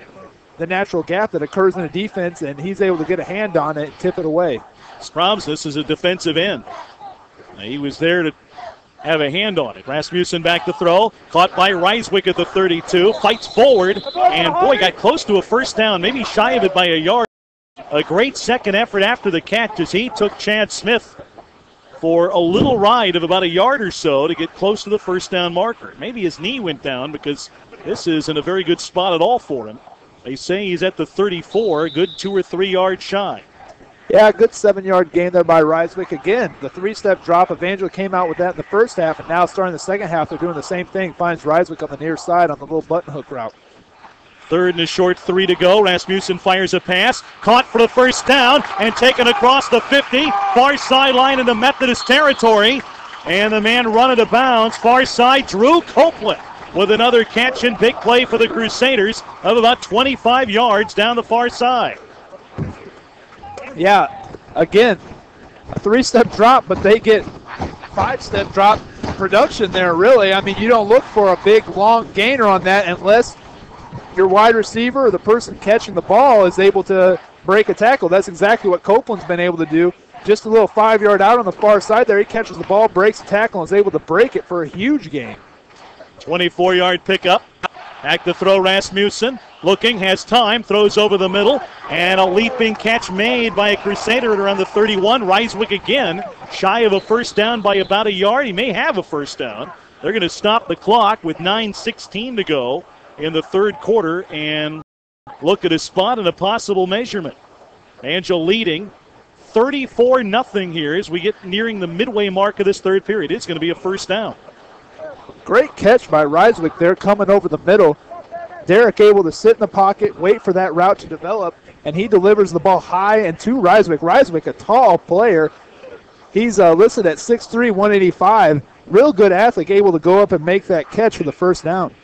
the natural gap that occurs in a defense, and he's able to get a hand on it and tip it away. Stromsness is a defensive end. He was there to have a hand on it. Rasmussen back to throw. Caught by Reiswick at the 32. Fights forward. And, boy, got close to a first down. Maybe shy of it by a yard. A great second effort after the catch as he took Chad Smith for a little ride of about a yard or so to get close to the first down marker. Maybe his knee went down because this isn't a very good spot at all for him. They say he's at the 34, a good 2 or 3 yards shy. Yeah, good 7-yard gain there by Reiswick. Again, the 3-step drop. Evangel came out with that in the first half, and now starting the second half, they're doing the same thing. Finds Reiswick on the near side on the little button hook route. 3rd and a short, 3 to go. Rasmussen fires a pass, caught for the first down, and taken across the 50, far sideline into Methodist territory. And the man run out of bounds, far side, Drew Copeland with another catch and big play for the Crusaders of about 25 yards down the far side. Yeah, again, a 3-step drop, but they get 5-step drop production there, really. I mean, you don't look for a big, long gainer on that unless your wide receiver or the person catching the ball is able to break a tackle. That's exactly what Copeland's been able to do. Just a little 5-yard out on the far side there. He catches the ball, breaks the tackle, and is able to break it for a huge gain. 24-yard pickup. Back to throw Rasmussen. Looking, has time, throws over the middle, and a leaping catch made by a Crusader at around the 31. Reiswick again, shy of a first down by about a yard. He may have a first down. They're going to stop the clock with 9:16 to go in the third quarter and look at a spot and a possible measurement. Evangel leading 34-0 here as we get nearing the midway mark of this third period. It's going to be a first down. Great catch by Reiswick there coming over the middle. Derek able to sit in the pocket, wait for that route to develop, and he delivers the ball high and to Reiswick. Reiswick, a tall player. He's listed at 6'3", 185. Real good athlete, able to go up and make that catch for the first down.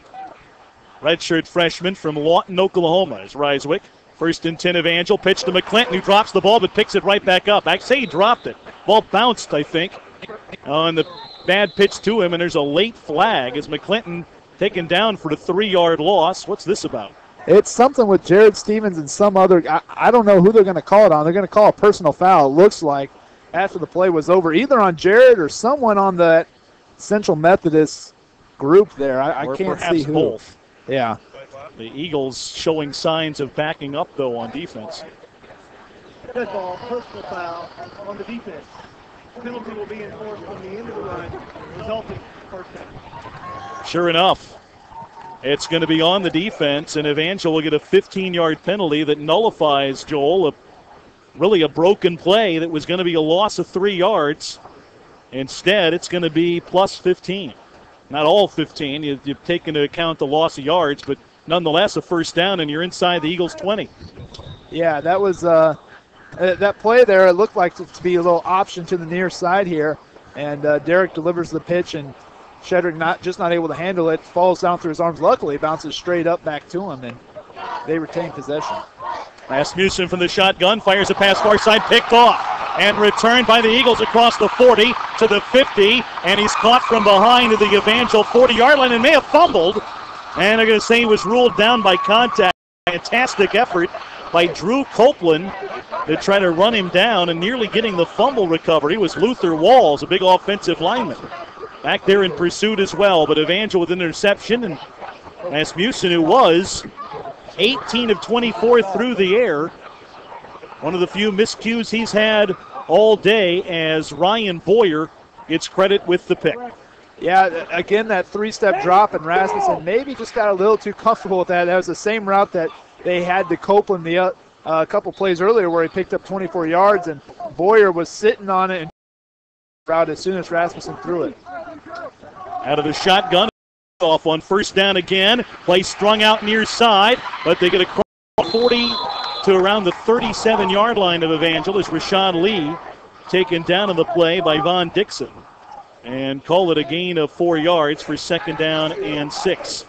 Redshirt freshman from Lawton, Oklahoma is Reiswick. 1st and 10 Evangel. Pitch to McClinton, who drops the ball but picks it right back up. I say he dropped it. Ball bounced, I think, on the bad pitch to him, and there's a late flag as McClinton taken down for the 3-yard loss. What's this about? It's something with Jared Stevens and some other. I don't know who they're going to call it on. They're going to call a personal foul, it looks like, after the play was over, either on Jared or someone on the Central Methodist group there. I can't see who. Both. Yeah. The Eagles showing signs of backing up, though, on defense. Dead ball, personal foul on the defense. Penalty will be enforced from the end of the run, resulting first down. Sure enough, it's going to be on the defense, and Evangel will get a 15-yard penalty that nullifies, Joel, really a broken play that was going to be a loss of 3 yards. Instead, it's going to be plus 15. Not all 15. You've taken into account the loss of yards, but nonetheless a first down, and you're inside the Eagles' 20. Yeah, that was that play there. It looked like to be a little option to the near side here, and Derek delivers the pitch, and Shedrick not able to handle it. Falls down through his arms. Luckily, bounces straight up back to him, and they retain possession. Rasmussen from the shotgun fires a pass far side, picked off and returned by the Eagles across the 40 to the 50, and he's caught from behind at the Evangel 40-yard line and may have fumbled, and they're going to say he was ruled down by contact. Fantastic effort by Drew Copeland to try to run him down, and nearly getting the fumble recovery was Luther Walls, a big offensive lineman, back there in pursuit as well. But Evangel with an interception, and Rasmussen, who was 18 of 24 through the air, one of the few miscues he's had all day, as Ryan Boyer gets credit with the pick. Yeah, again, that 3-step drop, and Rasmussen maybe just got a little too comfortable with that. That was the same route that they had to Copeland a couple plays earlier where he picked up 24 yards, and Boyer was sitting on it and route as soon as Rasmussen threw it. Out of the shotgun, off on first down again. Play strung out near side, but they get across 40 to around the 37-yard line of Evangel as Rashad Lee taken down in the play by Von Dixon, and call it a gain of 4 yards for 2nd down and 6.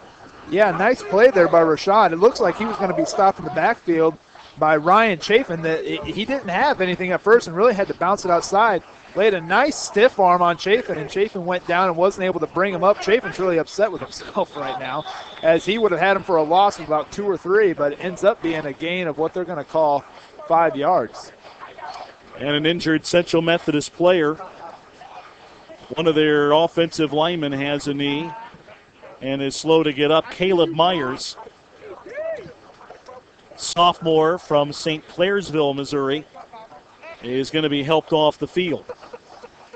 Yeah, nice play there by Rashad. It looks like he was going to be stopped in the backfield by Ryan Chafin. That he didn't have anything at first and really had to bounce it outside. Laid a nice stiff arm on Chafin, and Chafin went down and wasn't able to bring him up. Chafin's really upset with himself right now, as he would have had him for a loss of about 2 or 3, but it ends up being a gain of what they're going to call 5 yards. And an injured Central Methodist player One of their offensive linemen has a knee and is slow to get up. Caleb Myers, sophomore from St. Clairsville, Missouri, is going to be helped off the field.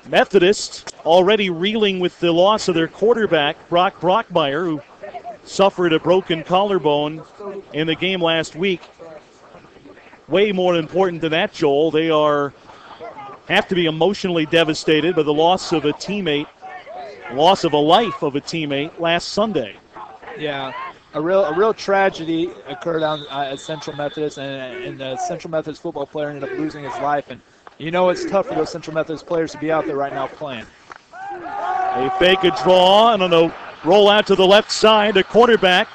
Methodist already reeling with the loss of their quarterback, Brock Brockmeyer, who suffered a broken collarbone in the game last week. Way more important than that, Joel, they have to be emotionally devastated by the loss of a teammate, loss of a life of a teammate last Sunday. Yeah, a real tragedy occurred at Central Methodist, and the Central Methodist football player ended up losing his life. And you know it's tough for those Central Methodist players to be out there right now playing. They fake a draw and on a roll out to the left side. The quarterback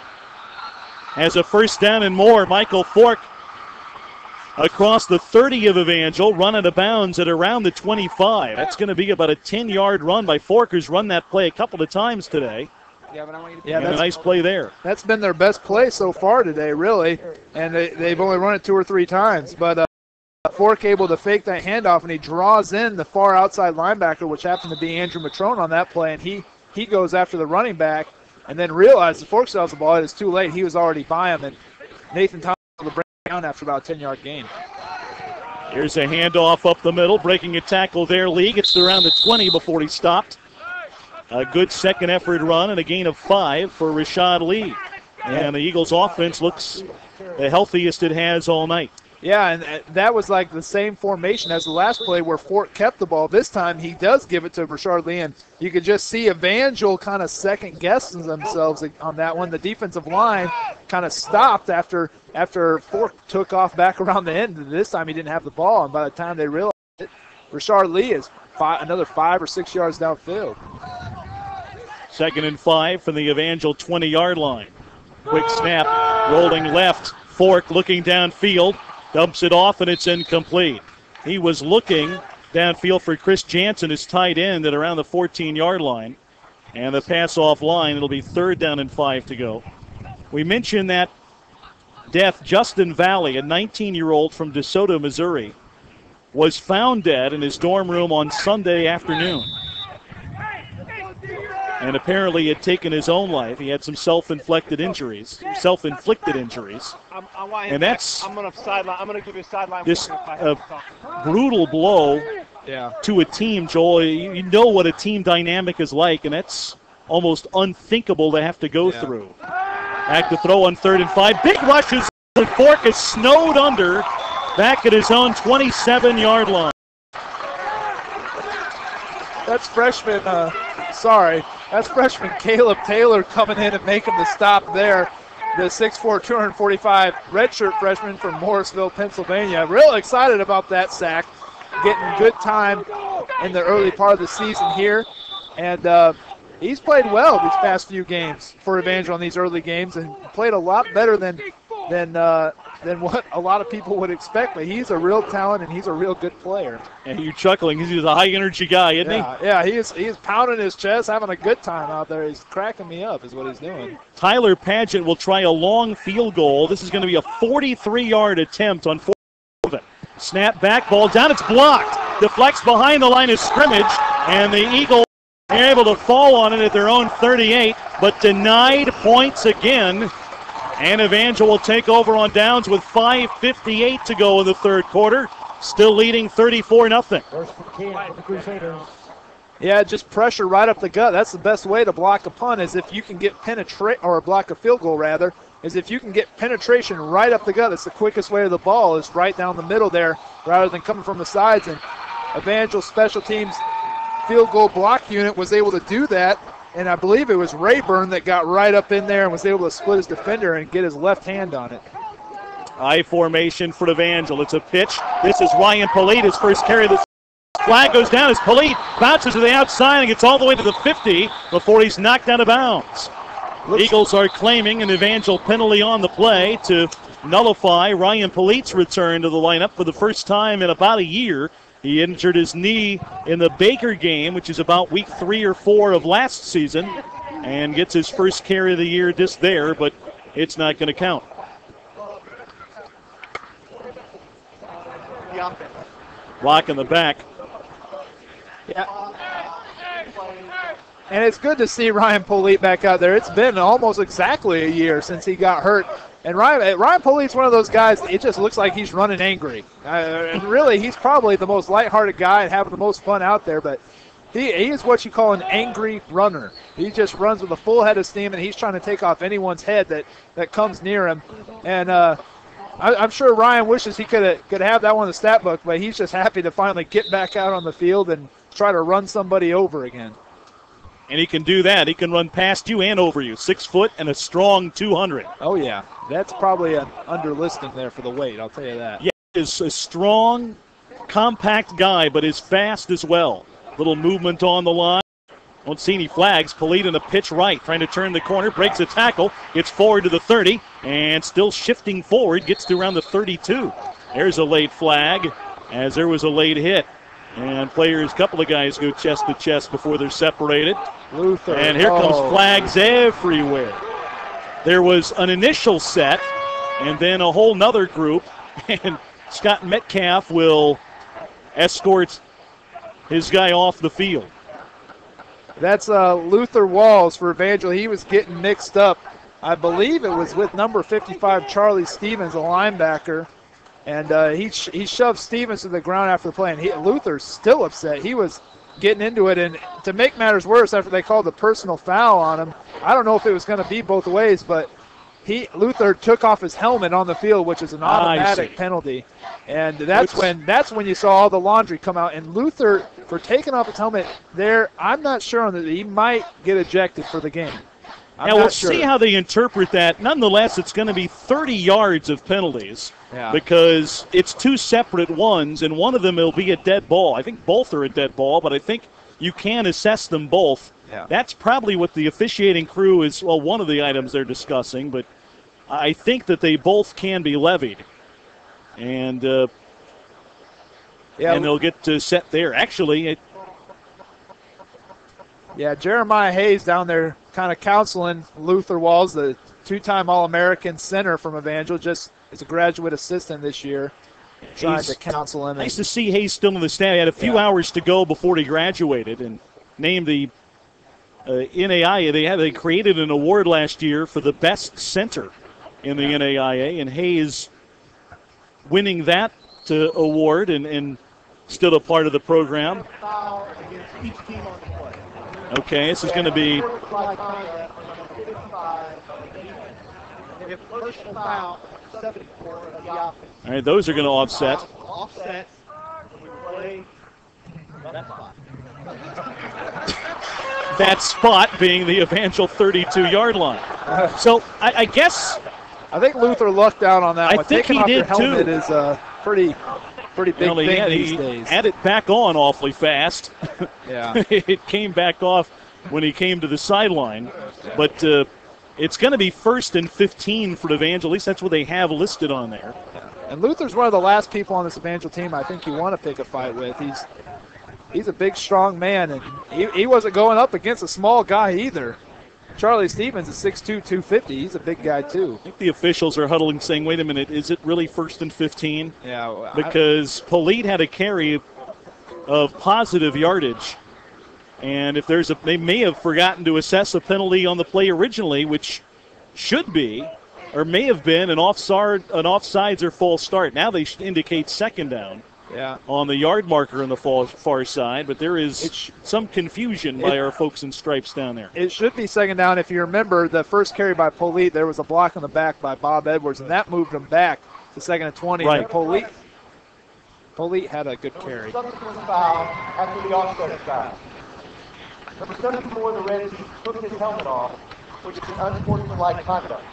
has a first down and more. Michael Fork across the 30 of Evangel, run out of bounds at around the 25. That's going to be about a 10-yard run by Fork, who's run that play a couple of times today. Yeah, that's a nice play there. That's been their best play so far today, really, and they've only run it 2 or 3 times. But Fork able to fake that handoff, and he draws in the far outside linebacker, which happened to be Andrew Matrone on that play, and he goes after the running back and then realizes Fork sells the ball. It is too late. He was already by him, and Nathan Thomas will bring it down after about a 10-yard gain. Here's a handoff up the middle, breaking a tackle there. Lee gets to around the 20 before he stopped. A good second effort run and a gain of 5 for Rashad Lee. And the Eagles offense looks the healthiest it has all night. Yeah, and that was like the same formation as the last play where Fork kept the ball. This time he does give it to Rashard Lee, and you could just see Evangel kind of second-guessing themselves on that one. The defensive line kind of stopped after Fork took off back around the end. This time he didn't have the ball, and by the time they realized it, Rashard Lee is another 5 or 6 yards downfield. 2nd and 5 from the Evangel 20-yard line. Quick snap, rolling left. Fork looking downfield. Dumps it off, and it's incomplete. He was looking downfield for Chris Jansen, his tight end, at around the 14-yard line. And the pass offline, it'll be 3rd down and 5 to go. We mentioned that death. Justin Valley, a 19-year-old from DeSoto, Missouri, was found dead in his dorm room on Sunday afternoon. And apparently had taken his own life. He had some self-inflicted injuries. And that's I'm going to give you a sideline. This brutal blow to a team, Joel. You know what a team dynamic is like, and that's almost unthinkable to have to go through. Back to throw on 3rd and 5. Big rushes. The Fork is snowed under back at his own 27-yard line. That's freshman, that's freshman Caleb Taylor coming in and making the stop there. The 6'4", 245 redshirt freshman from Morrisville, Pennsylvania. Real excited about that sack. Getting good time in the early part of the season here. And he's played well these past few games for Evangel in these early games and played a lot better than what a lot of people would expect. But he's a real talent and he's a real good player. And you're chuckling. He's a high-energy guy, isn't he? Yeah, he is pounding his chest, having a good time out there. He's cracking me up is what he's doing. Tyler Padgett will try a long field goal. This is going to be a 43-yard attempt on 4th. Snap back, ball down. It's blocked. Deflects behind the line of scrimmage, and the Eagles are able to fall on it at their own 38, but denied points again. And Evangel will take over on downs with 5:58 to go in the 3rd quarter. Still leading 34-0. First and 10 for the Crusaders. Yeah, just pressure right up the gut. That's the best way to block a punt is if you can get or block a field goal rather, is if you can get penetration right up the gut. That's the quickest way to the ball is right down the middle there rather than coming from the sides. And Evangel special teams field goal block unit was able to do that. And I believe it was Rayburn that got right up in there and was able to split his defender and get his left hand on it. I formation for Evangel. It's a pitch. This is Ryan Polite, his first carry of the flag goes down as Polite bounces to the outside and gets all the way to the 50 before he's knocked out of bounds. Eagles are claiming an Evangel penalty on the play to nullify Ryan Polite's return to the lineup for the first time in about a year. He injured his knee in the Baker game, which is about week 3 or 4 of last season, and gets his first carry of the year just there, but it's not going to count. The offense. Block in the back. Yeah. And it's good to see Ryan Polite back out there. It's been almost exactly a year since he got hurt. And Ryan Polite's one of those guys, it just looks like he's running angry. And really, he's probably the most lighthearted guy and having the most fun out there. But he is what you call an angry runner. He just runs with a full head of steam, and he's trying to take off anyone's head that comes near him. And I'm sure Ryan wishes he could have that one in the stat book, but he's just happy to finally get back out on the field and try to run somebody over again. And he can do that. He can run past you and over you. 6 foot and a strong 200. Oh, yeah. That's probably an underlisting there for the weight, I'll tell you that. Yeah, he's a strong, compact guy, but is fast as well. Little movement on the line. Don't see any flags. Polite in a pitch right, trying to turn the corner, breaks a tackle, gets forward to the 30, and still shifting forward, gets to around the 32. There's a late flag, as there was a late hit. And a couple of guys go chest to chest before they're separated. Luther. And here comes flags everywhere. There was an initial set, and then a whole nother group, and Scott Metcalf will escort his guy off the field. That's Luther Walls for Evangel. He was getting mixed up. I believe it was with number 55, Charlie Stevens, a linebacker. And he shoved Stevens to the ground after the play. And Luther's still upset. He was getting into it. And to make matters worse, after they called the personal foul on him, I don't know if it was going to be both ways, but Luther took off his helmet on the field, which is an automatic penalty. And that's when you saw all the laundry come out. And Luther, for taking off his helmet there, I'm not sure on that. He might get ejected for the game. Now we'll see how they interpret that. Nonetheless, it's going to be 30 yards of penalties because it's two separate ones, and one of them will be a dead ball. I think both are a dead ball, but I think you can assess them both. Yeah. That's probably what the officiating crew is, well, one of the items they're discussing, but I think that they both can be levied. And they'll get set there. Actually, Jeremiah Hayes down there kind of counseling Luther Walls, the two-time All-American center from Evangel, just as a graduate assistant this year, trying to counsel him. Nice to see Hayes still in the stand. He had a few hours to go before he graduated and named the NAIA. They created an award last year for the best center in the NAIA, and Hayes winning that award and still a part of the program. Okay, this is going to be. All right, those are going to offset. Offset. We play that spot. That spot being the Evangel 32-yard line. So I guess. I think Luther lucked out on that one. I think Taking he off did your helmet too. Is a pretty big thing these days. Had it back on awfully fast. Yeah. It came back off when he came to the sideline. But it's going to be 1st and 15 for the Evangel. At least that's what they have listed on there. Yeah. And Luther's one of the last people on this Evangel team I think you want to pick a fight with. He's a big, strong man, and he wasn't going up against a small guy either. Charlie Stevens is 6'2", 250. He's a big guy, too. I think the officials are huddling saying, wait a minute, is it really 1st and 15? Yeah. Because Polite had a carry of positive yardage. And if they may have forgotten to assess a penalty on the play originally, which should be, or may have been, an offsides or false start. Now they indicate second down. Yeah. On the yard marker on the far side, but there is some confusion by our folks in stripes down there. It should be second down. If you remember the first carry by Polite, there was a block on the back by Bob Edwards, and that moved him back to 2nd and 20. Right. And Polite had a good carry. Subsequent foul after the offset foul. Number 74, the Reds, took his helmet off, which is an unsportsmanlike conduct.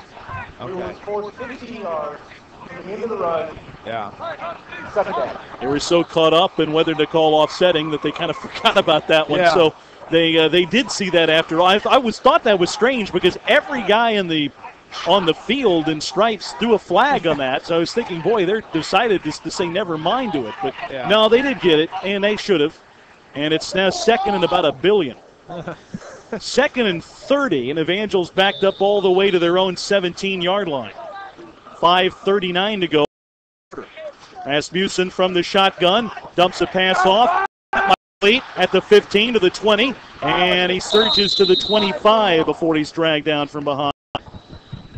He was forced 15 yards from the end of the run. Yeah. Second down. They were so caught up in whether to call offsetting that they kind of forgot about that one. Yeah. So they did see that after all. I thought that was strange because every guy on the field in stripes threw a flag on that. So I was thinking, boy, they're decided just to say never mind to it. But no, they did get it, and they should have. And it's now 2nd and about $1 billion. 2nd and 30, and Evangel's backed up all the way to their own 17-yard line. 5:39 to go. Rasmussen from the shotgun dumps a pass off. At the 15 to the 20, and he surges to the 25 before he's dragged down from behind.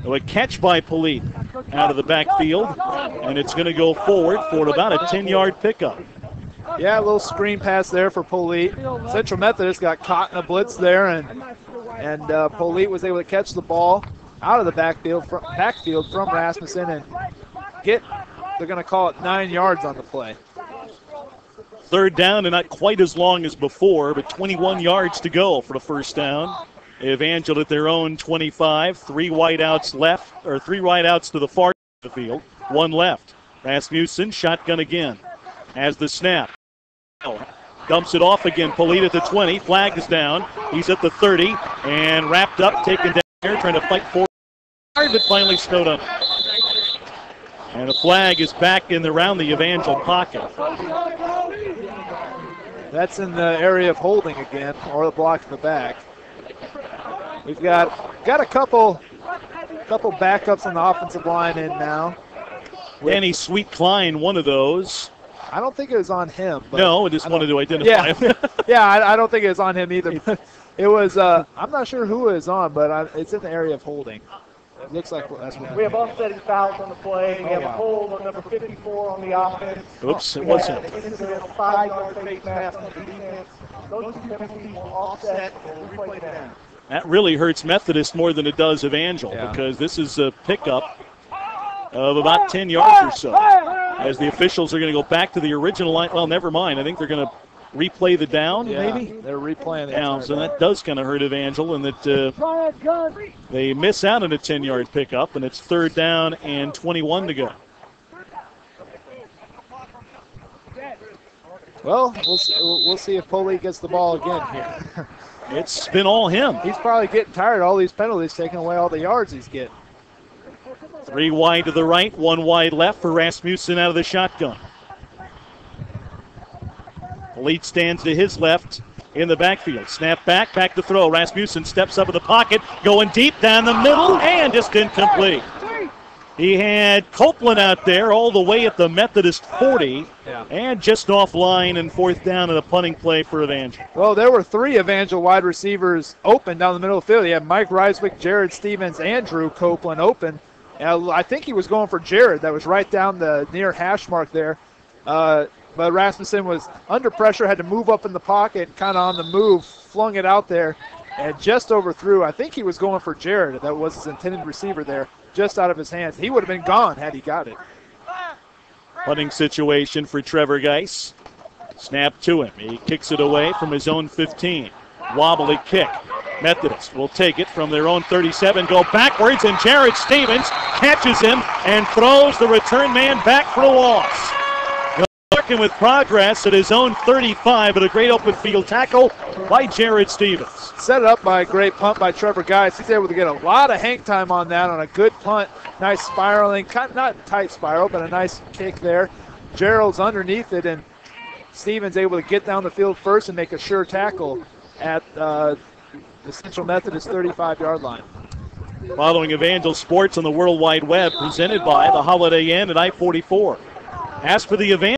A catch by Polite out of the backfield, and it's going to go forward for about a 10-yard pickup. Yeah, a little screen pass there for Polite. Central Methodist got caught in a blitz there, and Polite was able to catch the ball out of the backfield from Rasmussen and they're going to call it 9 yards on the play. Third down and not quite as long as before, but 21 yards to go for the first down. Evangel at their own 25. 3 wideouts left, or 3 wideouts to the far side of the field. 1 left. Rasmussen shotgun again. As the snap. Dumps it off again. Polite at the 20. Flag is down. He's at the 30 and wrapped up, taken down here, trying to fight for it, but finally snowed up. And the flag is back around the Evangel pocket. That's in the area of holding again, or the block in the back. We've got a couple backups on the offensive line in now. Danny Sweet Klein, one of those. I don't think it was on him. But no, I just wanted to identify him. Yeah, I don't think it was on him either. But it was. I'm not sure who it was on, but it's in the area of holding. It looks like that's what. We have offsetting fouls on the play. We have a hold on number 54 on the offense. Oops, it wasn't. This is a 5-yard face mask on the defense. Those 2 penalties will offset and replay down. That really hurts Methodist more than it does Evangel because this is a pickup of about 10 yards or so. As the officials are going to go back to the original line. Well, never mind. I think they're going to replay the down, maybe? They're replaying the down. So that does kind of hurt Evangel, and that they miss out on a 10-yard pickup, and it's 3rd down and 21 to go. Well, we'll see if Polite gets the ball again here. It's been all him. He's probably getting tired of all these penalties, taking away all the yards he's getting. 3 wide to the right, 1 wide left for Rasmussen out of the shotgun. Polite stands to his left in the backfield. Snap back to throw. Rasmussen steps up in the pocket, going deep down the middle, and just incomplete. He had Copeland out there all the way at the Methodist 40, and just offline and 4th down and a punting play for Evangel. Well, there were 3 Evangel wide receivers open down the middle of the field. You had Mike Reiswick, Jared Stevens, and Drew Copeland open. I think he was going for Jared. That was right down the near hash mark there. But Rasmussen was under pressure, had to move up in the pocket, kind of on the move, flung it out there, and just overthrew. I think he was going for Jared. That was his intended receiver there, just out of his hands. He would have been gone had he got it. Punting situation for Trevor Geis. Snap to him. He kicks it away from his own 15. Wobbly kick. Methodist will take it from their own 37, go backwards, and Jared Stevens catches him and throws the return man back for a loss. Working with progress at his own 35, but a great open field tackle by Jared Stevens. Set up by a great punt by Trevor Geis. He's able to get a lot of hang time on that on a good punt. Nice spiraling, not tight spiral, but a nice kick there. Gerald's underneath it, and Stevens able to get down the field first and make a sure tackle at the Central Methodist 35-yard line. Following Evangel Sports on the World Wide Web, presented by the Holiday Inn at I-44. As for the Evangel,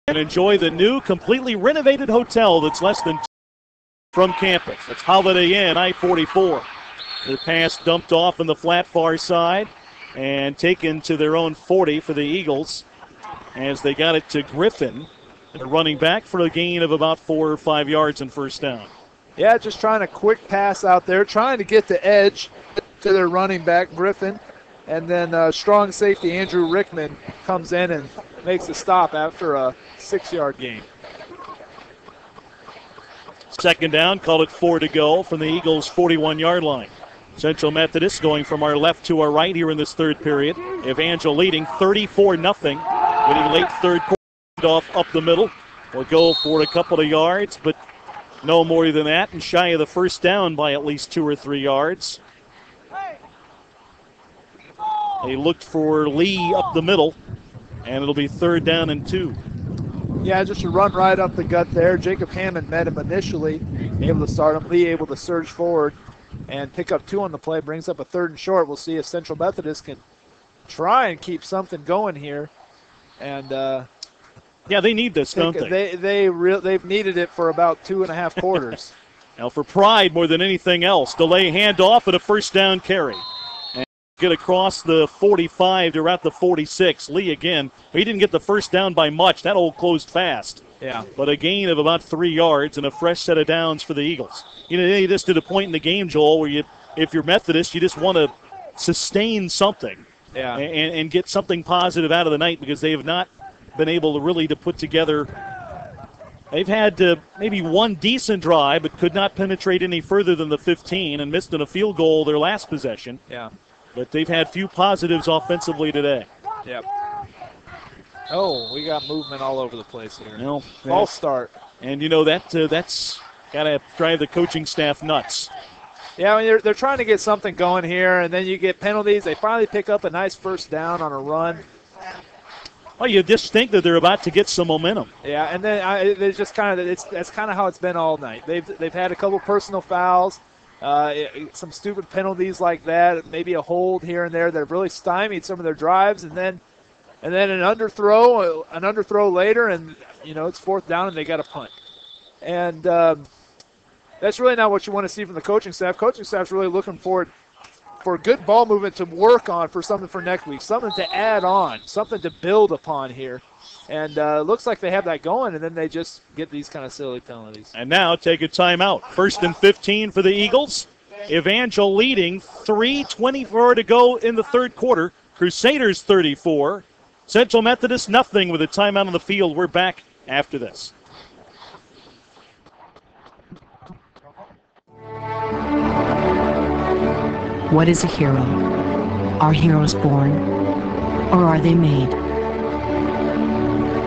and enjoy the new, completely renovated hotel that's less than from campus. That's Holiday Inn, I-44. The pass dumped off on the flat far side and taken to their own 40 for the Eagles as they got it to Griffin. They're running back for a gain of about 4 or 5 yards and 1st down. Yeah, just trying a quick pass out there, trying to get the edge to their running back, Griffin. And then strong safety Andrew Rickman comes in and makes a stop after a 6-yard gain. 2nd down, call it 4 to go from the Eagles' 41-yard line. Central Methodist going from our left to our right here in this 3rd period. Evangel leading 34-0. Getting late 3rd quarter off up the middle. Will go for a couple of yards, but no more than that, and shy of the 1st down by at least 2 or 3 yards. They looked for Lee up the middle, and it'll be 3rd down and 2. Yeah, just a run right up the gut there. Jacob Hammond met him initially, able to start him. Lee able to surge forward and pick up 2 on the play, brings up a 3rd and short. We'll see if Central Methodist can try and keep something going here. And Yeah, they need this, don't they? They've needed it for about 2.5 quarters. Now for pride more than anything else, delay handoff and a first down carry. And get across the 45 to around the 46. Lee again, he didn't get the first down by much. That hole closed fast. Yeah. But a gain of about 3 yards and a fresh set of downs for the Eagles. You know, they just did a point in the game, Joel, where if you're Methodist, you just want to sustain something. Yeah. And get something positive out of the night, because they have not been able to really put together. They've had maybe one decent drive, but could not penetrate any further than the 15 and missed in a field goal their last possession. Yeah. But they've had few positives offensively today. Yep. Oh, we got movement all over the place here. No, false start. And, you know, that's got to drive the coaching staff nuts. Yeah, I mean, they're trying to get something going here, and then you get penalties. They finally pick up a nice first down on a run. Well, you just think that they're about to get some momentum. Yeah, and then they just that's kind of how it's been all night. They've had a couple personal fouls, some stupid penalties like that, maybe a hold here and there that have really stymied some of their drives, and then an underthrow later, and you know it's 4th down and they got a punt. And that's really not what you want to see from the coaching staff. Coaching staff's really looking for good ball movement to work on for something for next week, something to add on, something to build upon here. And looks like they have that going, and then they just get these kind of silly penalties. And now take a timeout. 1st and 15 for the Eagles. Evangel leading, 3:24 to go in the third quarter. Crusaders 34. Central Methodist nothing with a timeout on the field. We're back after this. What is a hero? Are heroes born, or are they made?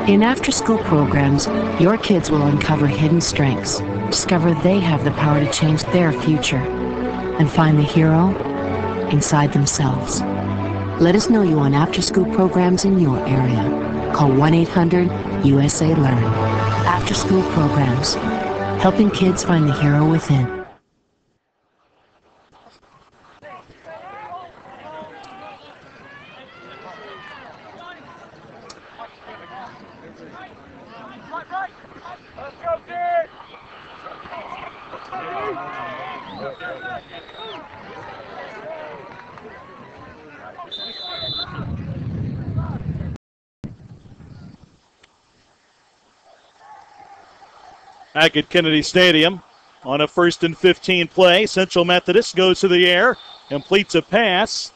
In after-school programs, your kids will uncover hidden strengths, discover they have the power to change their future, and find the hero inside themselves. Let us know you on after-school programs in your area. Call 1-800-USA-LEARN. After-school programs, helping kids find the hero within. Back at Kennedy Stadium on a 1st and 15 play. Central Methodist goes to the air, completes a pass,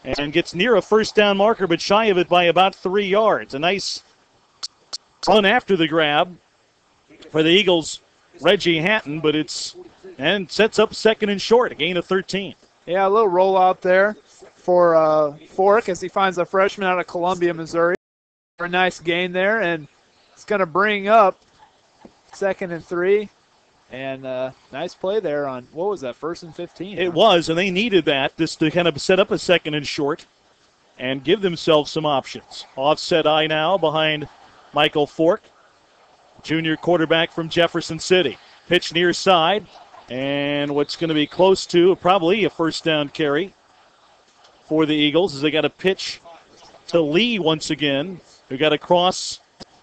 and gets near a first down marker, but shy of it by about 3 yards. A nice run after the grab for the Eagles, Reggie Hatton, but and sets up 2nd and short, a gain of 13. Yeah, a little rollout there for Fork as he finds a freshman out of Columbia, Missouri. For a nice gain there, and it's going to bring up 2nd and 3, and nice play there on, what was that, 1st and 15? It was, and they needed that just to kind of set up a 2nd and short and give themselves some options. Offset eye now behind Michael Fork, junior quarterback from Jefferson City. Pitch near side, and what's going to be close to probably a first down carry for the Eagles as they got a pitch to Lee once again, who got a cross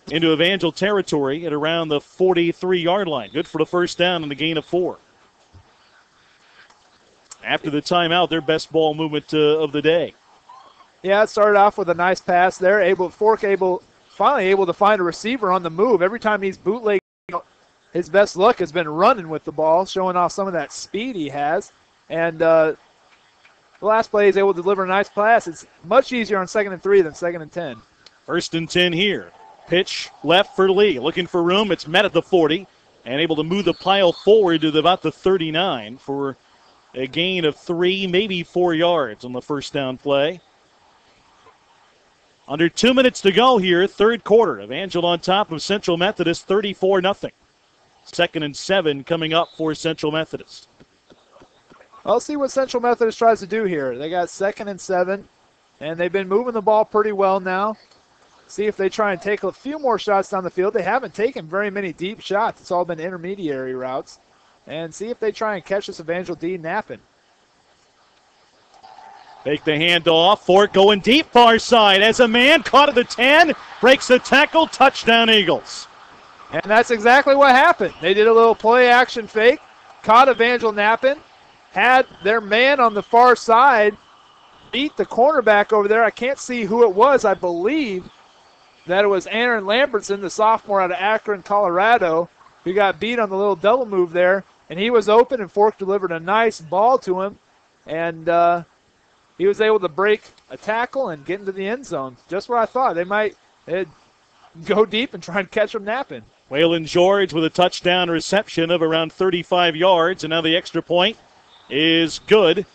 into Evangel territory at around the 43-yard line. Good for the first down and a gain of 4. After the timeout, their best ball movement of the day. Yeah, it started off with a nice pass there. Finally able to find a receiver on the move. Every time he's bootlegging, his best luck has been running with the ball, showing off some of that speed he has. And the last play, he's able to deliver a nice pass. It's much easier on 2nd and 3 than 2nd and 10. 1st and 10 here. Pitch left for Lee. Looking for room. It's met at the 40 and able to move the pile forward to about the 39 for a gain of 3, maybe 4 yards on the first down play. Under 2 minutes to go here, third quarter. Evangel on top of Central Methodist, 34-0. 2nd and 7 coming up for Central Methodist. I'll see what Central Methodist tries to do here. They got 2nd and 7, and they've been moving the ball pretty well now. See if they try and take a few more shots down the field. They haven't taken very many deep shots. It's all been intermediary routes. And see if they try and catch this Evangel D napping. Take the handoff. Fort going deep far side as a man caught at the 10. Breaks the tackle. Touchdown Eagles. And that's exactly what happened. They did a little play action fake. Caught Evangel napping. Had their man on the far side beat the cornerback over there. I can't see who it was. I believe that it was Aaron Lambertson, the sophomore out of Akron, Colorado, who got beat on the little double move there. And he was open, and Fork delivered a nice ball to him. And he was able to break a tackle and get into the end zone. Just what I thought. They'd go deep and try and catch him napping. Waylon George with a touchdown reception of around 35 yards. And now the extra point is good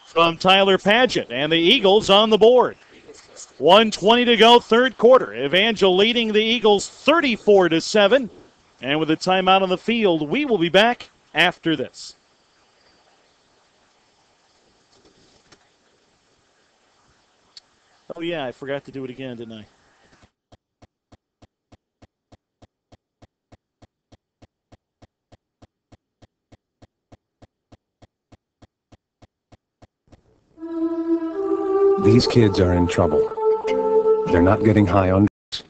from Tyler Padgett. And the Eagles on the board. 1:20 to go, third quarter. Evangel leading the Eagles 34-7. And with a timeout on the field, we will be back after this. Oh, yeah, I forgot to do it again, didn't I? These kids are in trouble. They're not getting high on drugs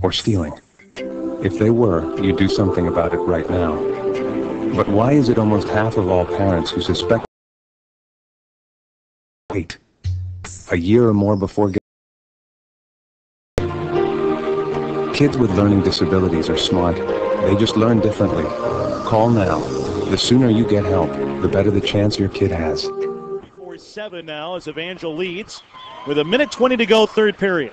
or stealing. If they were, you'd do something about it right now. But why is it almost half of all parents who suspect wait a year or more before getting kids with learning disabilities are smart. They just learn differently. Call now. The sooner you get help, the better the chance your kid has. 4-7 now as Evangel leads with 1:20 to go, third period.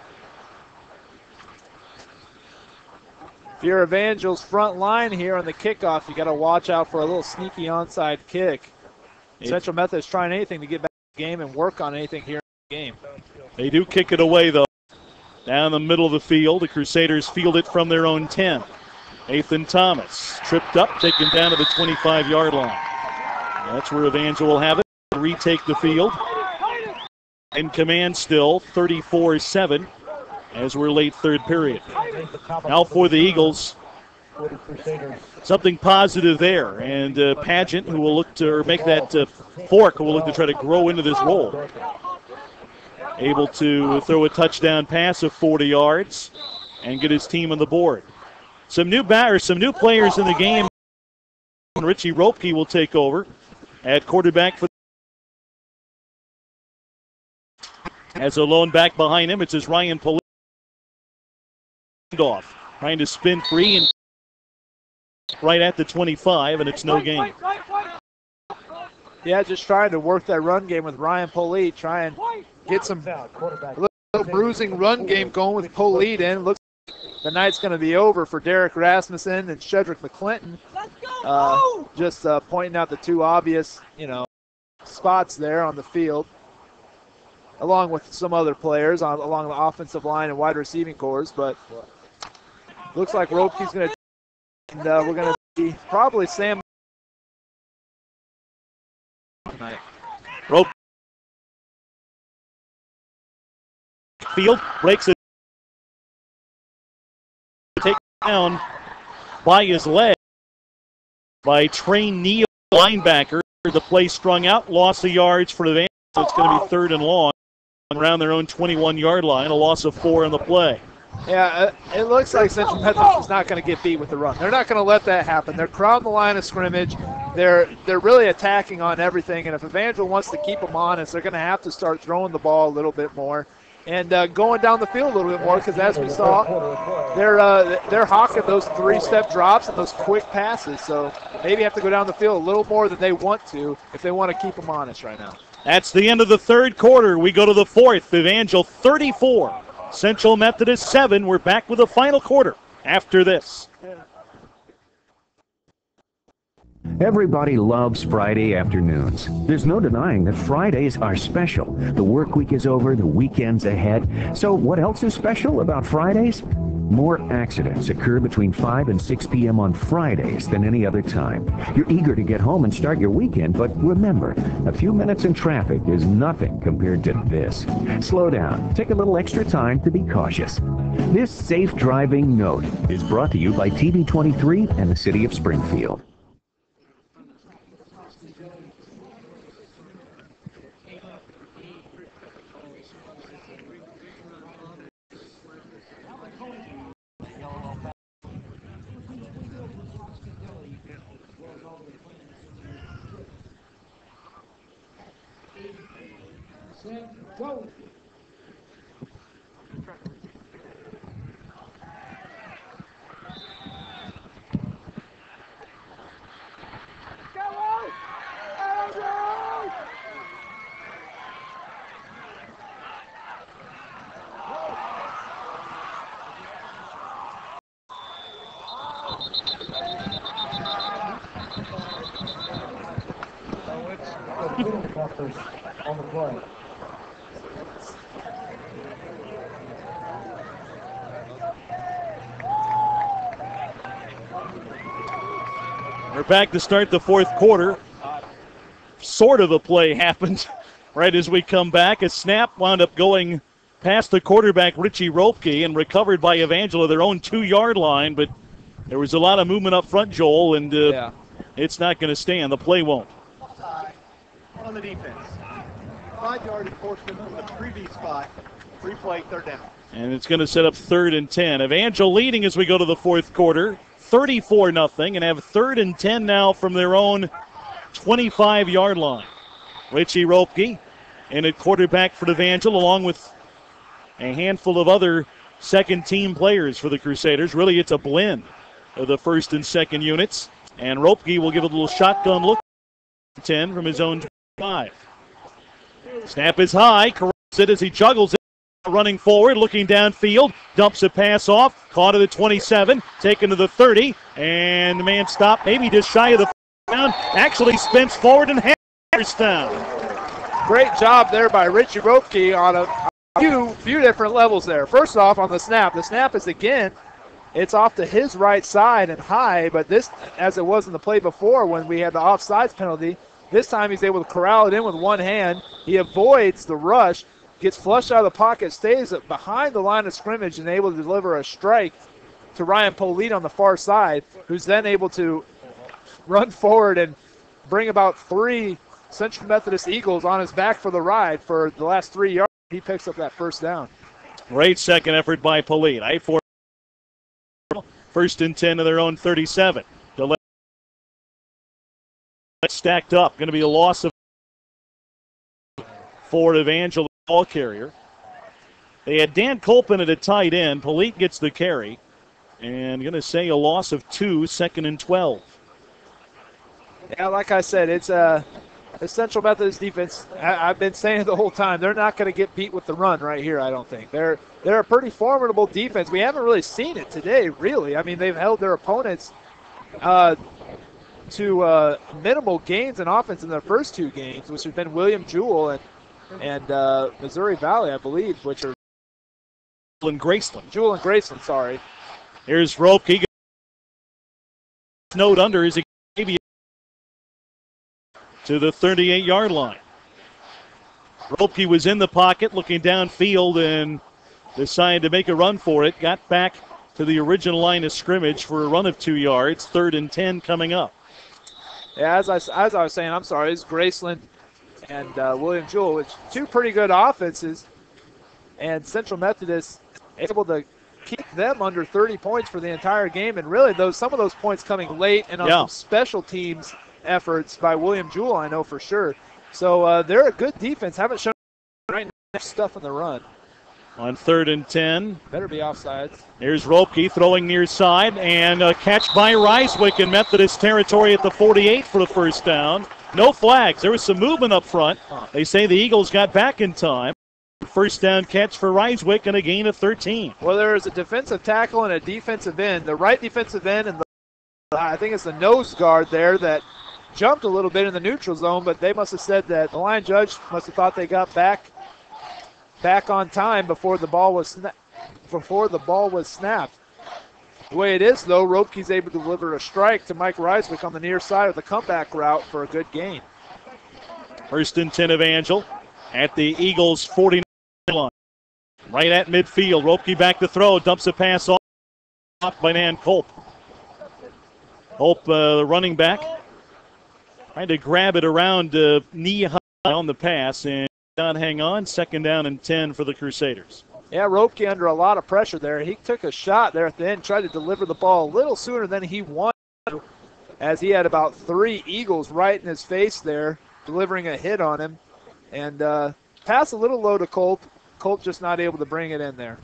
If you're Evangel's front line here on the kickoff, you got to watch out for a little sneaky onside kick. Central Methodist trying anything to get back to the game and work on anything here in the game. They do kick it away, though. Down the middle of the field, the Crusaders field it from their own 10. Nathan Thomas tripped up, taken down to the 25-yard line. That's where Evangel will have it. Retake the field. In command still, 34-7. As we're late third period. Now for the Eagles, something positive there. And Padgett, who will look to make that Fork, who will look to try to grow into this role. Able to throw a touchdown pass of 40 yards and get his team on the board. Some new players in the game. Richie Ropke will take over at quarterback for as a lone back behind him. It's his Ryan Polito. Off, trying to spin free and right at the 25, and it's no gain. Yeah, just trying to work that run game with Ryan Polite, try and get some little bruising run game going with Polite in. Looks like the night's going to be over for Derek Rasmussen and Shedrick McClinton. Just pointing out the two obvious, spots there on the field, along with some other players along the offensive line and wide receiving cores, but looks like Ropke's going to, and we're going to see probably Sam tonight. Rope field breaks it, taken down by his leg by Trey Neal, linebacker. The play strung out, loss of yards for the Evangel, so it's going to be third and long around their own 21-yard line, a loss of 4 on the play. Yeah, it looks like Central Methodist is not going to get beat with the run. They're not going to let that happen. They're crowding the line of scrimmage. They're really attacking on everything, and if Evangel wants to keep them honest, they're going to have to start throwing the ball a little bit more and going down the field a little bit more, because as we saw, they're hawking those three-step drops and those quick passes. So maybe have to go down the field a little more than they want to if they want to keep them honest right now. That's the end of the third quarter. We go to the fourth. Evangel 34. Central Methodist 7. We're back with the final quarter after this. Everybody loves Friday afternoons. There's no denying that Fridays are special. The work week is over, the weekend's ahead. So what else is special about Fridays? More accidents occur between 5 and 6 p.m. on Fridays than any other time. You're eager to get home and start your weekend, but remember, a few minutes in traffic is nothing compared to this. Slow down. Take a little extra time to be cautious. This safe driving note is brought to you by TV23 and the City of Springfield. Go. On the play. We're back to start the fourth quarter. Sort of a play happened right as we come back. A snap wound up going past the quarterback, Richie Ropke, and recovered by Evangel at their own 2-yard line, but there was a lot of movement up front, Joel, and it's not going to stand. The play won't. On the defense. 5-yard enforcement from the previous spot. Replay, third down. And it's going to set up 3rd and 10. Evangel leading as we go to the fourth quarter, 34-0, and have 3rd and 10 now from their own 25-yard line. Richie Ropke in at quarterback for Evangel, along with a handful of other second-team players for the Crusaders. Really, it's a blend of the first and second units. And Ropke will give a little shotgun look. 10 from his own 25. Snap is high. Corrects it as he juggles it. Running forward, looking downfield. Dumps a pass off. Caught at the 27. Taken to the 30. And the man stopped maybe just shy of the down. Actually spins forward and hammers down. Great job there by Richie Ropke on a few different levels there. First off, on the snap. The snap is again, it's off to his right side and high, but this, as it was in the play before when we had the offsides penalty, this time he's able to corral it in with one hand. He avoids the rush, gets flushed out of the pocket, stays behind the line of scrimmage, and able to deliver a strike to Ryan Polite on the far side, who's then able to run forward and bring about 3 Central Methodist Eagles on his back for the ride for the last 3 yards. He picks up that first down. Great second effort by Polite. 1st and 10 to their own 37. Stacked up. Going to be a loss of for Evangel, the ball carrier. They had Dan Colpin at a tight end. Polite gets the carry. And going to say a loss of 2, 2nd and 12. Yeah, like I said, it's a Central Methodist defense. I've been saying it the whole time. They're not going to get beat with the run right here, I don't think. They're a pretty formidable defense. We haven't really seen it today, really. I mean, they've held their opponents to minimal gains in offense in their first 2 games, which have been William Jewell and Missouri Valley, I believe, which are Jewell and Graceland, sorry. Here's Ropke. Snowed under as he gave to the 38-yard line. Ropke was in the pocket looking downfield and decided to make a run for it. Got back to the original line of scrimmage for a run of 2 yards. 3rd and 10 coming up. Yeah, as I was saying, I'm sorry, it's Graceland and William Jewell, which 2 pretty good offenses, and Central Methodist able to keep them under 30 points for the entire game, and really some of those points coming late and on some special teams efforts by William Jewell, I know for sure. So they're a good defense. Haven't shown right now stuff in the run. On 3rd and 10. Better be offsides. Here's Ropke throwing near side, and a catch by Reiswick in Methodist territory at the 48 for the first down. No flags. There was some movement up front. They say the Eagles got back in time. First down catch for Reiswick and a gain of 13. Well, there is a defensive tackle and a defensive end. The right defensive end and I think it's the nose guard there that jumped a little bit in the neutral zone, but they must have said that the line judge must have thought they got back on time before the ball was snapped. The way it is, though, Ropke's able to deliver a strike to Mike Reiswick on the near side of the comeback route for a good gain. 1st and 10 Evangel at the Eagles' 49 line. Right at midfield. Ropke back to throw. Dumps a pass off by Nan Culp. Culp, the running back, trying to grab it around knee high. on the pass and not hang on. 2nd down and 10 for the Crusaders. Yeah, Ropke under a lot of pressure there. He took a shot there at the end, tried to deliver the ball a little sooner than he wanted to, as he had about 3 Eagles right in his face there, delivering a hit on him. And pass a little low to Colt. Colt just not able to bring it in there.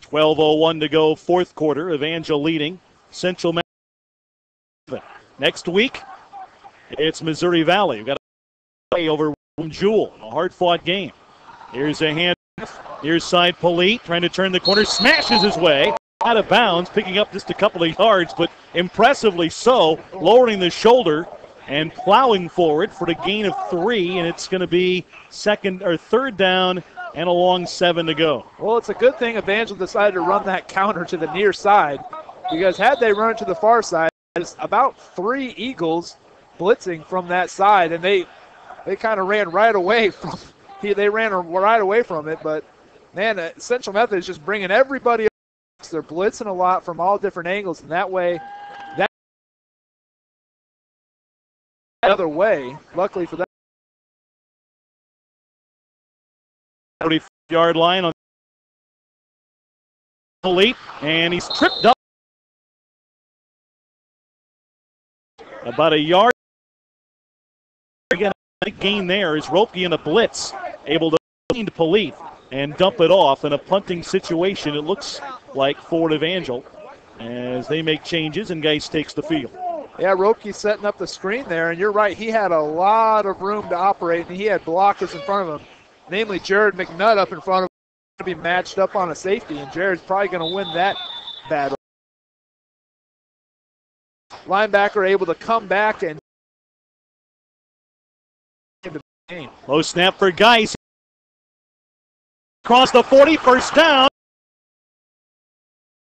12:01 to go, 4th quarter. Evangel leading. Central next week, it's Missouri Valley. We've got a play over Jewel, a hard-fought game. Here's a hand. Here's side Polite trying to turn the corner, smashes his way out of bounds, picking up just a couple of yards, but impressively so, lowering the shoulder and plowing forward for the gain of 3, and it's going to be 3rd down and a long 7 to go. Well, it's a good thing Evangel decided to run that counter to the near side, because had they run it to the far side, there's about 3 Eagles blitzing from that side, and they kind of ran right away from they ran right away from it. But man, Central Methodist just bringing everybody up. They're blitzing a lot from all different angles, and that way, that other way. Luckily for that, 40-yard line on Polite, and he's tripped up about a yard. Again, a big gain there is Ropke in a blitz, able to find Polite and dump it off in a punting situation. It looks like for Evangel as they make changes and Geis takes the field. Yeah, Ropke setting up the screen there, and you're right, he had a lot of room to operate, and he had blockers in front of him, namely Jared McNutt up in front of him to be matched up on a safety, and Jared's probably going to win that battle. Linebacker able to come back and low snap for Geis. Across the 40, 1st down.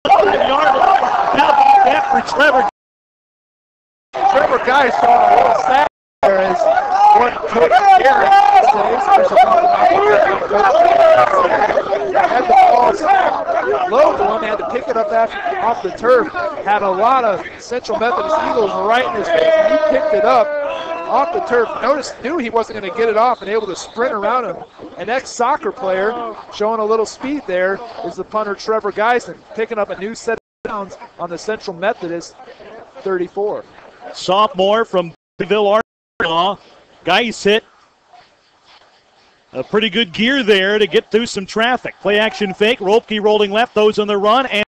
Now for Trevor. Trevor Geis showing a little sad there as one coach Garrett says. Had the ball low to him, had to pick it up off the turf. Had a lot of Central Methodist Eagles right in his face, and he picked it up off the turf. Knew he wasn't going to get it off and able to sprint around him. An ex-soccer player showing a little speed there is the punter Trevor Geisen, picking up a new set of downs on the Central Methodist 34. Sophomore from Seville, Arkansas. Geis hit a pretty good gear there to get through some traffic. Play action fake. Ropke rolling left, those on the run, and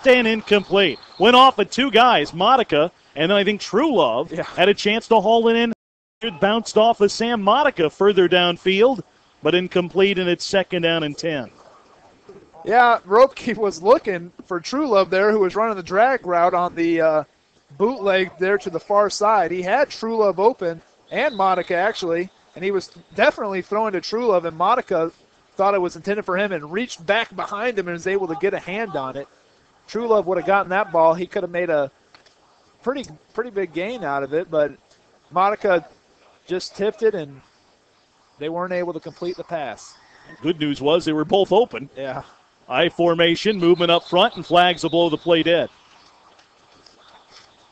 incomplete. Went off at 2 guys, Monica, and then I think True Love had a chance to haul it in. It bounced off of Sam Monica further downfield, but incomplete, and it's 2nd down and 10. Yeah, Ropke was looking for True Love there, who was running the drag route on the bootleg there to the far side. He had True Love open, and Monica actually, and he was definitely throwing to True Love, and Monica thought it was intended for him and reached back behind him and was able to get a hand on it. True Love would have gotten that ball. He could have made a pretty big gain out of it, but Monica just tipped it, and they weren't able to complete the pass. Good news was they were both open. Yeah. I formation, movement up front, and flags will blow the play dead.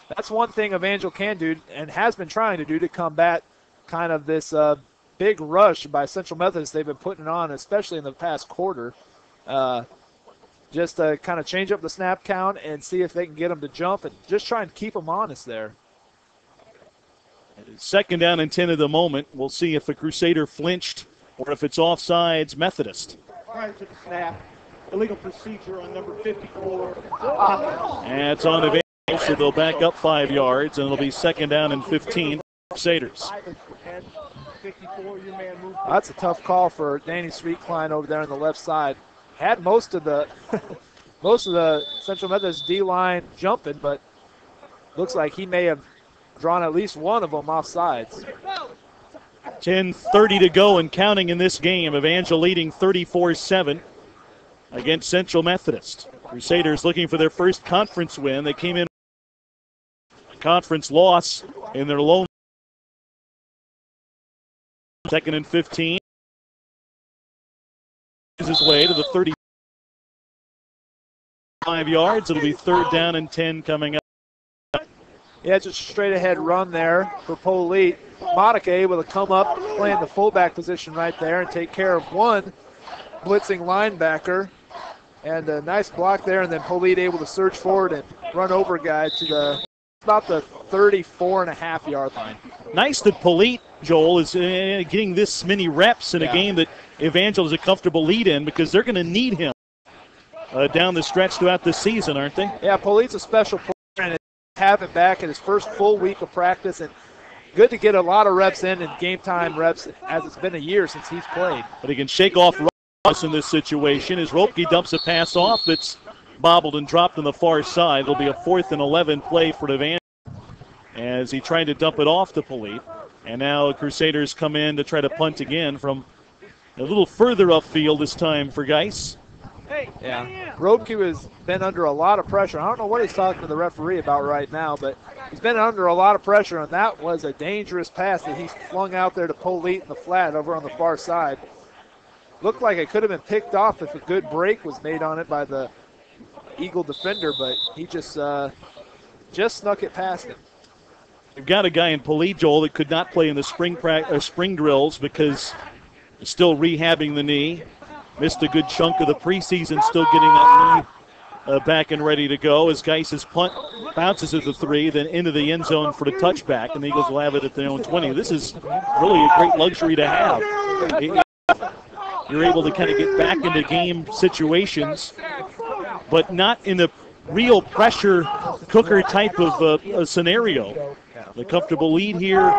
That's one thing Evangel can do and has been trying to do to combat kind of this big rush by Central Methodist they've been putting on, especially in the past quarter. Just to kind of change up the snap count and see if they can get them to jump and just try and keep them honest there. 2nd down and 10 at the moment. We'll see if the Crusader flinched or if it's offsides Methodist. Prior to the snap, illegal procedure on number 54. And it's on Evangel, so they'll back up 5 yards, and it'll be 2nd down and 15 Crusaders. That's a tough call for Danny Sweetklein over there on the left side. Had most of the Central Methodist D-line jumping, but looks like he may have drawn at least one of them off sides. 10:30 to go and counting in this game. Evangel leading 34-7 against Central Methodist. Crusaders looking for their first conference win. They came in a conference loss in their lone 2nd and 15. His way to the 35 yards. It'll be 3rd down and 10 coming up. Yeah, just a straight ahead run there for Polite. Monica able to come up, playing the fullback position right there and take care of one blitzing linebacker. And a nice block there, and then Polite able to surge forward and run over a guy to about the 34.5-yard line. Nice that Polite, Joel, is getting this many reps in a game that Evangel is a comfortable lead in, because they're going to need him down the stretch throughout the season, aren't they? Yeah, Polite's a special player, and have him back in his first full week of practice, and good to get a lot of reps in and game time reps, as it's been a year since he's played. But he can shake off Ross in this situation as Ropke dumps a pass off that's bobbled and dropped on the far side. It'll be a 4th and 11 play for Evangel as he tried to dump it off to Polite. And now Crusaders come in to try to punt again from a little further upfield this time for Geis. Yeah, Ropke has been under a lot of pressure. I don't know what he's talking to the referee about right now, but he's been under a lot of pressure, and that was a dangerous pass that he flung out there to Polite in the flat over on the far side. Looked like it could have been picked off if a good break was made on it by the Eagle defender, but he just snuck it past him. We've got a guy in Polite, Joel, that could not play in the spring drills because he's still rehabbing the knee. Missed a good chunk of the preseason, still getting that knee back and ready to go as Geis's punt bounces at the 3, then into the end zone for the touchback, and the Eagles will have it at their own 20. This is really a great luxury to have. You're able to kind of get back into game situations, but not in a real pressure cooker type of scenario. The comfortable lead here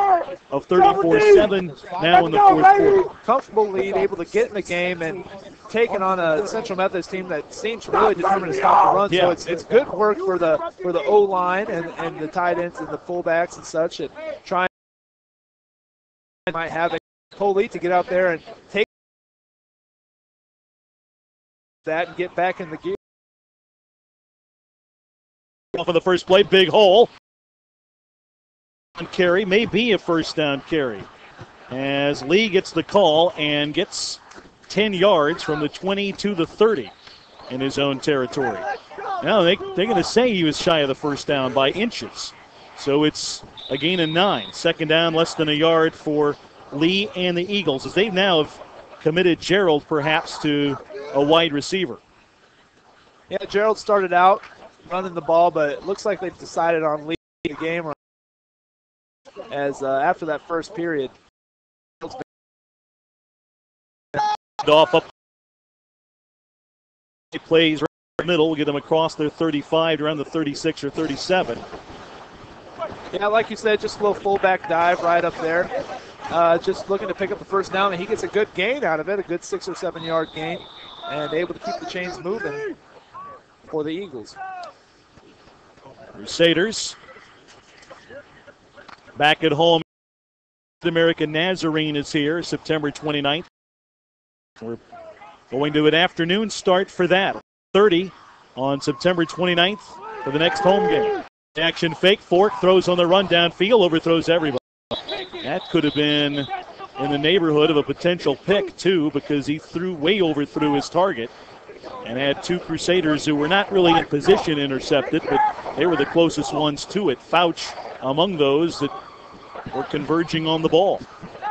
of 34-7 now in the fourth quarter. Comfortable lead, able to get in the game and taking on a Central Methodist team that seems really determined to stop the run. Yeah. So it's good work for the O-line and the tight ends and the fullbacks and such, and trying might have a Polite to get out there and take that and get back in the gear. Off of the first play, big hole. Carry may be a first down carry as Lee gets the call and gets 10 yards from the 20 to the 30 in his own territory. Now they're going to say he was shy of the first down by inches. So it's a gain of 9. Second down, less than a yard for Lee and the Eagles, as they now have committed Gerald perhaps to a wide receiver. Yeah, Gerald started out running the ball, but it looks like they've decided on Lee the game as after that first period. Off up. He plays right in the middle. We'll get them across their 35 around the 36 or 37. Yeah, like you said, just a little fullback dive right up there. Just looking to pick up the first down, and he gets a good gain out of it, a good 6 or 7 yard gain, and able to keep the chains moving for the Eagles. Crusaders back at home. American Nazarene is here September 29th. We're going to an afternoon start for that. 30 on September 29th for the next home game. Action fake, Fork throws on the run downfield, overthrows everybody. That could have been in the neighborhood of a potential pick, too, because he overthrew his target and had 2 Crusaders who were not really in position intercepted, but they were the closest ones to it. Fouch among those that were converging on the ball.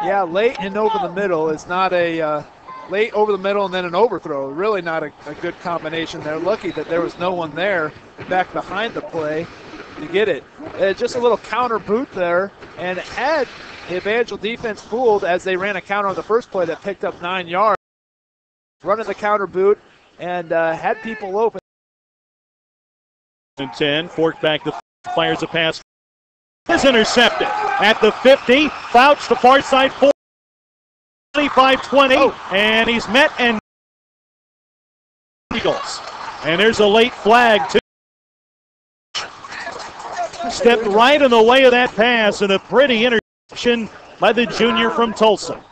Yeah, late and over the middle is not a late over the middle and then an overthrow. Really not a good combination. They're lucky that there was no one there back behind the play to get it. Just a little counter boot there, and had the Evangel defense fooled as they ran a counter on the first play that picked up 9 yards. Running the counter boot and had people open. 10, Fork back to fires a pass. Is intercepted at the 50. Fouch to far side 4. 25-20, and he's met and Eagles. And there's a late flag too. Stepped right in the way of that pass, and a pretty interception by the junior from Tulsa.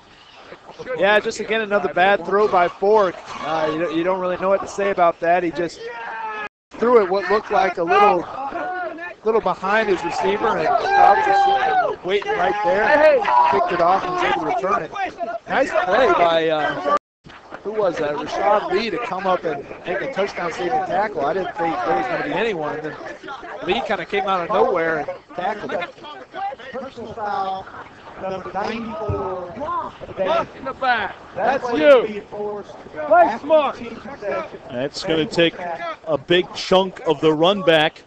Yeah, just again another bad throw by Fork. You don't really know what to say about that. He just threw it what looked like a little behind his receiver, and was waiting right there. Picked it off and was able to return it. Nice play by who was that? Rashad Lee to come up and make a touchdown-saving tackle. I didn't think there was going to be anyone. And then Lee kind of came out of nowhere and tackled him. Personal foul, number 94. In the back. That's you. Play smart. That's going to take a big chunk of the run back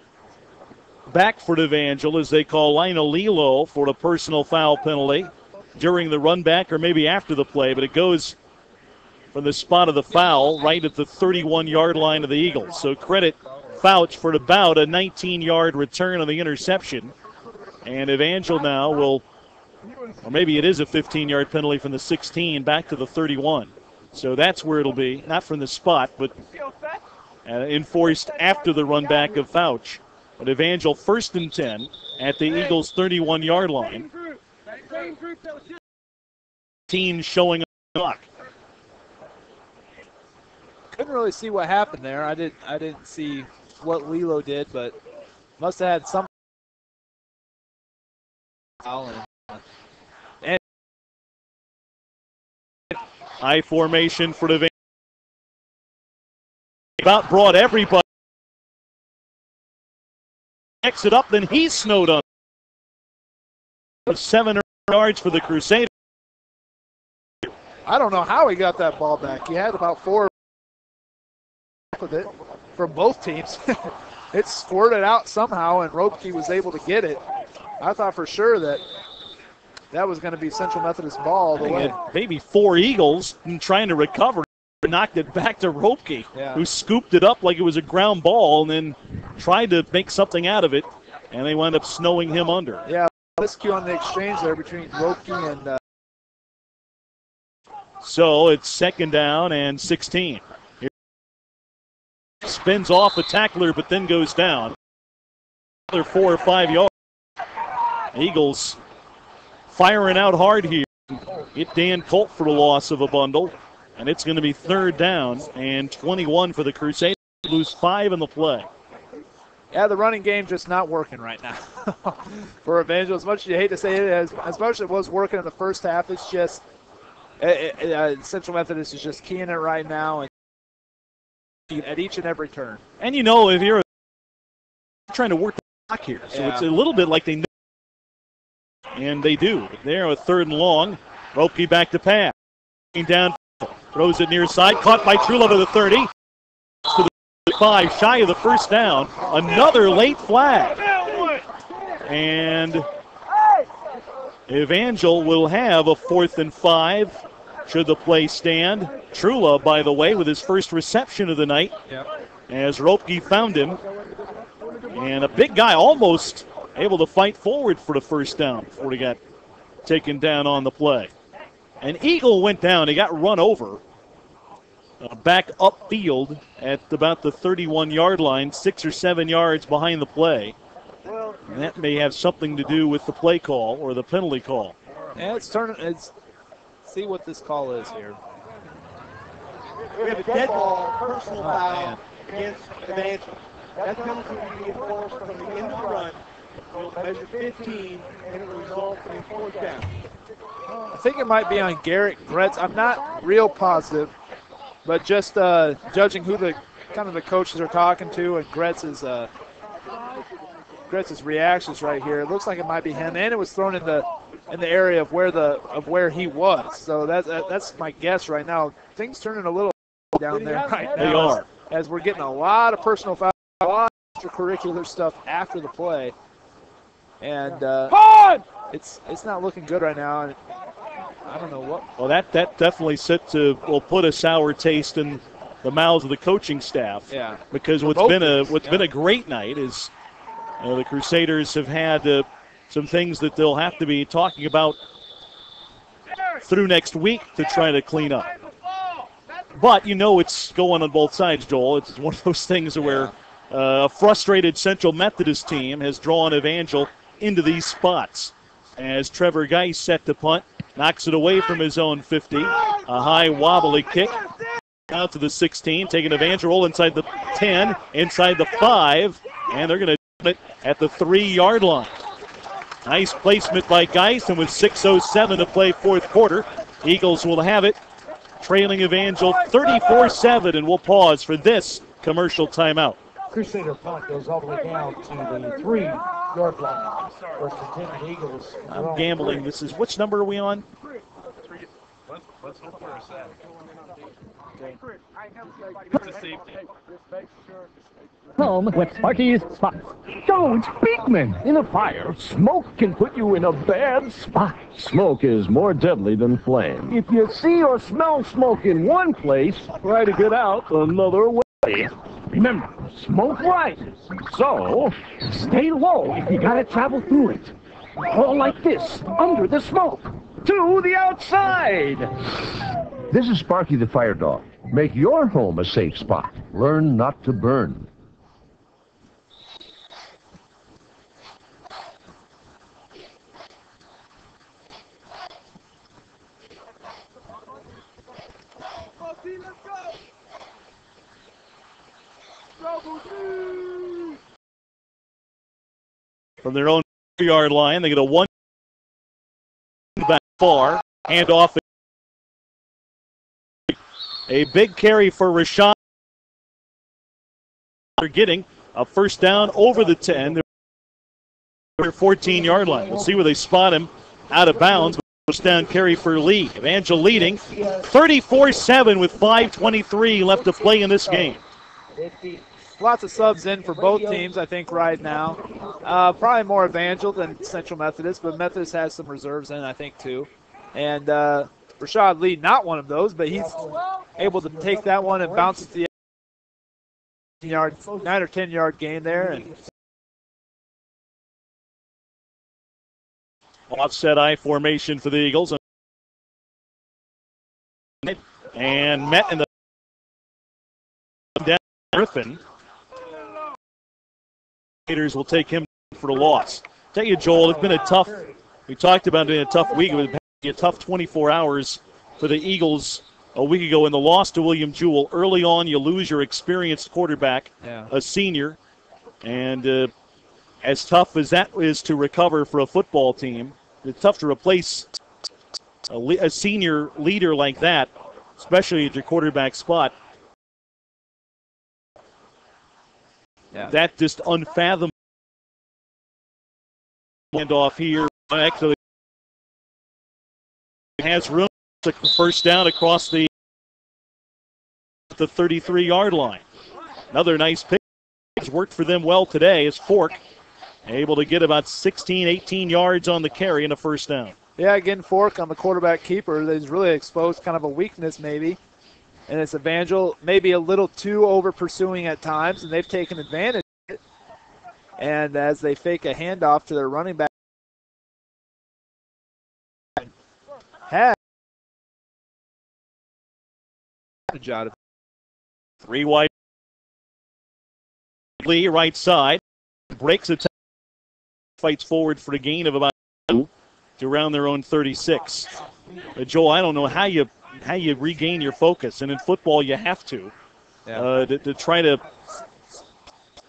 for Evangel as they call Lionel Lilo for the personal foul penalty during the run back or maybe after the play, but it goes from the spot of the foul right at the 31-yard line of the Eagles. So credit Fouch for about a 19-yard return on the interception. And Evangel now will, or maybe it is a 15-yard penalty from the 16 back to the 31. So that's where it'll be, not from the spot, but enforced after the run back of Fouch. But Evangel 1st and 10 at the Eagles' 31-yard line. Team showing up the clock. Couldn't really see what happened there. I didn't see what Lilo did, but must have had some. And high formation for the about brought everybody. Next it up, then he's snowed on. 7 yards for the Crusader. I don't know how he got that ball back. He had about 4 with it from both teams. It squirted out somehow, and Ropke was able to get it. I thought for sure that was going to be Central Methodist ball all the way. Maybe 4 Eagles trying to recover. Knocked it back to Ropke, who scooped it up like it was a ground ball and then tried to make something out of it, and they wound up snowing him under. Yeah, miscue on the exchange there between Ropke and... So it's 2nd down and 16. Here spins off a tackler but then goes down. Another 4 or 5 yards. Eagles firing out hard here. Hit Dan Colt for the loss of a bundle. And it's going to be 3rd down and 21 for the Crusaders. Lose 5 in the play. Yeah, the running game just not working right now for Evangel. As much as you hate to say it, as much as it was working in the first half, it's just Central Methodist is just keying it right now and at each and every turn. And you know, if you're trying to work the clock here, so it's a little bit like they know. And they do. They're a 3rd and long. Ropke back to pass. Down. Throws it near side, caught by Trullo to the 30. To the 5, shy of the 1st down. Another late flag. And Evangel will have a 4th and 5 should the play stand. Trullo, by the way, with his first reception of the night. As Ropke found him. And a big guy almost able to fight forward for the 1st down before he got taken down on the play. An Eagle went down. He got run over back upfield at about the 31-yard line, 6 or 7 yards behind the play. And that may have something to do with the play call or the penalty call. Yeah, it's see what this call is here. We have a dead ball, personal foul against Evangel. That penalty will be enforced from the end of the run. Will measure 15, and it will result in a 4th down. I think it might be on Garrett Gretz. I'm not real positive, but just judging who the coaches are talking to and Gretz's reactions right here, it looks like it might be him, and it was thrown in the area of where he was. So that's my guess right now. Things turning a little down there right now. They are, as we're getting a lot of personal fouls, a lot of extracurricular stuff after the play, and it's not looking good right now. And I don't know what. Well, that definitely will put a sour taste in the mouths of the coaching staff. Yeah. Because what's been a great night is the Crusaders have had some things that they'll have to be talking about through next week to try to clean up. But it's going on both sides, Joel. It's one of those things where a frustrated Central Methodist team has drawn Evangel into these spots. As Trevor Geis set to punt, knocks it away from his own 50. A high wobbly kick out to the 16, taking Evangel inside the 10, inside the 5, and they're going to do it at the 3-yard line. Nice placement by Geis, and with 6:07 to play 4th quarter, Eagles will have it. trailing Evangel 34-7, and we'll pause for this commercial timeout. Crusader punt goes all the way down to the 3-yard line. First and 10 Eagles. I'm gambling. This is, which number are we on? Let's hope for a sack. Home with Sparky's Spot. Oh, it's Beekman. In a fire, smoke can put you in a bad spot. Smoke is more deadly than flame. If you see or smell smoke in one place, try to get out another way. Remember, smoke rises. So, stay low if you gotta travel through it. All like this, under the smoke, to the outside. This is Sparky the Fire Dog. Make your home a safe spot. Learn not to burn. From their own 3-yard line, they get a 1 back far, hand off. A big carry for Rashad. They're getting a first down over the 10. They're 14-yard line. We'll see where they spot him out of bounds. First down carry for Lee. Evangel leading 34-7 with 5:23 left to play in this game. Lots of subs in for both teams, I think, right now. Probably more Evangel than Central Methodist, but Methodist has some reserves in, I think, too. And Rashad Lee, not one of those, but he's able to take that one and bounce it to the 9 or 10-yard gain there. And offset I formation for the Eagles. And met in the down Griffin. Raiders will take him for a loss. Tell you, Joel, it's been a tough, we talked about it in a tough week. It was a tough 24 hours for the Eagles a week ago in the loss to William Jewell. Early on, you lose your experienced quarterback, a senior, and as tough as that is to recover for a football team, it's tough to replace a senior leader like that, especially at your quarterback spot. That just unfathomable. Hand off here. Actually has room to first down across the 33-yard line. Another nice pick. It's worked for them well today as Fork able to get about 16, 18 yards on the carry and a first down. Yeah, again, Fork on the quarterback keeper. He's really exposed kind of a weakness maybe. And it's Evangel maybe a little too over pursuing at times, and they've taken advantage of it. And as they fake a handoff to their running back, had out of 3 wide. Lee right side breaks it, fights forward for a gain of about 2 to around their own 36. Joel, I don't know how you regain your focus, and in football you have to try to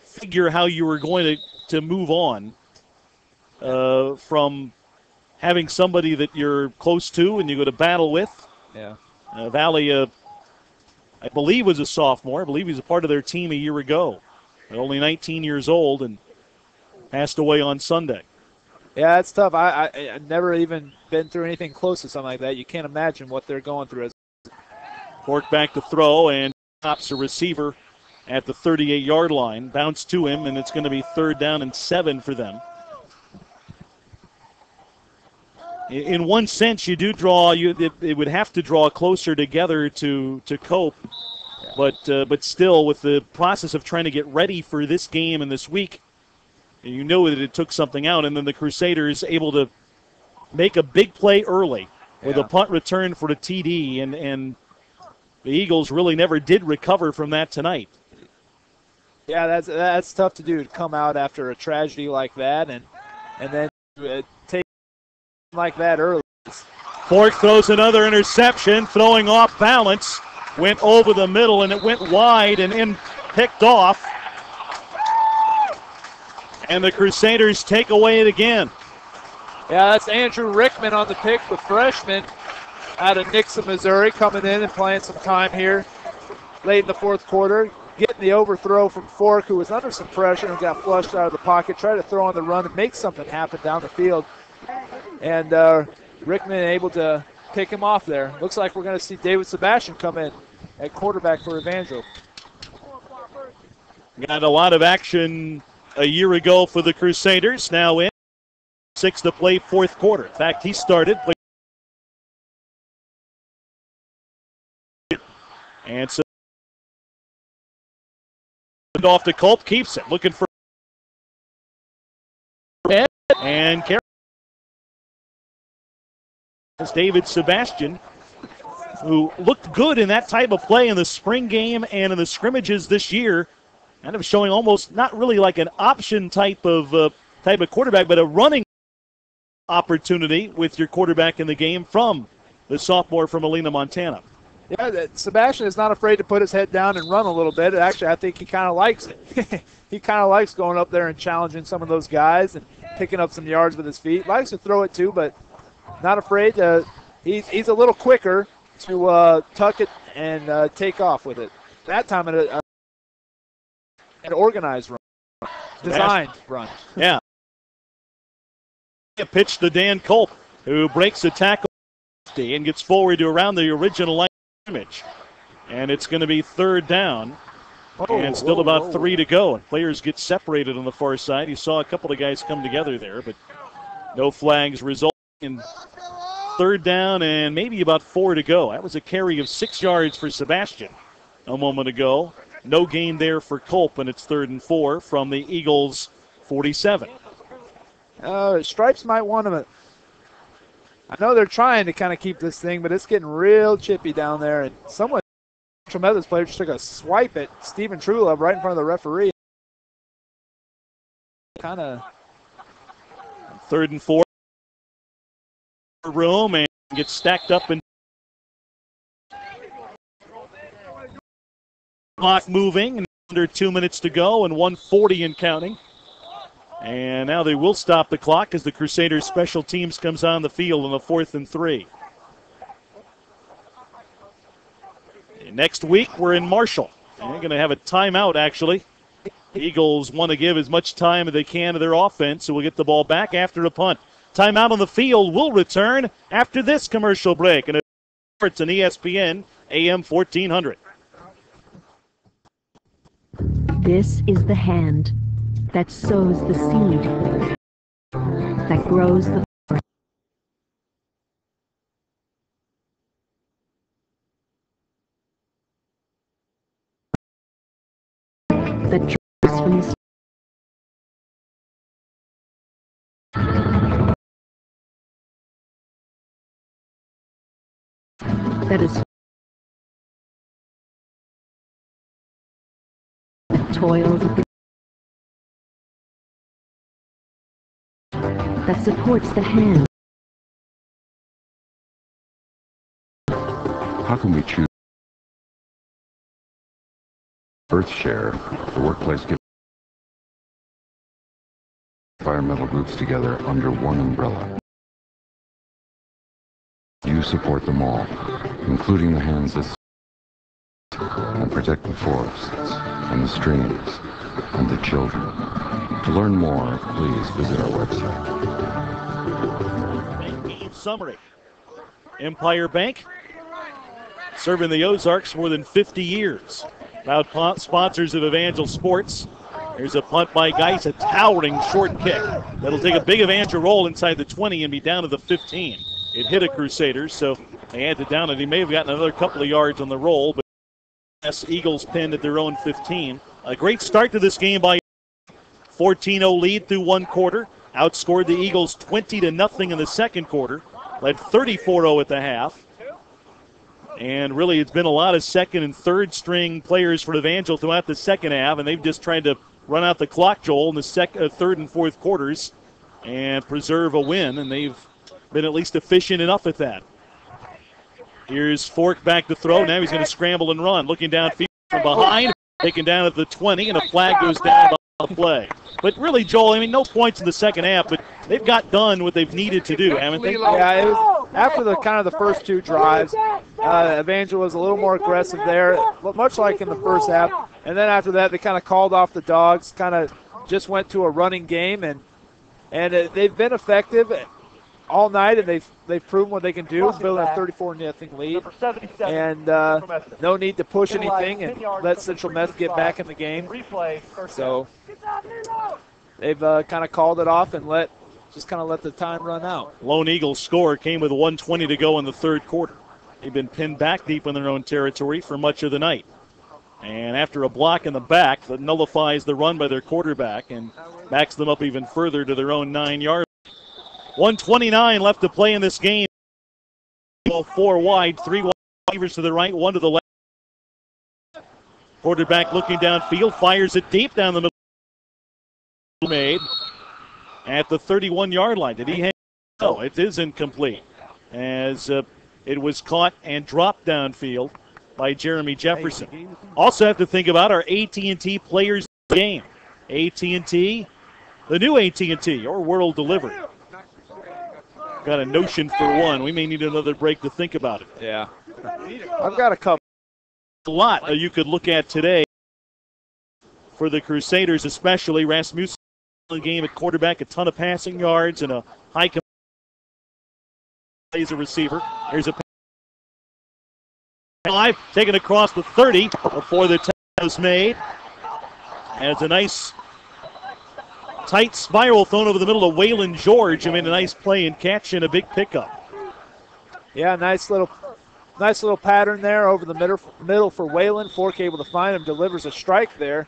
figure how you were going to move on from having somebody that you're close to and you go to battle with. Valley, I believe, was a sophomore. I believe he was a part of their team a year ago. Only 19 years old and passed away on Sunday. Yeah, it's tough. I've never even been through anything close to something like that. You can't imagine what they're going through. Fork back to throw and stops a receiver at the 38-yard line. Bounce to him, and it's going to be 3rd down and 7 for them. In one sense, you do draw. It would have to draw closer together to cope. But still, with the process of trying to get ready for this game and this week, you know that it took something out, and then the Crusaders able to make a big play early with a punt return for the TD, and the Eagles really never did recover from that tonight. Yeah, that's tough to do, to come out after a tragedy like that and then take like that early. Fork throws another interception, throwing off balance, went over the middle, and it went wide and in picked off. And the Crusaders take away it again. Yeah, that's Andrew Rickman on the pick, the freshman. out of Nixa, Missouri, coming in and playing some time here late in the fourth quarter. Getting the overthrow from Fork, who was under some pressure and got flushed out of the pocket. Tried to throw on the run and make something happen down the field. And Rickman able to pick him off there. Looks like we're going to see David Sebastian come in at quarterback for Evangel. Got a lot of action a year ago for the Crusaders. Now in 6 to play fourth quarter. In fact, he started. And so off to Culp, keeps it. Looking for and carry. It's David Sebastian, who looked good in that type of play in the spring game and in the scrimmages this year. Kind of showing almost not really like an option type of quarterback, but a running opportunity with your quarterback in the game from the sophomore from Helena, Montana. Yeah, Sebastian is not afraid to put his head down and run a little bit. Actually, I think he kind of likes it. He kind of likes going up there and challenging some of those guys and picking up some yards with his feet. Likes to throw it too, but not afraid to. He's a little quicker to tuck it and take off with it. That time an organized run, designed run. Yeah. A pitch to Dan Culp, who breaks a tackle and gets forward to around the original line of scrimmage. And it's going to be third down. And still about 3 to go. And players get separated on the far side. You saw a couple of guys come together there, but no flags resulting in third down and maybe about 4 to go. That was a carry of 6 yards for Sebastian a moment ago. No gain there for Culp, and it's 3rd and 4 from the Eagles' 47. Stripes might want him. I know they're trying to kind of keep this thing, but it's getting real chippy down there. And someone, Central Methodist player, just took a swipe at Stephen Trulove right in front of the referee. Kind of 3rd and 4. Room and gets stacked up and clock moving, and under 2 minutes to go and 1:40 and counting. And now they will stop the clock as the Crusaders special teams comes on the field on the 4th and 3. And next week we're in Marshall. And they're going to have a timeout actually. The Eagles want to give as much time as they can to their offense, so we'll get the ball back after a punt. Timeout on the field will return after this commercial break. And it's an ESPN AM 1400. This is the hand that sows the seed, that grows the that draws from the that is that toils at the that supports the hand. How can we choose Earthshare, the workplace giving environmental groups together under one umbrella? You support them all, including the hands that and protect the forests and the streams and the children. To learn more, please visit our website. Game summary. Empire Bank, serving the Ozarks more than 50 years. Proud sponsors of Evangel Sports. There's a punt by Geis, a towering short kick. That'll take a big Evangel roll inside the 20 and be down to the 15. It hit a Crusaders, so they had it down, and he may have gotten another couple of yards on the roll, but Eagles pinned at their own 15. A great start to this game by 14-0 lead through one quarter. Outscored the Eagles 20-0 in the second quarter. Led 34-0 at the half. And really, it's been a lot of second and third string players for Evangel throughout the second half, and they've just tried to run out the clock, Joel, in the third and fourth quarters and preserve a win, and they've been at least efficient enough at that. Here's Fork back to throw. Now he's going to scramble and run. Looking downfield from behind, taken down at the 20, and a flag goes down by the play. But really, Joel, I mean, no points in the second half, but they've got done what they've needed to do, haven't they? Yeah, after the kind of the first two drives, Evangel was a little more aggressive there, much like in the first half. And then after that, they kind of called off the dogs, kind of just went to a running game, and they've been effective all night, and they've proven what they can do, building a 34-0 lead. And no need to push anything and let Central Meth get back in the game. So they've kind of called it off and just kind of let the time run out. Lone Eagles score came with 1:20 to go in the third quarter. They've been pinned back deep in their own territory for much of the night. And after a block in the back that nullifies the run by their quarterback and backs them up even further to their own 9-yard. 1:29 left to play in this game. 4 wide, 3 wide receivers to the right, 1 to the left. Quarterback looking downfield, fires it deep down the middle. Made at the 31-yard line. Did he hang? No, it is incomplete, as it was caught and dropped downfield by Jeremy Jefferson. Also have to think about our AT&T players game. AT&T, the new AT&T, your world delivery. Got a notion for one. We may need another break to think about it. Yeah. I've got a couple. A lot you could look at today for the Crusaders, especially. Rasmussen game at quarterback, a ton of passing yards and a high plays a receiver. Here's a five taken across the 30 before the tackle was made. And it's a nice tight spiral thrown over the middle of Waylon George, who made a nice play and catch and a big pickup. Yeah, nice little pattern there over the middle for Waylon. Fork able to find him, delivers a strike there,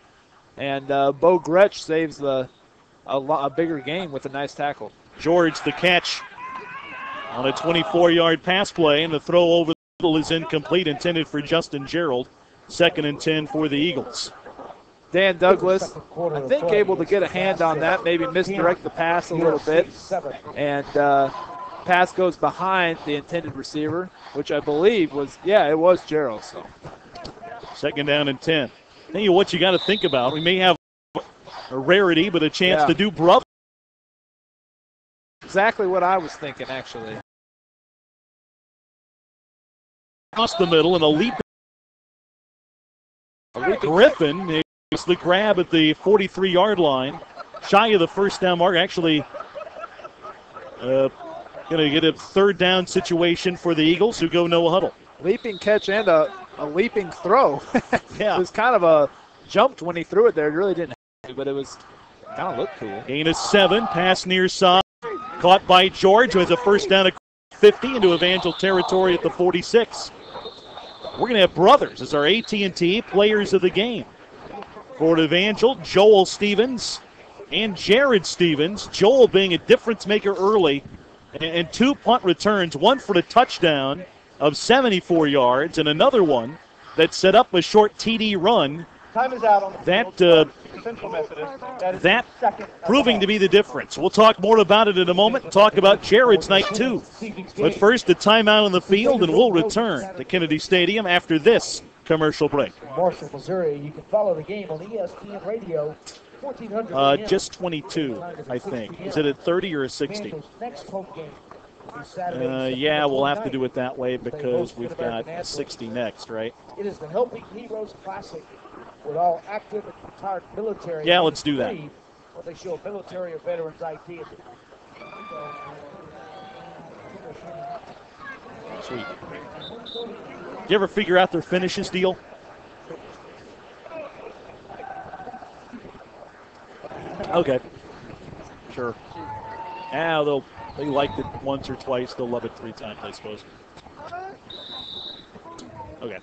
and Bo Gretsch saves a bigger game with a nice tackle. George the catch on a 24-yard pass play, and the throw over the middle is incomplete, intended for Justin Gerald. 2nd and 10 for the Eagles. Dan Douglas, I think, able to get a hand on that, maybe misdirect the pass a little bit, and pass goes behind the intended receiver, which I believe was, it was Gerald. So 2nd down and 10. Tell you what you got to think about. We may have a rarity, but a chance to do brother. Exactly what I was thinking, actually. Across the middle and a leap. Griffin makes the grab at the 43-yard line. Shy of the first down mark. Actually going to get a 3rd down situation for the Eagles, who go no huddle. Leaping catch and a leaping throw. Yeah. It was kind of a jumped when he threw it there. It really didn't have to, but it was kind of looked cool. Gain of 7, pass near side. Caught by George, who has a first down at 50 into Evangel territory at the 46. We're going to have brothers as our AT&T players of the game. For Evangel, Joel Stevens and Jared Stevens. Joel being a difference maker early, and 2 punt returns, one for the touchdown of 74 yards and another one that set up a short TD run. Time is out on that proving to be the difference. We'll talk more about it in a moment and talk about Jared's night too. But first, a timeout on the field, and we'll return to Kennedy Stadium after this commercial break. Marshall, Missouri. You can follow the game on ESPN Radio. 1400. Just 22, I think. Is it at 30 or a 60? Next home game. Yeah, we'll have to do it that way because we've got 60 next, right? It is the Helping Heroes Classic with all active and retired military. Yeah, let's do that. Where they show military or veterans ID. Sweet. You ever figure out their finishes deal? Okay. Sure. Now they liked it once or twice. They'll love it 3 times, I suppose. Okay.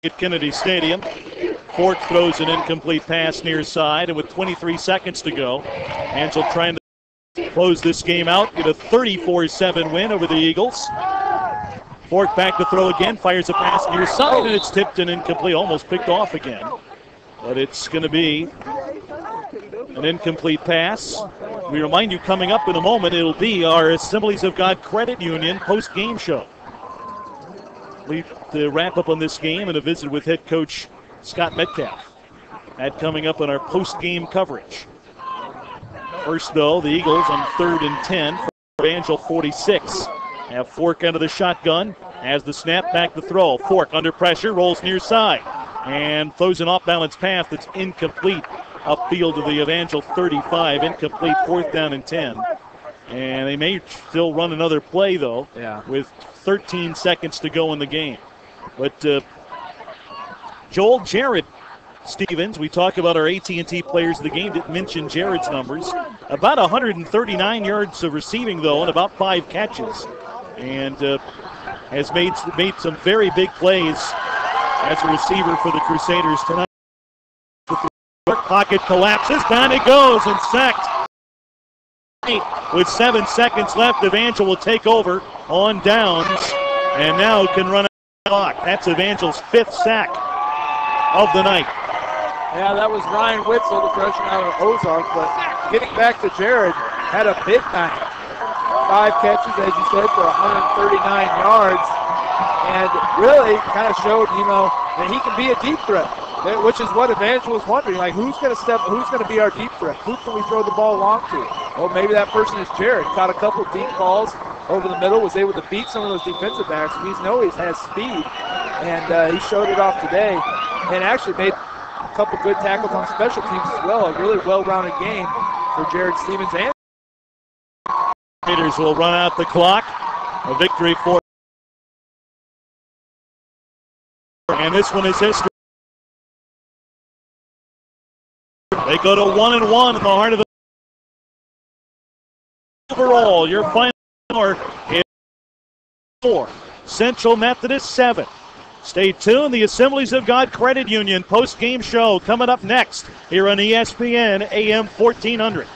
At Kennedy Stadium, Fork throws an incomplete pass near side, and with 23 seconds to go, Angel trying to close this game out, get a 34-7 win over the Eagles. Fork back to throw again, fires a pass near side, and it's tipped and incomplete, almost picked off again. But it's going to be an incomplete pass. We remind you, coming up in a moment, it'll be our Assemblies of God Credit Union post-game show. To wrap up on this game and a visit with head coach Scott Metcalf. That coming up in our post-game coverage. First, though, the Eagles on 3rd and 10 for Evangel 46. Have Fork under the shotgun. As the snap, back to throw. Fork under pressure, rolls near side. And throws an off-balance pass that's incomplete. Upfield to the Evangel 35. Incomplete, 4th down and 10. And they may still run another play, though, with 13 seconds to go in the game. But Joel Jared Stevens, we talk about our AT&T players of the game, didn't mention Jared's numbers. About 139 yards of receiving, though, and about 5 catches. And has made some very big plays as a receiver for the Crusaders tonight. The pocket collapses, down it goes, and sacked. With 7 seconds left, Evangel will take over on downs, and now can run out the clock. That's Evangel's 5th sack of the night. Yeah, that was Ryan Witzel, the freshman out of Ozark, but getting back to Jared, had a big night. 5 catches, as you said, for 139 yards, and really kind of showed, that he can be a deep threat, which is what Evangel was wondering, like, who's going to be our deep threat? Who can we throw the ball long to? Well, maybe that person is Jared. Caught a couple deep balls over the middle, was able to beat some of those defensive backs. We know he has speed, and he showed it off today, and actually made a couple good tackles on special teams as well. A really well-rounded game for Jared Stevens. And Raiders will run out the clock. A victory for, and this one is history. They go to 1-1 in the heart of the overall. Your final score is 4. Central Methodist 7. Stay tuned. The Assemblies of God Credit Union post-game show coming up next here on ESPN AM 1400.